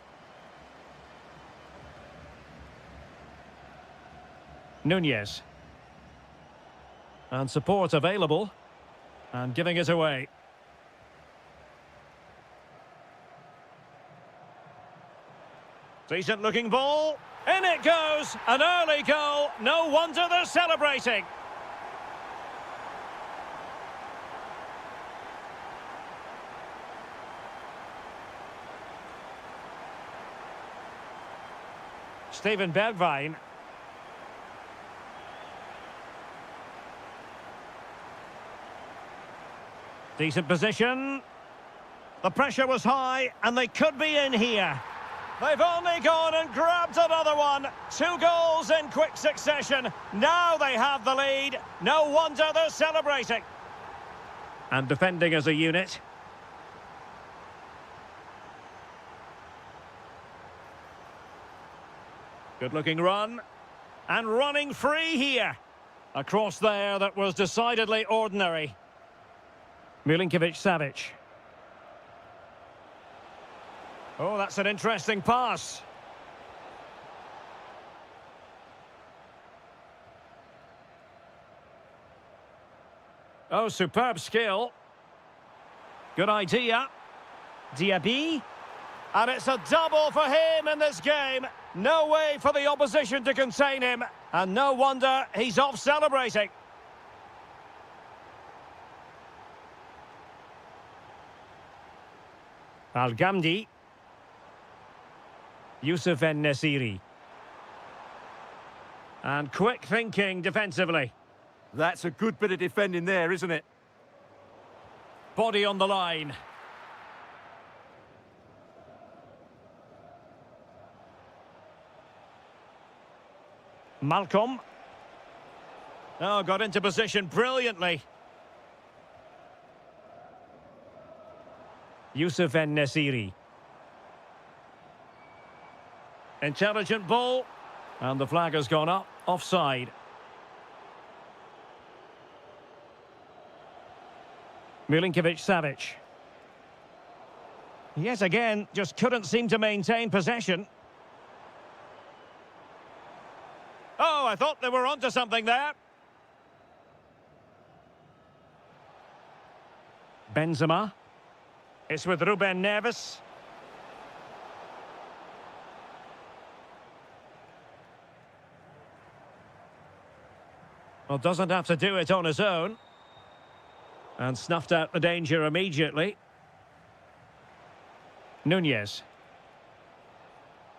Nunez. And support available. And giving it away. Decent looking ball. In it goes. An early goal. No wonder they're celebrating. Steven Bergwijn. Decent position. The pressure was high, and they could be in here. They've only gone and grabbed another one. 2 goals in quick succession. Now they have the lead. No wonder they're celebrating. And defending as a unit. Good-looking run. And running free here. A cross there that was decidedly ordinary. Milinkovic-Savic. Oh, that's an interesting pass. Oh, superb skill. Good idea. Diaby. And it's a double for him in this game. No way for the opposition to contain him. And no wonder he's off celebrating. Al-Ghamdi. Youssef En-Nesyri. And quick thinking defensively. That's a good bit of defending there, isn't it? Body on the line. Malcolm. Oh, got into position brilliantly. Youssef En-Nesyri. Intelligent ball. And the flag has gone up. Offside. Milinkovic-Savic. Yet again, just couldn't seem to maintain possession. Oh, I thought they were onto something there. Benzema. It's with Ruben Neves. Well, doesn't have to do it on his own. And snuffed out the danger immediately. Nunez.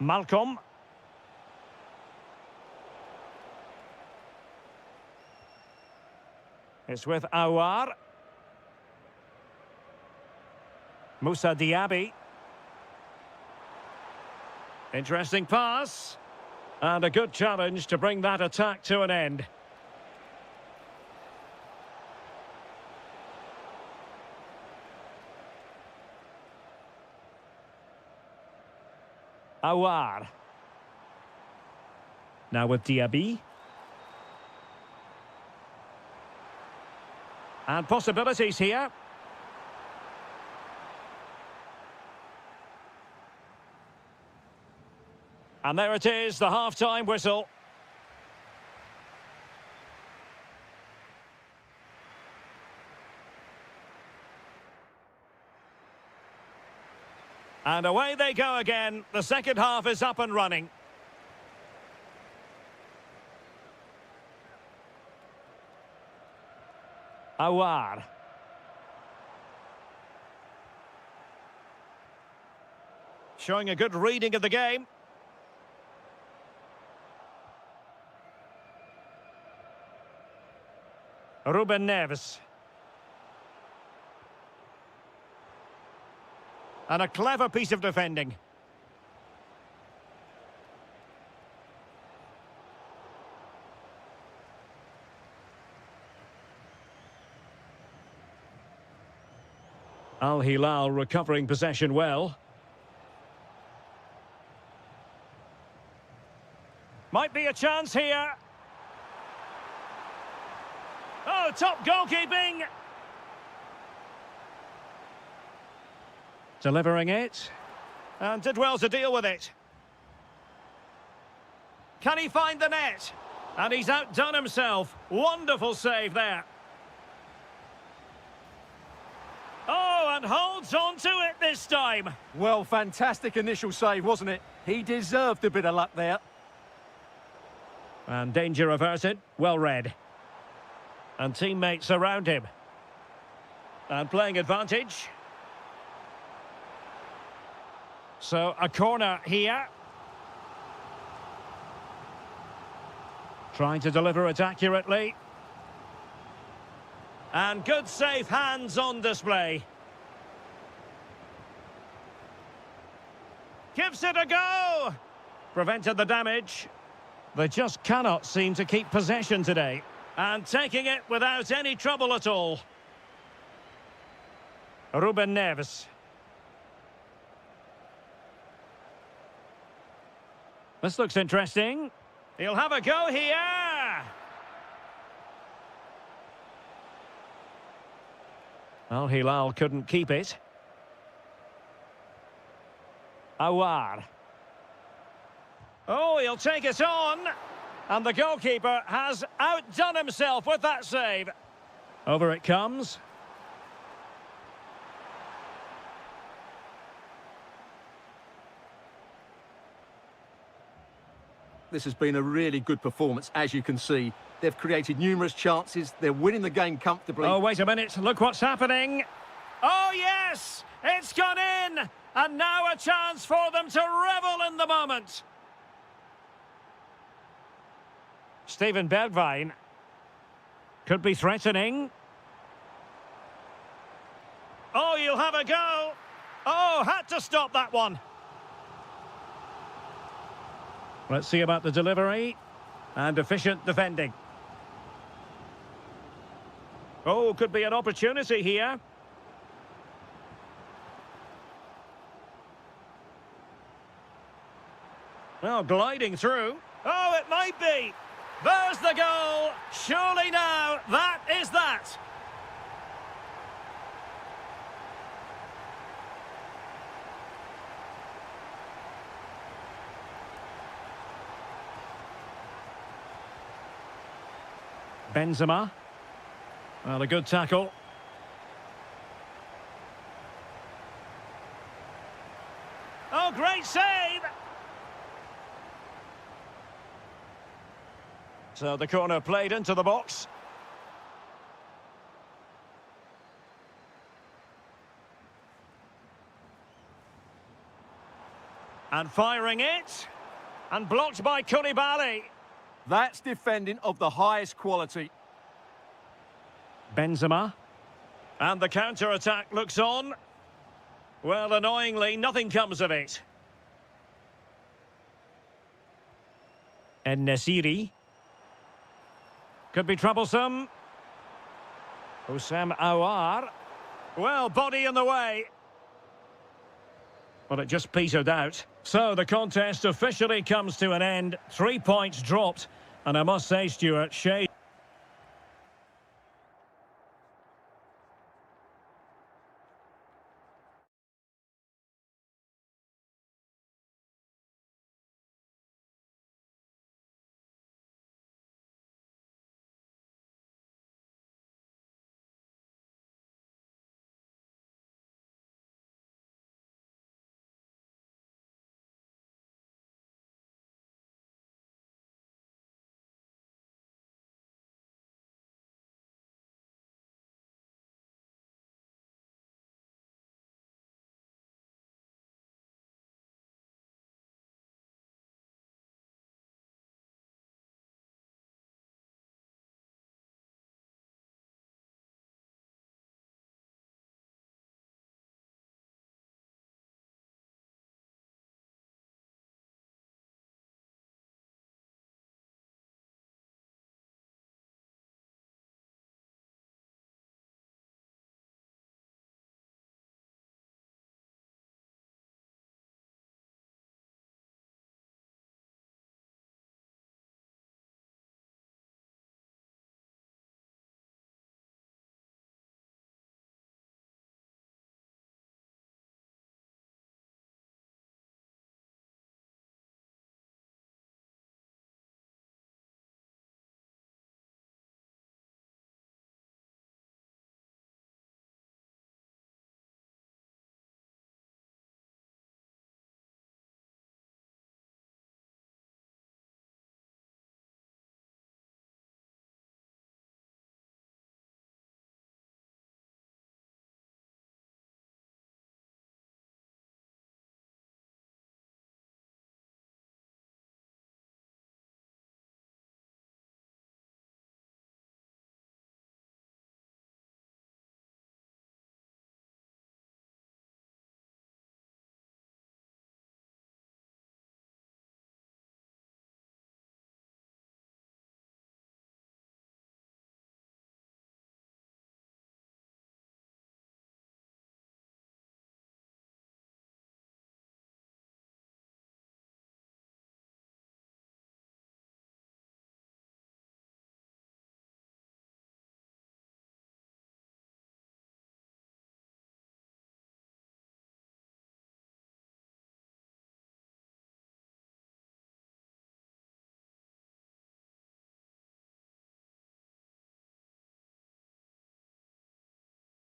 Malcolm. It's with Aouar. Moussa Diaby. Interesting pass. And a good challenge to bring that attack to an end. Aouar. Now with Diaby. And possibilities here. And there it is, the half-time whistle. And away they go again. The second half is up and running. Aouar. Showing a good reading of the game. Ruben Neves. And a clever piece of defending. Al Hilal recovering possession well. Might be a chance here. Oh, top goalkeeping. Delivering it. And did well to deal with it. Can he find the net? And he's outdone himself. Wonderful save there. Oh, and holds on to it this time. Well, fantastic initial save, wasn't it? He deserved a bit of luck there. And danger averted. Well read. And teammates around him. And playing advantage. So, a corner here. Trying to deliver it accurately. And good safe hands on display. Gives it a go. Prevented the damage. They just cannot seem to keep possession today. And taking it without any trouble at all. Ruben Neves. This looks interesting. He'll have a go here. Al Hilal couldn't keep it. Awar. Oh, he'll take it on. And the goalkeeper has outdone himself with that save. Over it comes. This has been a really good performance, as you can see. They've created numerous chances. They're winning the game comfortably. Oh, wait a minute. Look what's happening. Oh, yes! It's gone in! And now a chance for them to revel in the moment. Steven Bergwijn. Could be threatening. Oh, you'll have a go. Oh, had to stop that one. Let's see about the delivery. And efficient defending. Oh, could be an opportunity here. Well, gliding through. Oh, it might be. There's the goal. Surely now, that is that. Benzema. Well, a good tackle. Oh, great save! So the corner played into the box. And firing it. And blocked by Koulibaly. That's defending of the highest quality. Benzema. And the counter-attack looks on. Well, annoyingly, nothing comes of it. And Nesiri. Could be troublesome. Houssam Aouar. Well, body in the way. Well, it just petered out. So the contest officially comes to an end. 3 points dropped. And I must say, Stuart, shade.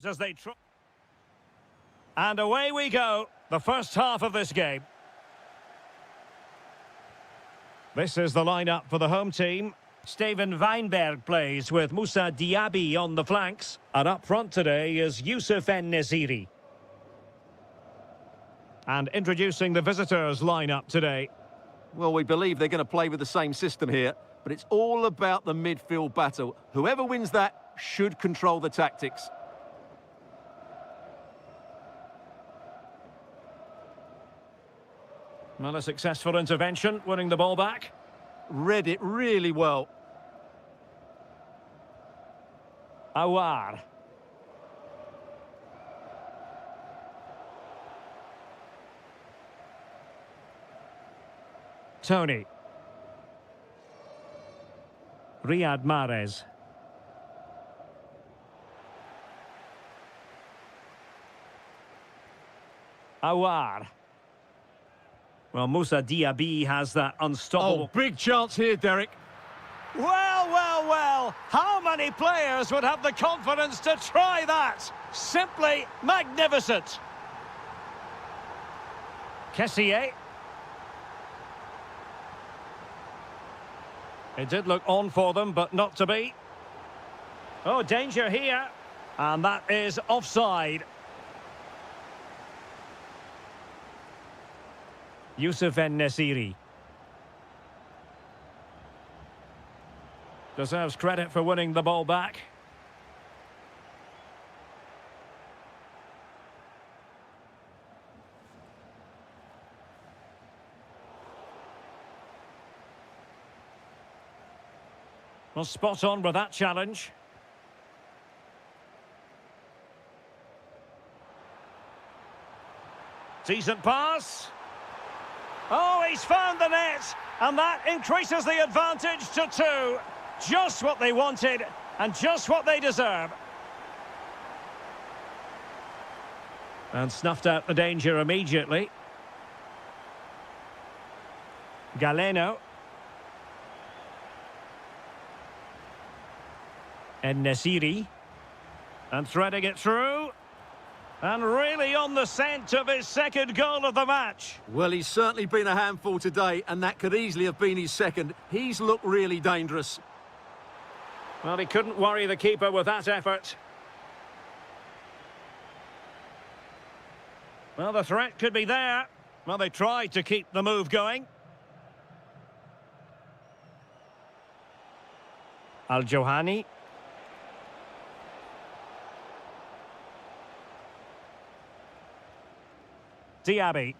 As they try. And away we go. The first half of this game. This is the lineup for the home team. Steven Weinberg plays with Moussa Diaby on the flanks. And up front today is Youssef En-Nesyri. And introducing the visitors lineup today. Well, we believe they're going to play with the same system here, but it's all about the midfield battle. Whoever wins that should control the tactics. Well, a successful intervention, winning the ball back. Read it really well. Awar. Tony. Riyad Mahrez. Awar. Well, Moussa Diaby has that unstoppable... Oh, big chance here, Derek. Well, well, well. How many players would have the confidence to try that? Simply magnificent. Kessié. It did look on for them, but not to be. Oh, danger here. And that is offside. Youssef En-Nesyri. Deserves credit for winning the ball back. Well, spot on with that challenge. Decent pass. Oh, he's found the net, and that increases the advantage to 2. Just what they wanted, and just what they deserve. And snuffed out the danger immediately. Galeno. En-Nesyri. And threading it through. And really on the scent of his second goal of the match. Well, he's certainly been a handful today, and that could easily have been his second. He's looked really dangerous. Well, he couldn't worry the keeper with that effort. Well, the threat could be there. Well, they tried to keep the move going. Al-Johani. Diaby.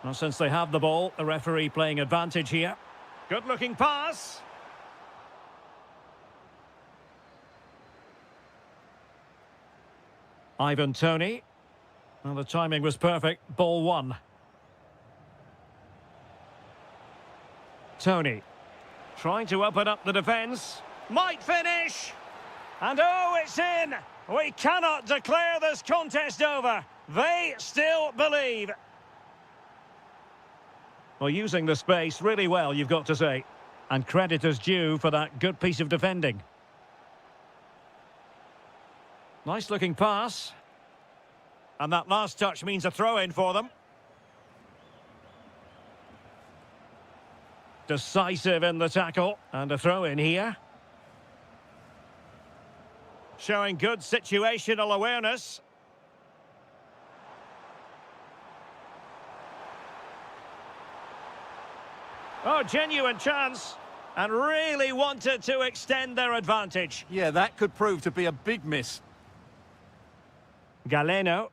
Well, since they have the ball, the referee playing advantage here. Good-looking pass. Ivan Toney. Well, the timing was perfect. Ball 1. Toney. Trying to open up the defence. Might finish. And oh, it's in. We cannot declare this contest over. They still believe. Well, using the space really well, you've got to say. And credit is due for that good piece of defending. Nice looking pass. And that last touch means a throw-in for them. Decisive in the tackle. And a throw-in here. Showing good situational awareness. Oh, genuine chance. And really wanted to extend their advantage. Yeah, that could prove to be a big miss. Galeno.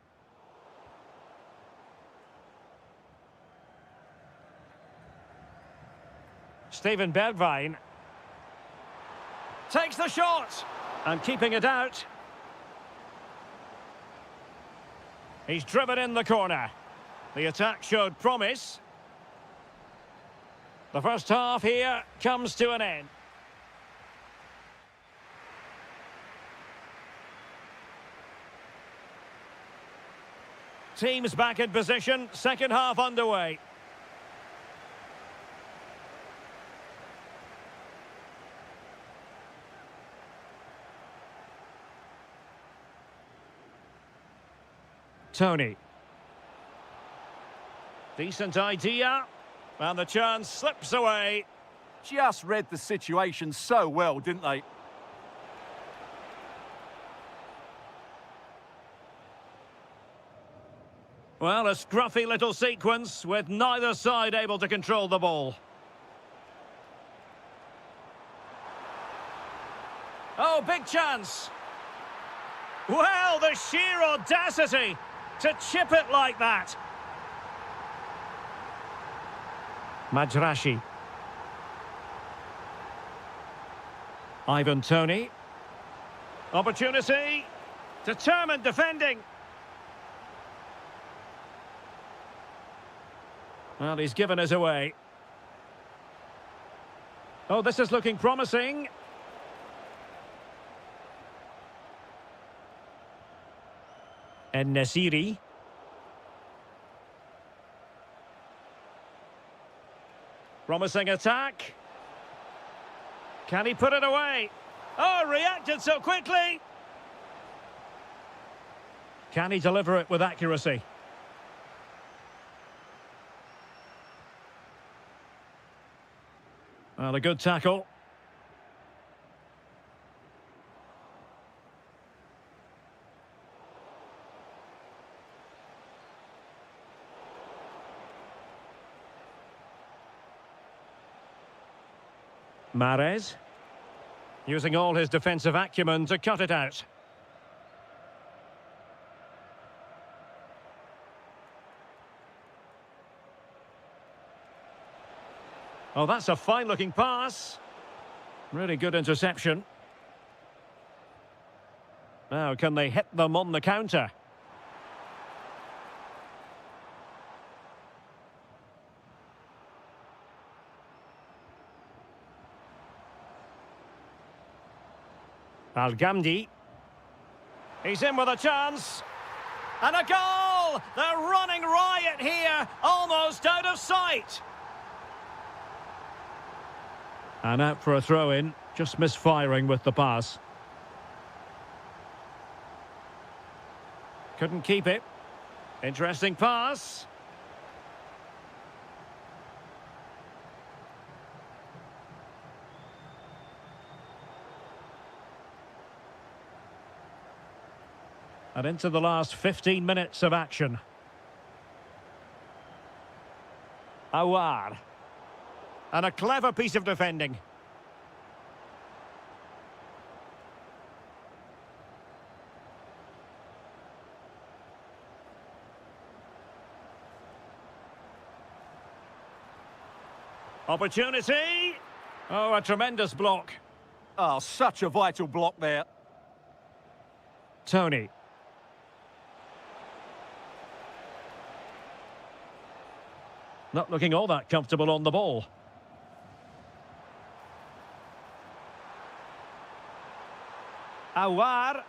Steven Bergwijn. Takes the shot. And keeping it out. He's driven in the corner. The attack showed promise. The first half here comes to an end. Teams back in position, second half underway. Tony. Decent idea. And the chance slips away. Just read the situation so well, didn't they? Well, a scruffy little sequence with neither side able to control the ball. Oh, big chance. Well, the sheer audacity to chip it like that. Majrashi. Ivan Toney. Opportunity. Determined defending. Well, he's given us away. Oh, this is looking promising. And Nasiri. Promising attack. Can he put it away? Oh, reacted so quickly. Can he deliver it with accuracy? Well, a good tackle. Mahrez, using all his defensive acumen to cut it out. Oh, that's a fine-looking pass. Really good interception. Now, can they hit them on the counter? Al-Ghamdi. He's in with a chance. And a goal! They're running riot here, almost out of sight. And out for a throw-in, just misfiring with the pass. Couldn't keep it. Interesting pass. And into the last 15 minutes of action. Awar. And a clever piece of defending. Opportunity. Oh, a tremendous block. Oh, such a vital block there. Tony. Not looking all that comfortable on the ball. Awar.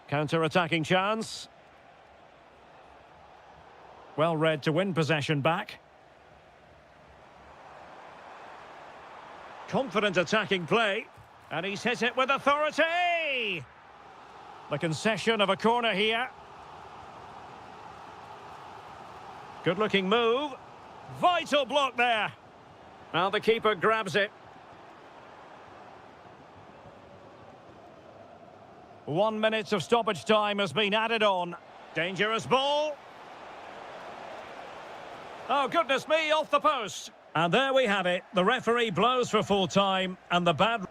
Counter-attacking chance. Well read to win possession back. Confident attacking play. And he's hit it with authority. The concession of a corner here. Good-looking move. Vital block there. Well, the keeper grabs it. 1 minute of stoppage time has been added on. Dangerous ball. Oh, goodness me, off the post. And there we have it. The referee blows for full time and the bad...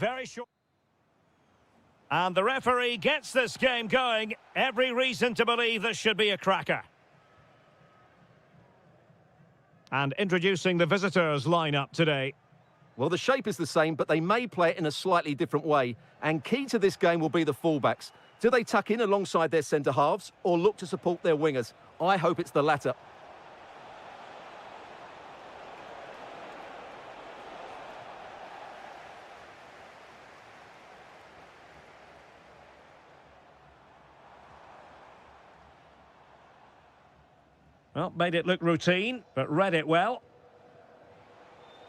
very short. And the referee gets this game going. Every reason to believe this should be a cracker. And introducing the visitors lineup today. Well, the shape is the same, but they may play it in a slightly different way. And key to this game will be the fullbacks. Do they tuck in alongside their centre-halves or look to support their wingers? I hope it's the latter. Well, made it look routine, but read it well.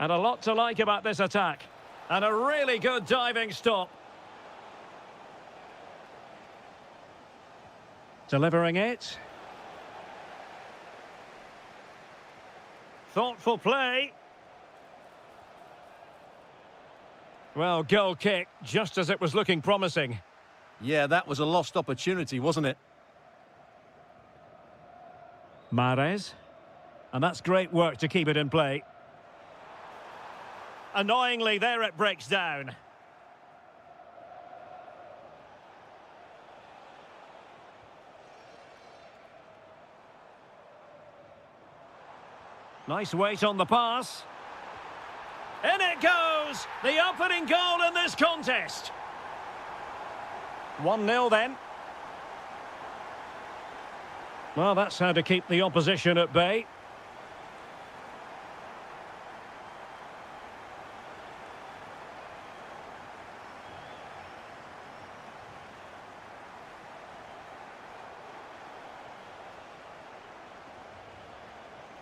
And a lot to like about this attack. And a really good diving stop. Delivering it. Thoughtful play. Well, goal kick, just as it was looking promising. Yeah, that was a lost opportunity, wasn't it? Mahrez. And that's great work to keep it in play. Annoyingly, there it breaks down. Nice weight on the pass. In it goes! The opening goal in this contest. 1-0 then. Well, that's how to keep the opposition at bay.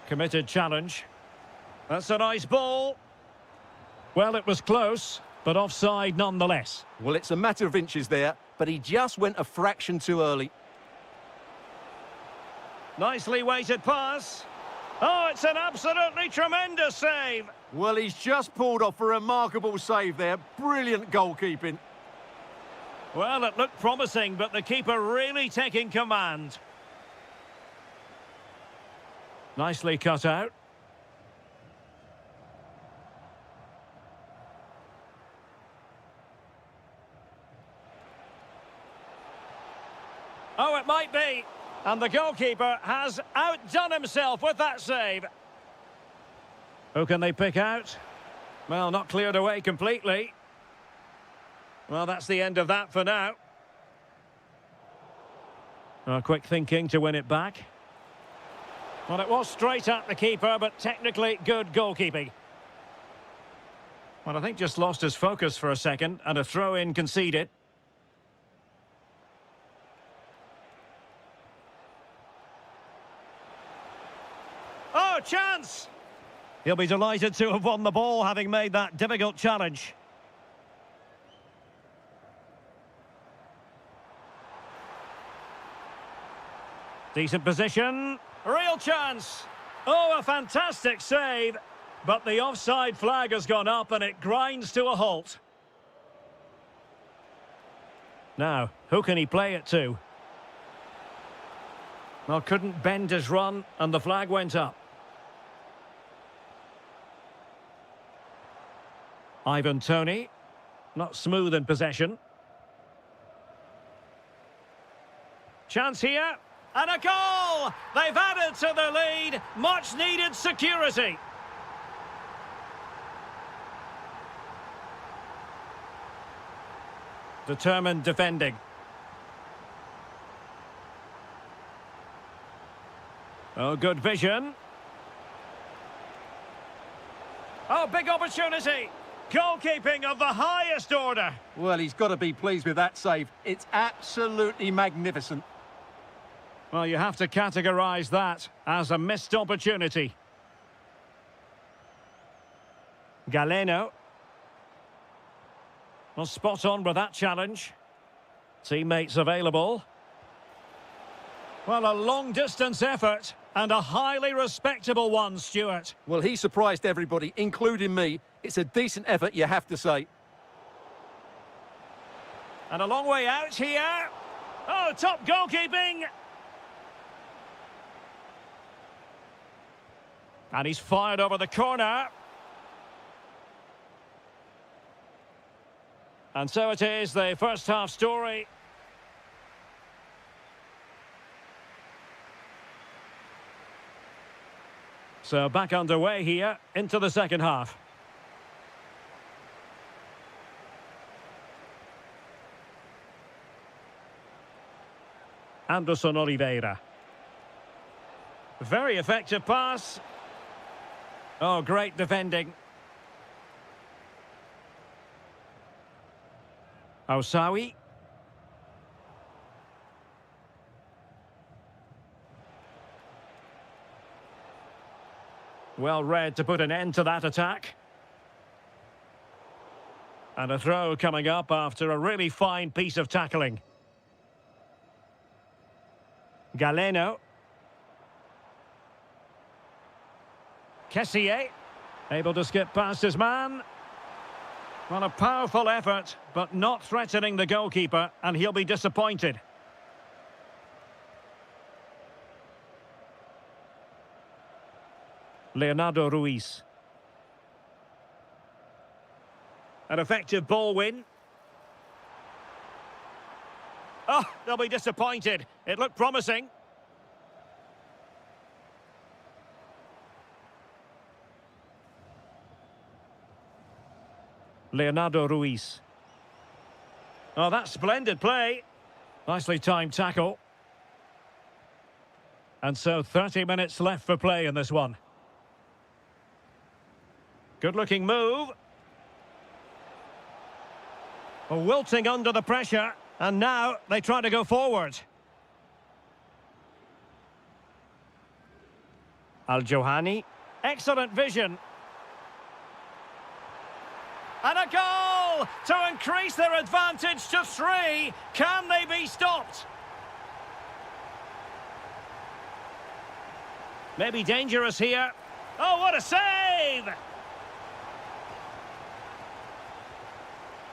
Committed challenge. That's a nice ball. Well, it was close, but offside nonetheless. Well, it's a matter of inches there, but he just went a fraction too early. Nicely weighted pass. Oh, it's an absolutely tremendous save. Well, he's just pulled off a remarkable save there. Brilliant goalkeeping. Well, it looked promising, but the keeper really taking command. Nicely cut out. Oh, it might be. And the goalkeeper has outdone himself with that save. Who can they pick out? Well, not cleared away completely. Well, that's the end of that for now. Quick thinking to win it back. Well, it was straight at the keeper, but technically good goalkeeping. Well, I think just lost his focus for a second, and a throw-in conceded. Oh, chance! He'll be delighted to have won the ball, having made that difficult challenge. Decent position. Real chance. Oh, a fantastic save. But the offside flag has gone up and it grinds to a halt. Now, who can he play it to? Well, couldn't bend his run and the flag went up. Ivan Toney. Not smooth in possession. Chance here. And a goal! They've added to the lead. Much needed security. Determined defending. Oh, good vision. Oh, big opportunity. Goalkeeping of the highest order. Well, he's got to be pleased with that save. It's absolutely magnificent. Well, you have to categorise that as a missed opportunity. Galeno. Well, spot on with that challenge. Teammates available. Well, a long-distance effort and a highly respectable one, Stuart. Well, he surprised everybody, including me. It's a decent effort, you have to say. And a long way out here. Oh, top goalkeeping. And he's fired over the corner. And so it is, the first half story. So back underway here into the second half. Anderson Oliveira. Very effective pass. Oh, great defending. Osawi. Well read to put an end to that attack. And a throw coming up after a really fine piece of tackling. Galeno. Kessié, able to skip past his man. Well, a powerful effort, but not threatening the goalkeeper, and he'll be disappointed. Leonardo Ruiz. An effective ball win. Oh, they'll be disappointed. It looked promising. Leonardo Ruiz. Oh, that's splendid play. Nicely timed tackle. And so 30 minutes left for play in this one. Good-looking move. Wilting under the pressure. And now they try to go forward. Al-Johani. Excellent vision. And a goal to increase their advantage to 3. Can they be stopped? Maybe dangerous here. Oh, what a save!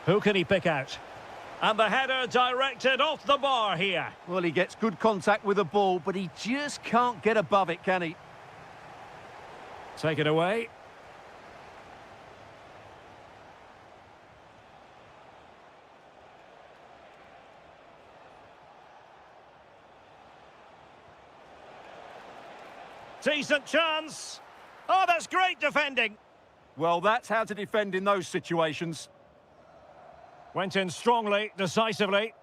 Who can he pick out? And the header directed off the bar here. Well, he gets good contact with the ball, but he just can't get above it, can he? Take it away. Decent chance. Oh, that's great defending. Well, that's how to defend in those situations. Went in strongly, decisively.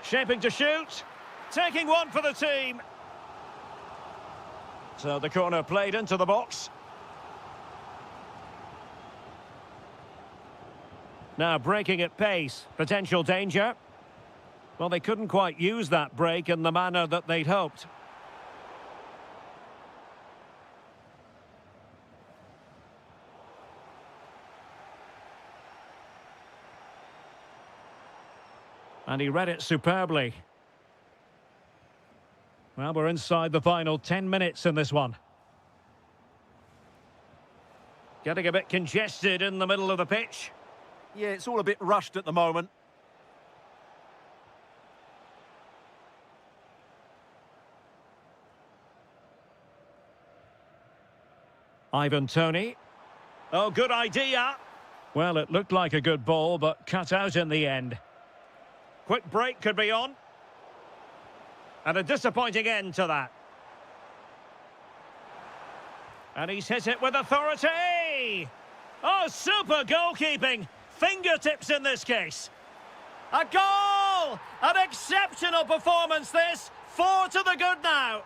Shaping to shoot. Taking one for the team. So the corner played into the box. Now breaking at pace. Potential danger. Well, they couldn't quite use that break in the manner that they'd hoped. And he read it superbly. Well, we're inside the final 10 minutes in this one. Getting a bit congested in the middle of the pitch. Yeah, it's all a bit rushed at the moment. Ivan Toney. Oh, good idea. Well, it looked like a good ball, but cut out in the end. Quick break could be on. And a disappointing end to that. And he's hit it with authority. Oh, super goalkeeping. Fingertips in this case. A goal! An exceptional performance this. 4 to the good now.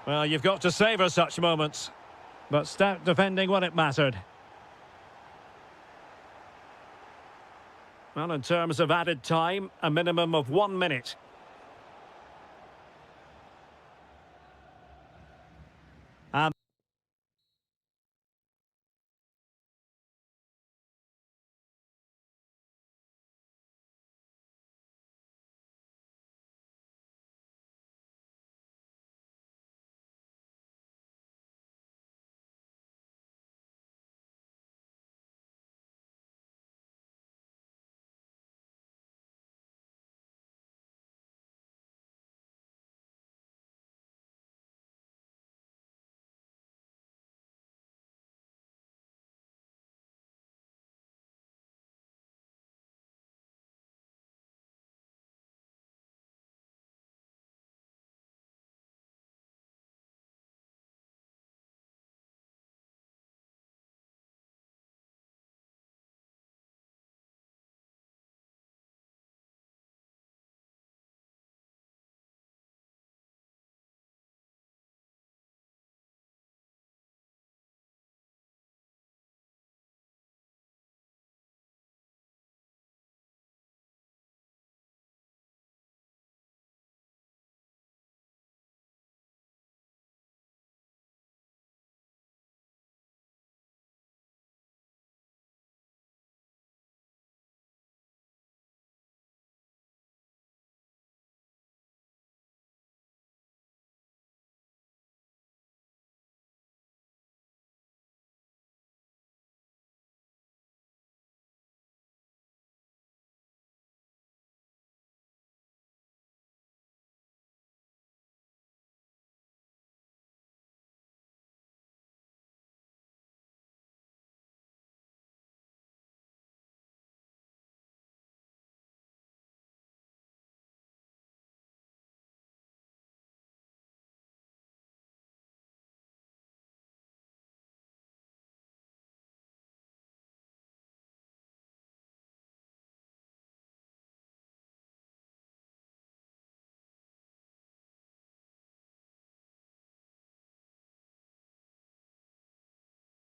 Well, you've got to savour such moments. But stout defending when it mattered. Well, in terms of added time, a minimum of 1 minute. And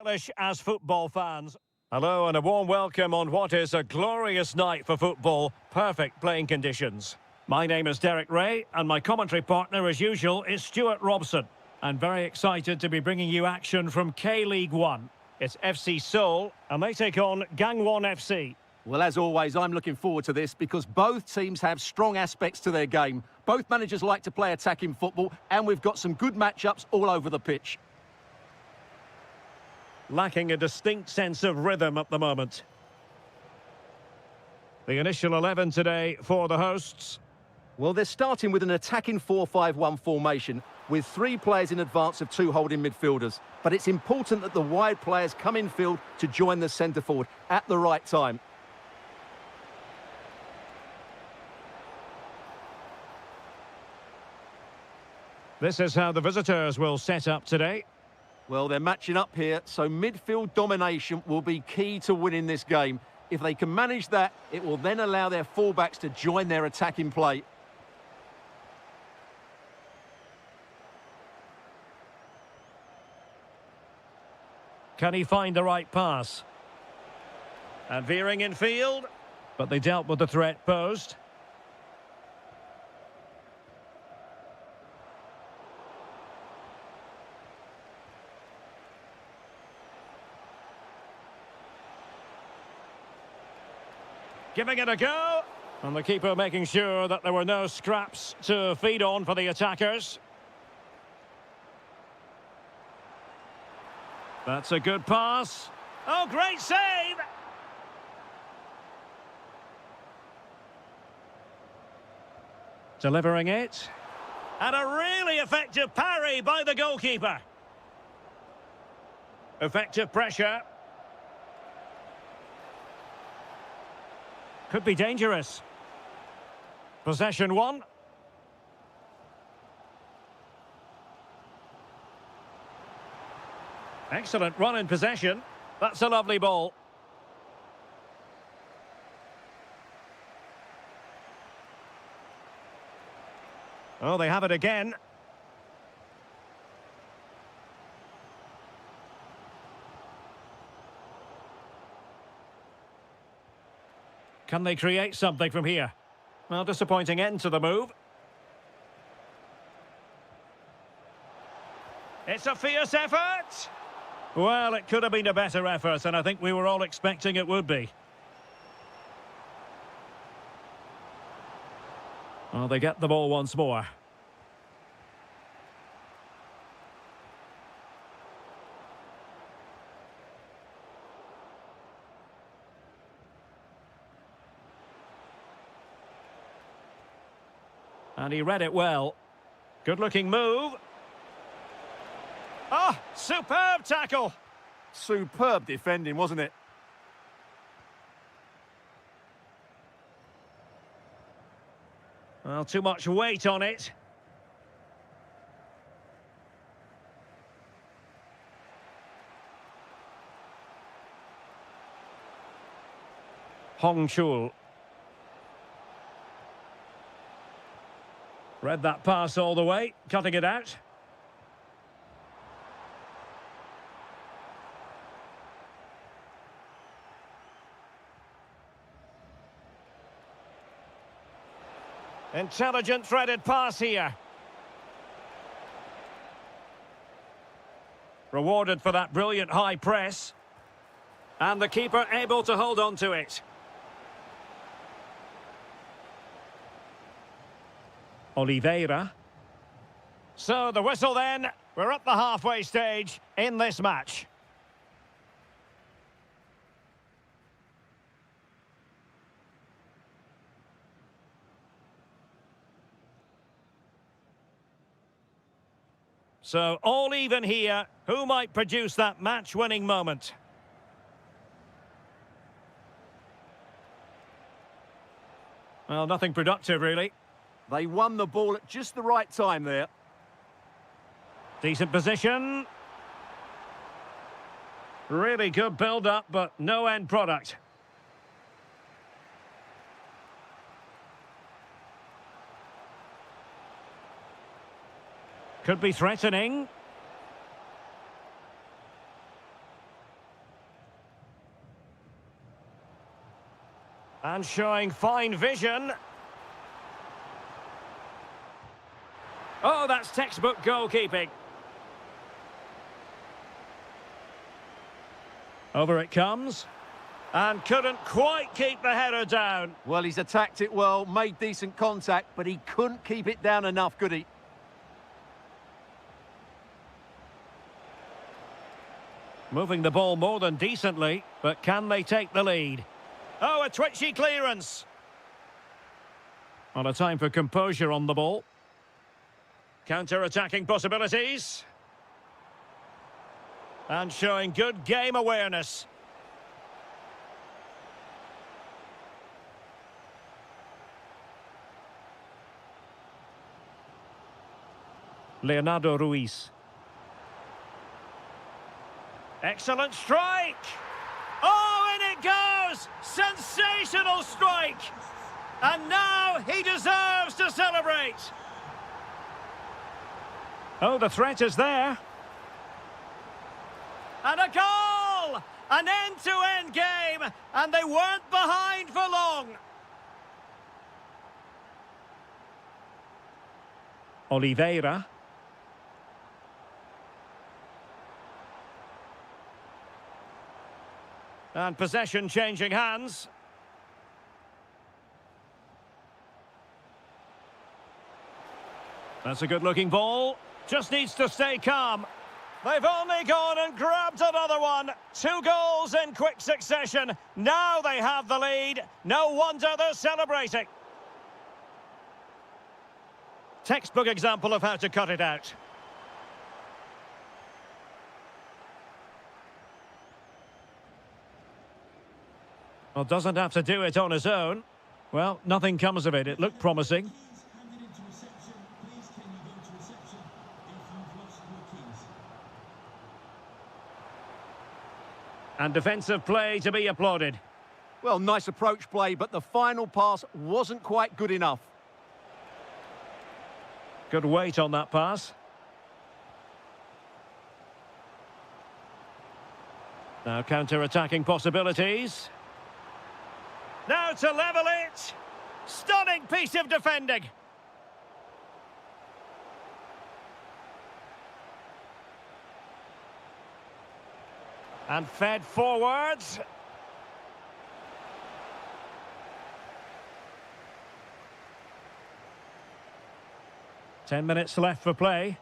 As football fans. Hello and a warm welcome on what is a glorious night for football. Perfect playing conditions. My name is Derek Ray and my commentary partner as usual is Stuart Robson. And very excited to be bringing you action from K-League 1. It's FC Seoul and they take on Gangwon FC. Well, as always, I'm looking forward to this because both teams have strong aspects to their game. Both managers like to play attacking football and we've got some good matchups all over the pitch. Lacking a distinct sense of rhythm at the moment. The initial 11 today for the hosts. Well, they're starting with an attacking 4-5-1 formation with 3 players in advance of 2 holding midfielders. But it's important that the wide players come in field to join the centre forward at the right time. This is how the visitors will set up today. Well, they're matching up here, so midfield domination will be key to winning this game. If they can manage that, it will then allow their fullbacks to join their attacking play. Can he find the right pass? And veering in field, but they dealt with the threat posed. Giving it a go. And the keeper making sure that there were no scraps to feed on for the attackers. That's a good pass. Oh, great save! Delivering it. And a really effective parry by the goalkeeper. Effective pressure. Could be dangerous. Possession 1. Excellent run in possession. That's a lovely ball. Oh, they have it again. Can they create something from here? Well, disappointing end to the move. It's a fierce effort. Well, it could have been a better effort, and I think we were all expecting it would be. Well, they get the ball once more. And he read it well. Good-looking move. Oh, superb tackle. Superb defending, wasn't it? Well, too much weight on it. Hong Chul. Read that pass all the way, cutting it out. Intelligent threaded pass here. Rewarded for that brilliant high press. And the keeper able to hold on to it. Oliveira. So the whistle then. We're at the halfway stage in this match. So all even here. Who might produce that match-winning moment? Well, nothing productive really. They won the ball at just the right time there. Decent position. Really good build-up, but no end product. Could be threatening. And showing fine vision. Oh, that's textbook goalkeeping. Over it comes. And couldn't quite keep the header down. Well, he's attacked it well, made decent contact, but he couldn't keep it down enough, could he? Moving the ball more than decently, but can they take the lead? Oh, a twitchy clearance. On a time for composure on the ball. Counter-attacking possibilities. And showing good game awareness. Leonardo Ruiz. Excellent strike! Oh, in it goes! Sensational strike! And now he deserves to celebrate! Oh, the threat is there. And a goal! An end-to-end game, and they weren't behind for long. Oliveira. And possession changing hands. That's a good-looking ball. Just needs to stay calm. They've only gone and grabbed another one. 2 goals in quick succession. Now they have the lead. No wonder they're celebrating. Textbook example of how to cut it out. Well, doesn't have to do it on his own. Well, nothing comes of it. It looked promising. And defensive play to be applauded. Well, nice approach play, but the final pass wasn't quite good enough. Good weight on that pass. Now counter-attacking possibilities. Now to level it. Stunning piece of defending. And fed forwards. Ten minutes left for play.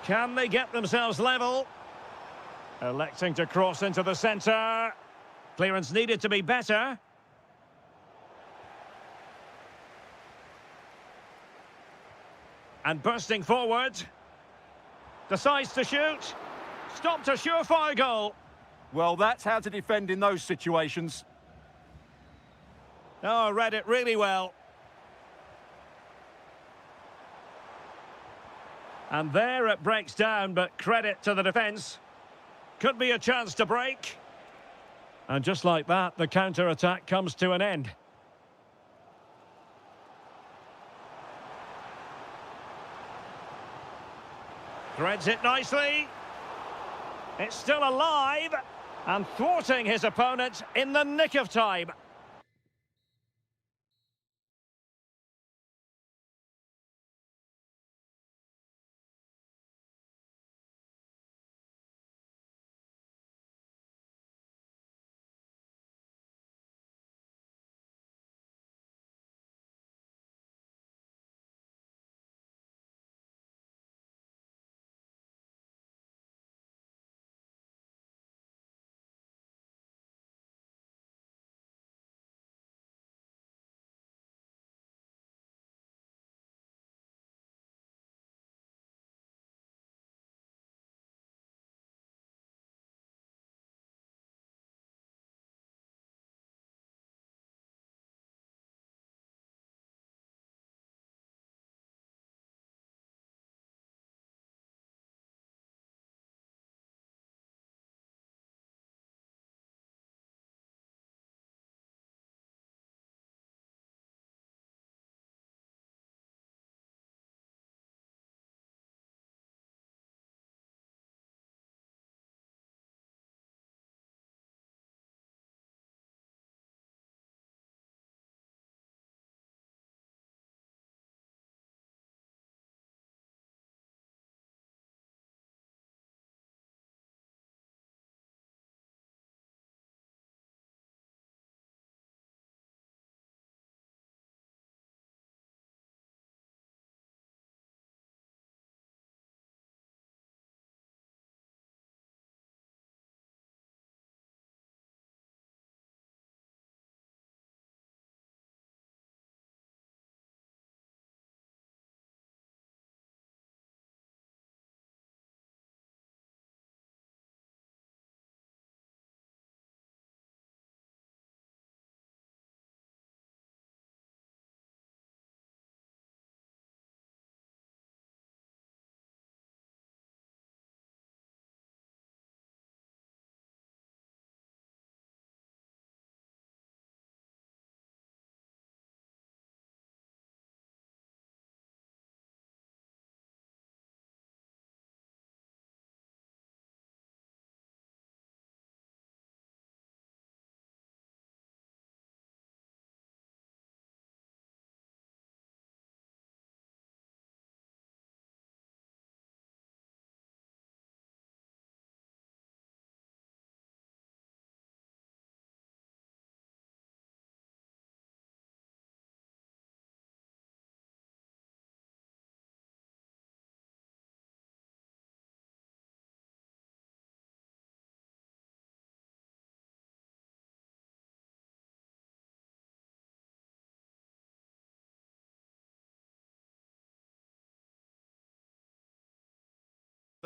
Can they get themselves level? Electing to cross into the centre. Clearance needed to be better. And bursting forward. Decides to shoot. Stopped a surefire goal. Well, that's how to defend in those situations. Oh, read it really well. And there it breaks down, but credit to the defence. Could be a chance to break. And just like that, the counter-attack comes to an end. Threads it nicely. It's still alive. And thwarting his opponent in the nick of time.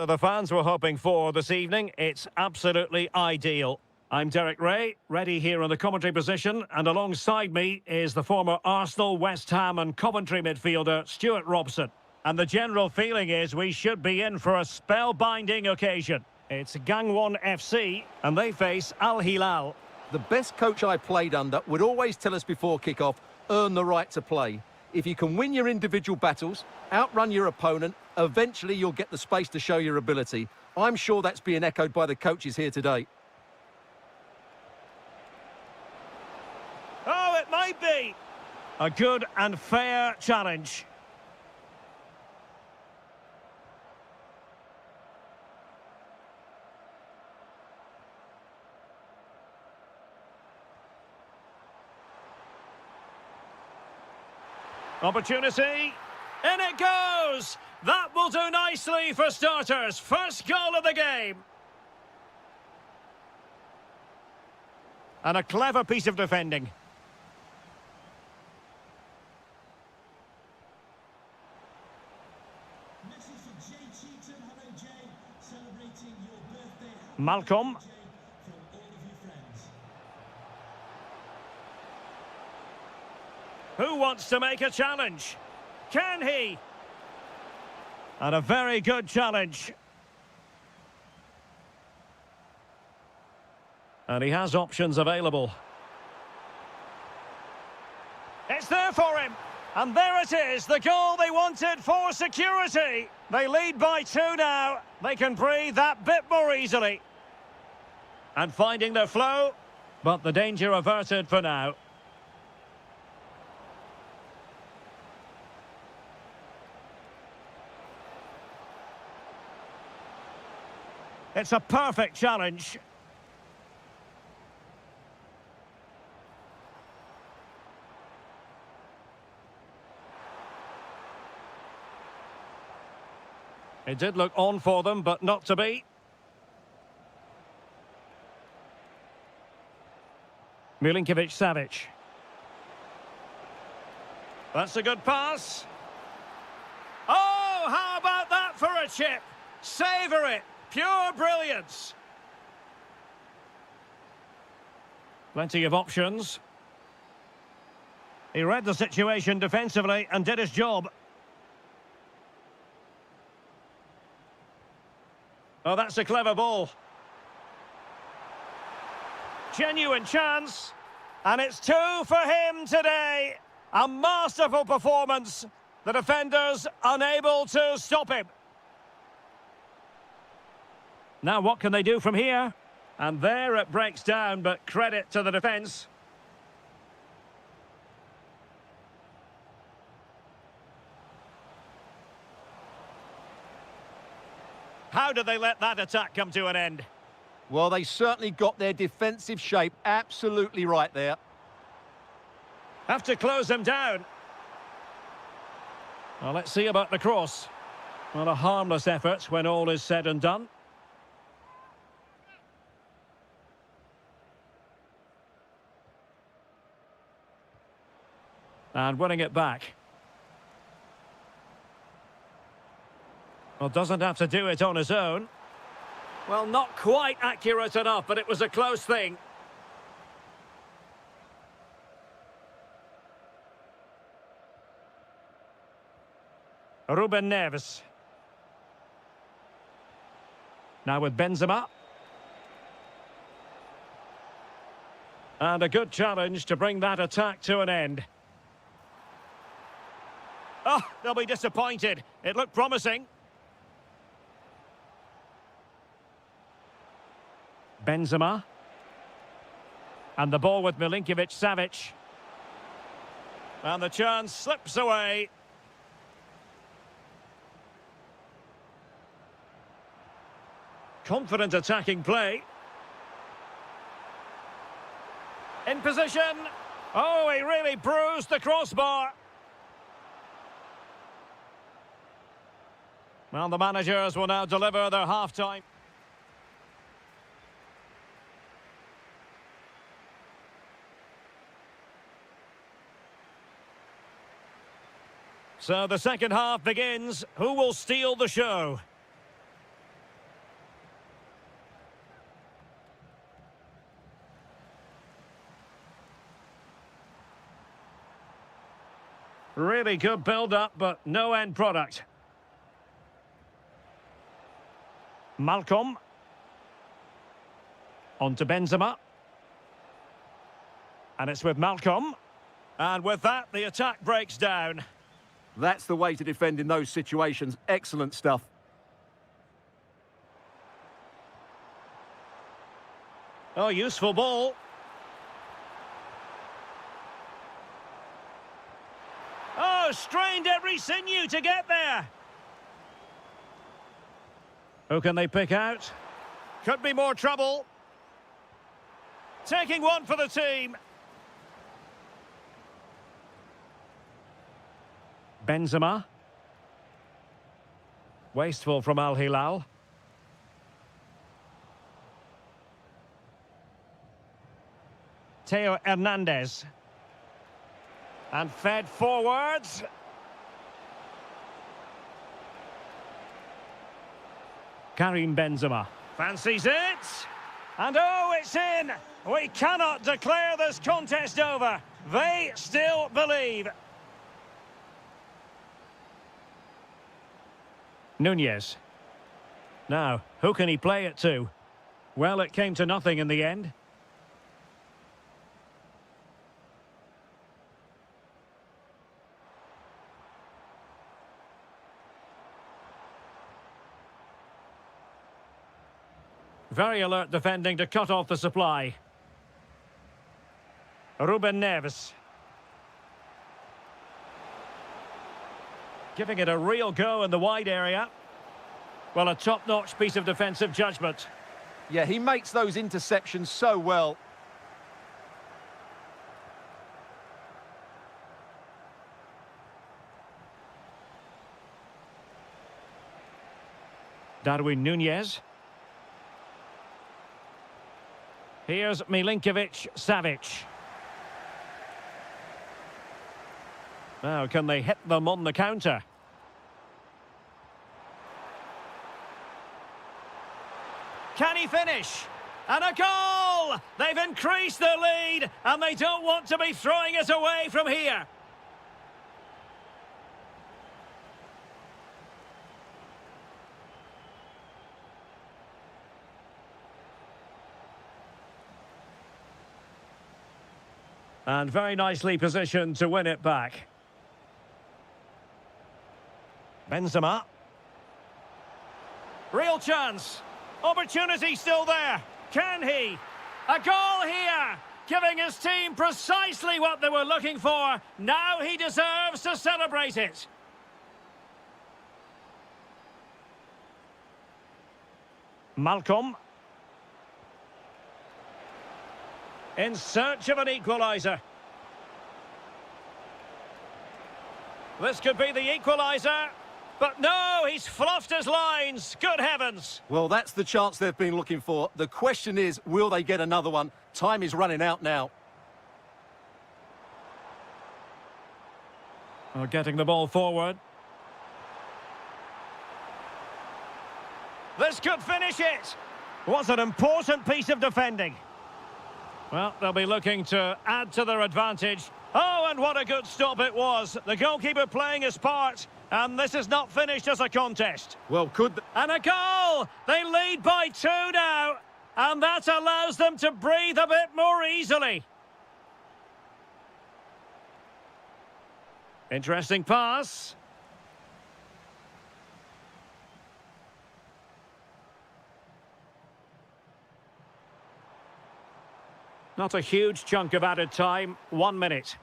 The fans were hoping for this evening. It's absolutely ideal. I'm Derek Ray, ready here in the commentary position, and alongside me is the former Arsenal, West Ham and Coventry midfielder Stuart Robson. And the general feeling is we should be in for a spellbinding occasion. It's Gangwon FC, and they face Al Hilal. The best coach I played under would always tell us before kick-off, earn the right to play. If you can win your individual battles, outrun your opponent, eventually you'll get the space to show your ability. I'm sure that's being echoed by the coaches here today. Oh, it might be. A good and fair challenge. Opportunity. In it goes! That will do nicely for starters. First goal of the game. And a clever piece of defending. Malcolm. Who wants to make a challenge? Can he? And a very good challenge. And he has options available. It's there for him. And there it is, the goal they wanted for security. They lead by 2 now. They can breathe that bit more easily. And finding their flow, but the danger averted for now. It's a perfect challenge. It did look on for them, but not to be. Milinkovic-Savic. That's a good pass. Oh, how about that for a chip? Savour it. Pure brilliance. Plenty of options. He read the situation defensively and did his job. Oh, that's a clever ball. Genuine chance. And it's 2 for him today. A masterful performance. The defenders unable to stop him. Now what can they do from here? And there it breaks down, but credit to the defence. How did they let that attack come to an end? Well, they certainly got their defensive shape absolutely right there. Have to close them down. Well, let's see about the cross. Well, a harmless effort when all is said and done. And winning it back. Well, doesn't have to do it on his own. Well, not quite accurate enough, but it was a close thing. Ruben Neves. Now with Benzema. And a good challenge to bring that attack to an end. Oh, they'll be disappointed. It looked promising. Benzema. And the ball with Milinkovic-Savic. And the chance slips away. Confident attacking play. In position. Oh, he really bruised the crossbar. Well, the managers will now deliver their half-time. So the second half begins. Who will steal the show? Really good build-up, but no end product. Malcolm. On to Benzema. And it's with Malcolm. And with that, the attack breaks down. That's the way to defend in those situations. Excellent stuff. Oh, useful ball. Oh, strained every sinew to get there. Who can they pick out? Could be more trouble. Taking one for the team. Benzema. Wasteful from Al Hilal. Theo Hernandez. And fed forwards. Karim Benzema. Fancies it. And oh, it's in. We cannot declare this contest over. They still believe. Nunez. Now, who can he play it to? Well, it came to nothing in the end. Very alert defending to cut off the supply. Ruben Neves. Giving it a real go in the wide area. Well, a top-notch piece of defensive judgment. Yeah, he makes those interceptions so well. Darwin Nunez. Here's Milinkovic-Savic. Now, can they hit them on the counter? Can he finish? And a goal! They've increased their lead, and they don't want to be throwing it away from here. And very nicely positioned to win it back. Benzema. Real chance. Opportunity still there. Can he? A goal here. Giving his team precisely what they were looking for. Now he deserves to celebrate it. Malcolm. In search of an equaliser. This could be the equaliser. But no, he's fluffed his lines. Good heavens. Well, that's the chance they've been looking for. The question is, will they get another one? Time is running out now. Oh, getting the ball forward. This could finish it. Was an important piece of defending. Well, they'll be looking to add to their advantage. Oh, and what a good stop it was. The goalkeeper playing his part. And this is not finished as a contest. Well, And a goal! They lead by 2 now. And that allows them to breathe a bit more easily. Interesting pass. Not a huge chunk of added time. 1 minute.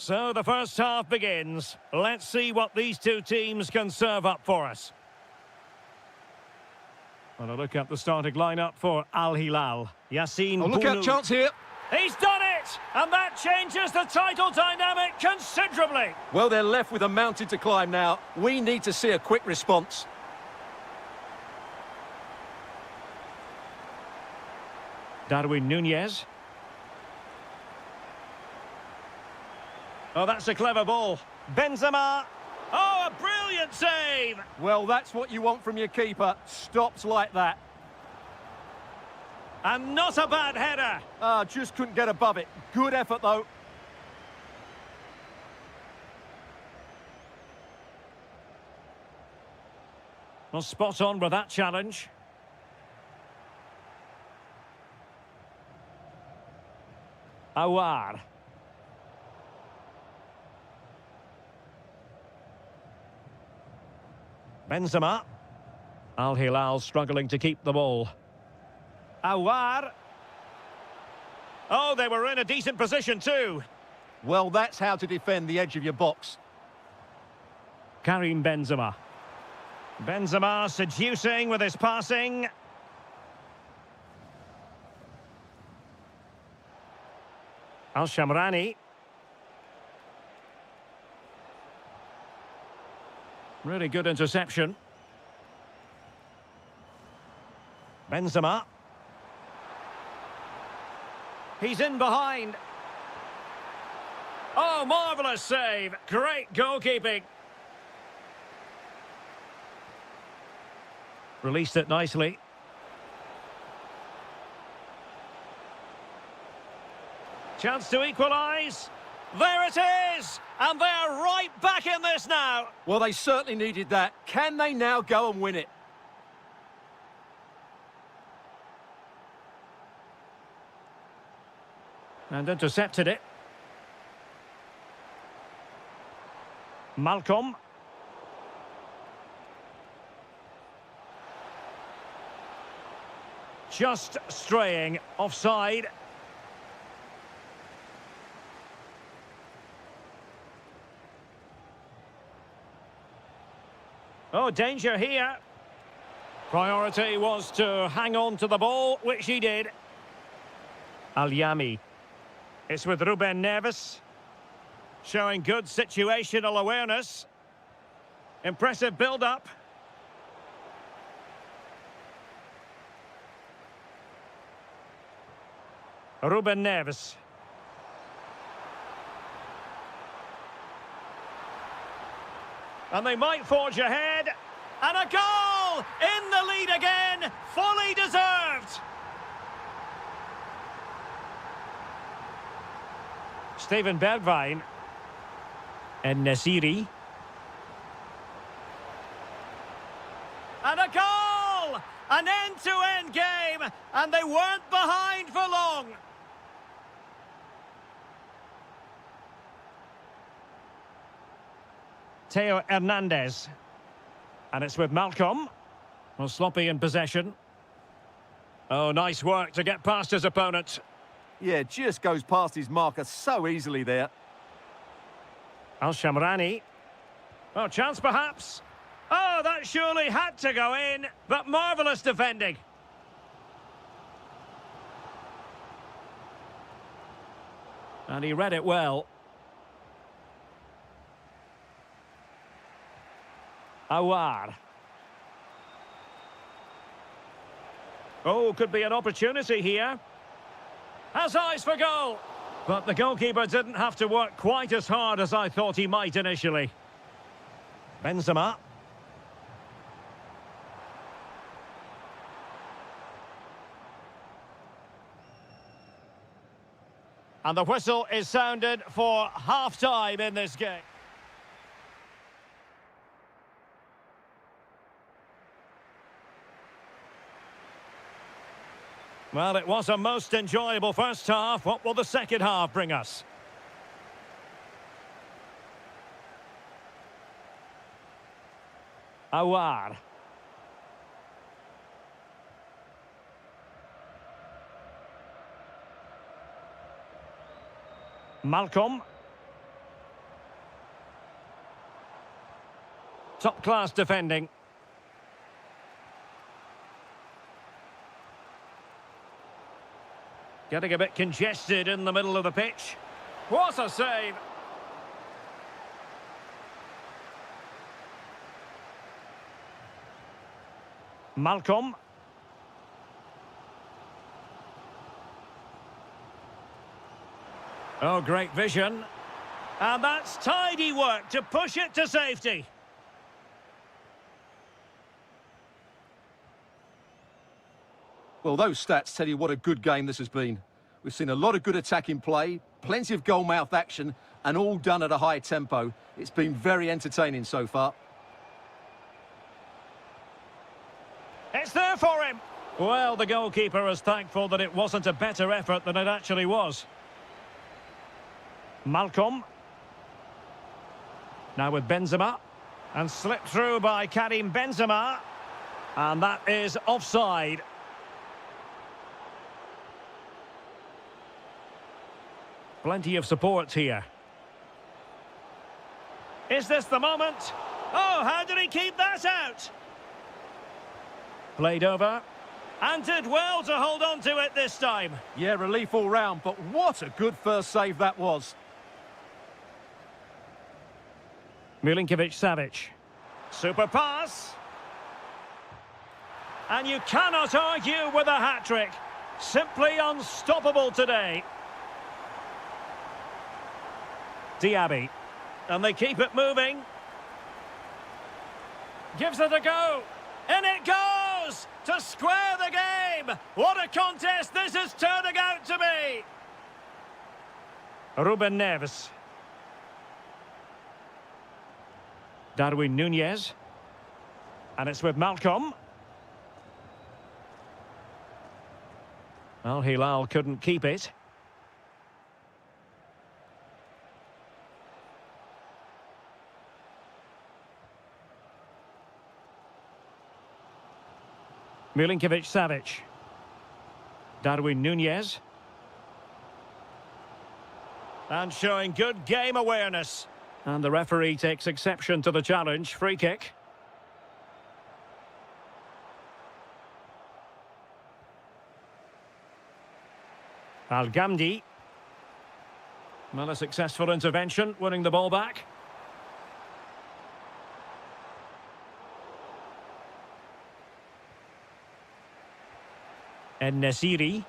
So the first half begins. Let's see what these two teams can serve up for us. And a look at the starting lineup for Al Hilal. Yassine Oh, look out, Bounou. chance here. He's done it! And that changes the title dynamic considerably. Well, they're left with a mountain to climb now. We need to see a quick response. Darwin Núñez. Oh, that's a clever ball. Benzema. Oh, a brilliant save! Well, that's what you want from your keeper. Stops like that. And not a bad header. Just couldn't get above it. Good effort, though. Well, spot on with that challenge. Awar. Benzema. Al Hilal struggling to keep the ball. Awar. Oh, they were in a decent position too. Well, that's how to defend the edge of your box. Karim Benzema. Benzema seducing with his passing. Al-Shamrani. Really good interception. Benzema. He's in behind. Oh, marvellous save. Great goalkeeping. Released it nicely. Chance to equalise. There it is! And they're right back in this now. Well, they certainly needed that. Can they now go and win it? And intercepted it. Malcolm. Just straying offside. Oh, danger here. Priority was to hang on to the ball, which he did. Al-Yami. It's with Ruben Neves. Showing good situational awareness. Impressive build-up. Ruben Neves. And they might forge ahead. And a goal! In the lead again! Fully deserved! Steven Bergwijn. And Nasiri. And a goal! An end-to-end game! And they weren't behind for long! Theo Hernandez. And it's with Malcolm. Well, sloppy in possession. Oh, nice work to get past his opponent. Yeah, just goes past his marker so easily there. Al-Shamrani. Oh, chance perhaps. Oh, that surely had to go in. But marvellous defending. And he read it well. Awar. Oh, could be an opportunity here. Has eyes for goal. But the goalkeeper didn't have to work quite as hard as I thought he might initially. Benzema. And the whistle is sounded for half-time in this game. Well, it was a most enjoyable first half. What will the second half bring us? Awar. Malcolm. Top-class defending. Getting a bit congested in the middle of the pitch. What a save! Malcolm. Oh, great vision. And that's tidy work to push it to safety. Well, those stats tell you what a good game this has been. We've seen a lot of good attacking play, plenty of goal-mouth action, and all done at a high tempo. It's been very entertaining so far. It's there for him. Well, the goalkeeper is thankful that it wasn't a better effort than it actually was. Malcolm. Now with Benzema. And slipped through by Karim Benzema. And that is offside. Plenty of support here. Is this the moment? Oh, how did he keep that out? Played over. And did well to hold on to it this time. Yeah, relief all round, but what a good first save that was. Milinkovic-Savic. Super pass. And you cannot argue with a hat-trick. Simply unstoppable today. Diaby. And they keep it moving. Gives it a go. And it goes! To square the game! What a contest this is turning out to be! Ruben Neves. Darwin Nunez. And it's with Malcolm. Al Hilal couldn't keep it. Milinkovic-Savic. Darwin Nunez. And showing good game awareness. And the referee takes exception to the challenge. Free kick. Al-Ghamdi. Well, a successful intervention, winning the ball back. En-Nesyri.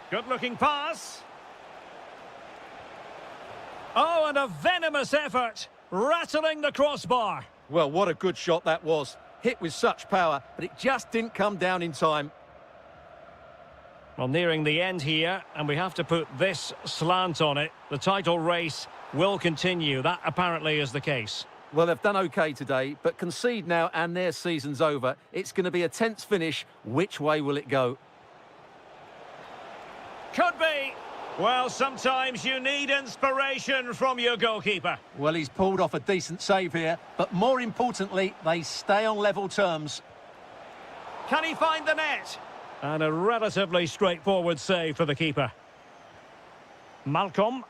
Good-looking pass. Oh, and a venomous effort, rattling the crossbar. Well, what a good shot that was. Hit with such power, but it just didn't come down in time. Well, nearing the end here, and we have to put this slant on it. The title race will continue. That apparently is the case. Well, they've done OK today, but concede now and their season's over. It's going to be a tense finish. Which way will it go? Could be. Well, sometimes you need inspiration from your goalkeeper. Well, he's pulled off a decent save here, but more importantly, they stay on level terms. Can he find the net? And a relatively straightforward save for the keeper. Malcolm.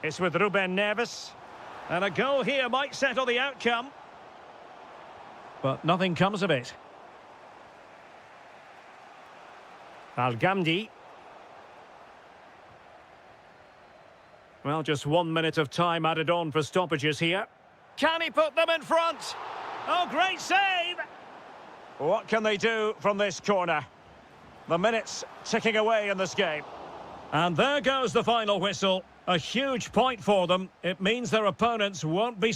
It's with Ruben Neves. And a goal here might settle the outcome. But nothing comes of it. Al-Ghamdi. Well, just 1 minute of time added on for stoppages here. Can he put them in front? Oh, great save! What can they do from this corner? The minutes ticking away in this game. And there goes the final whistle. A huge point for them. It means their opponents won't be...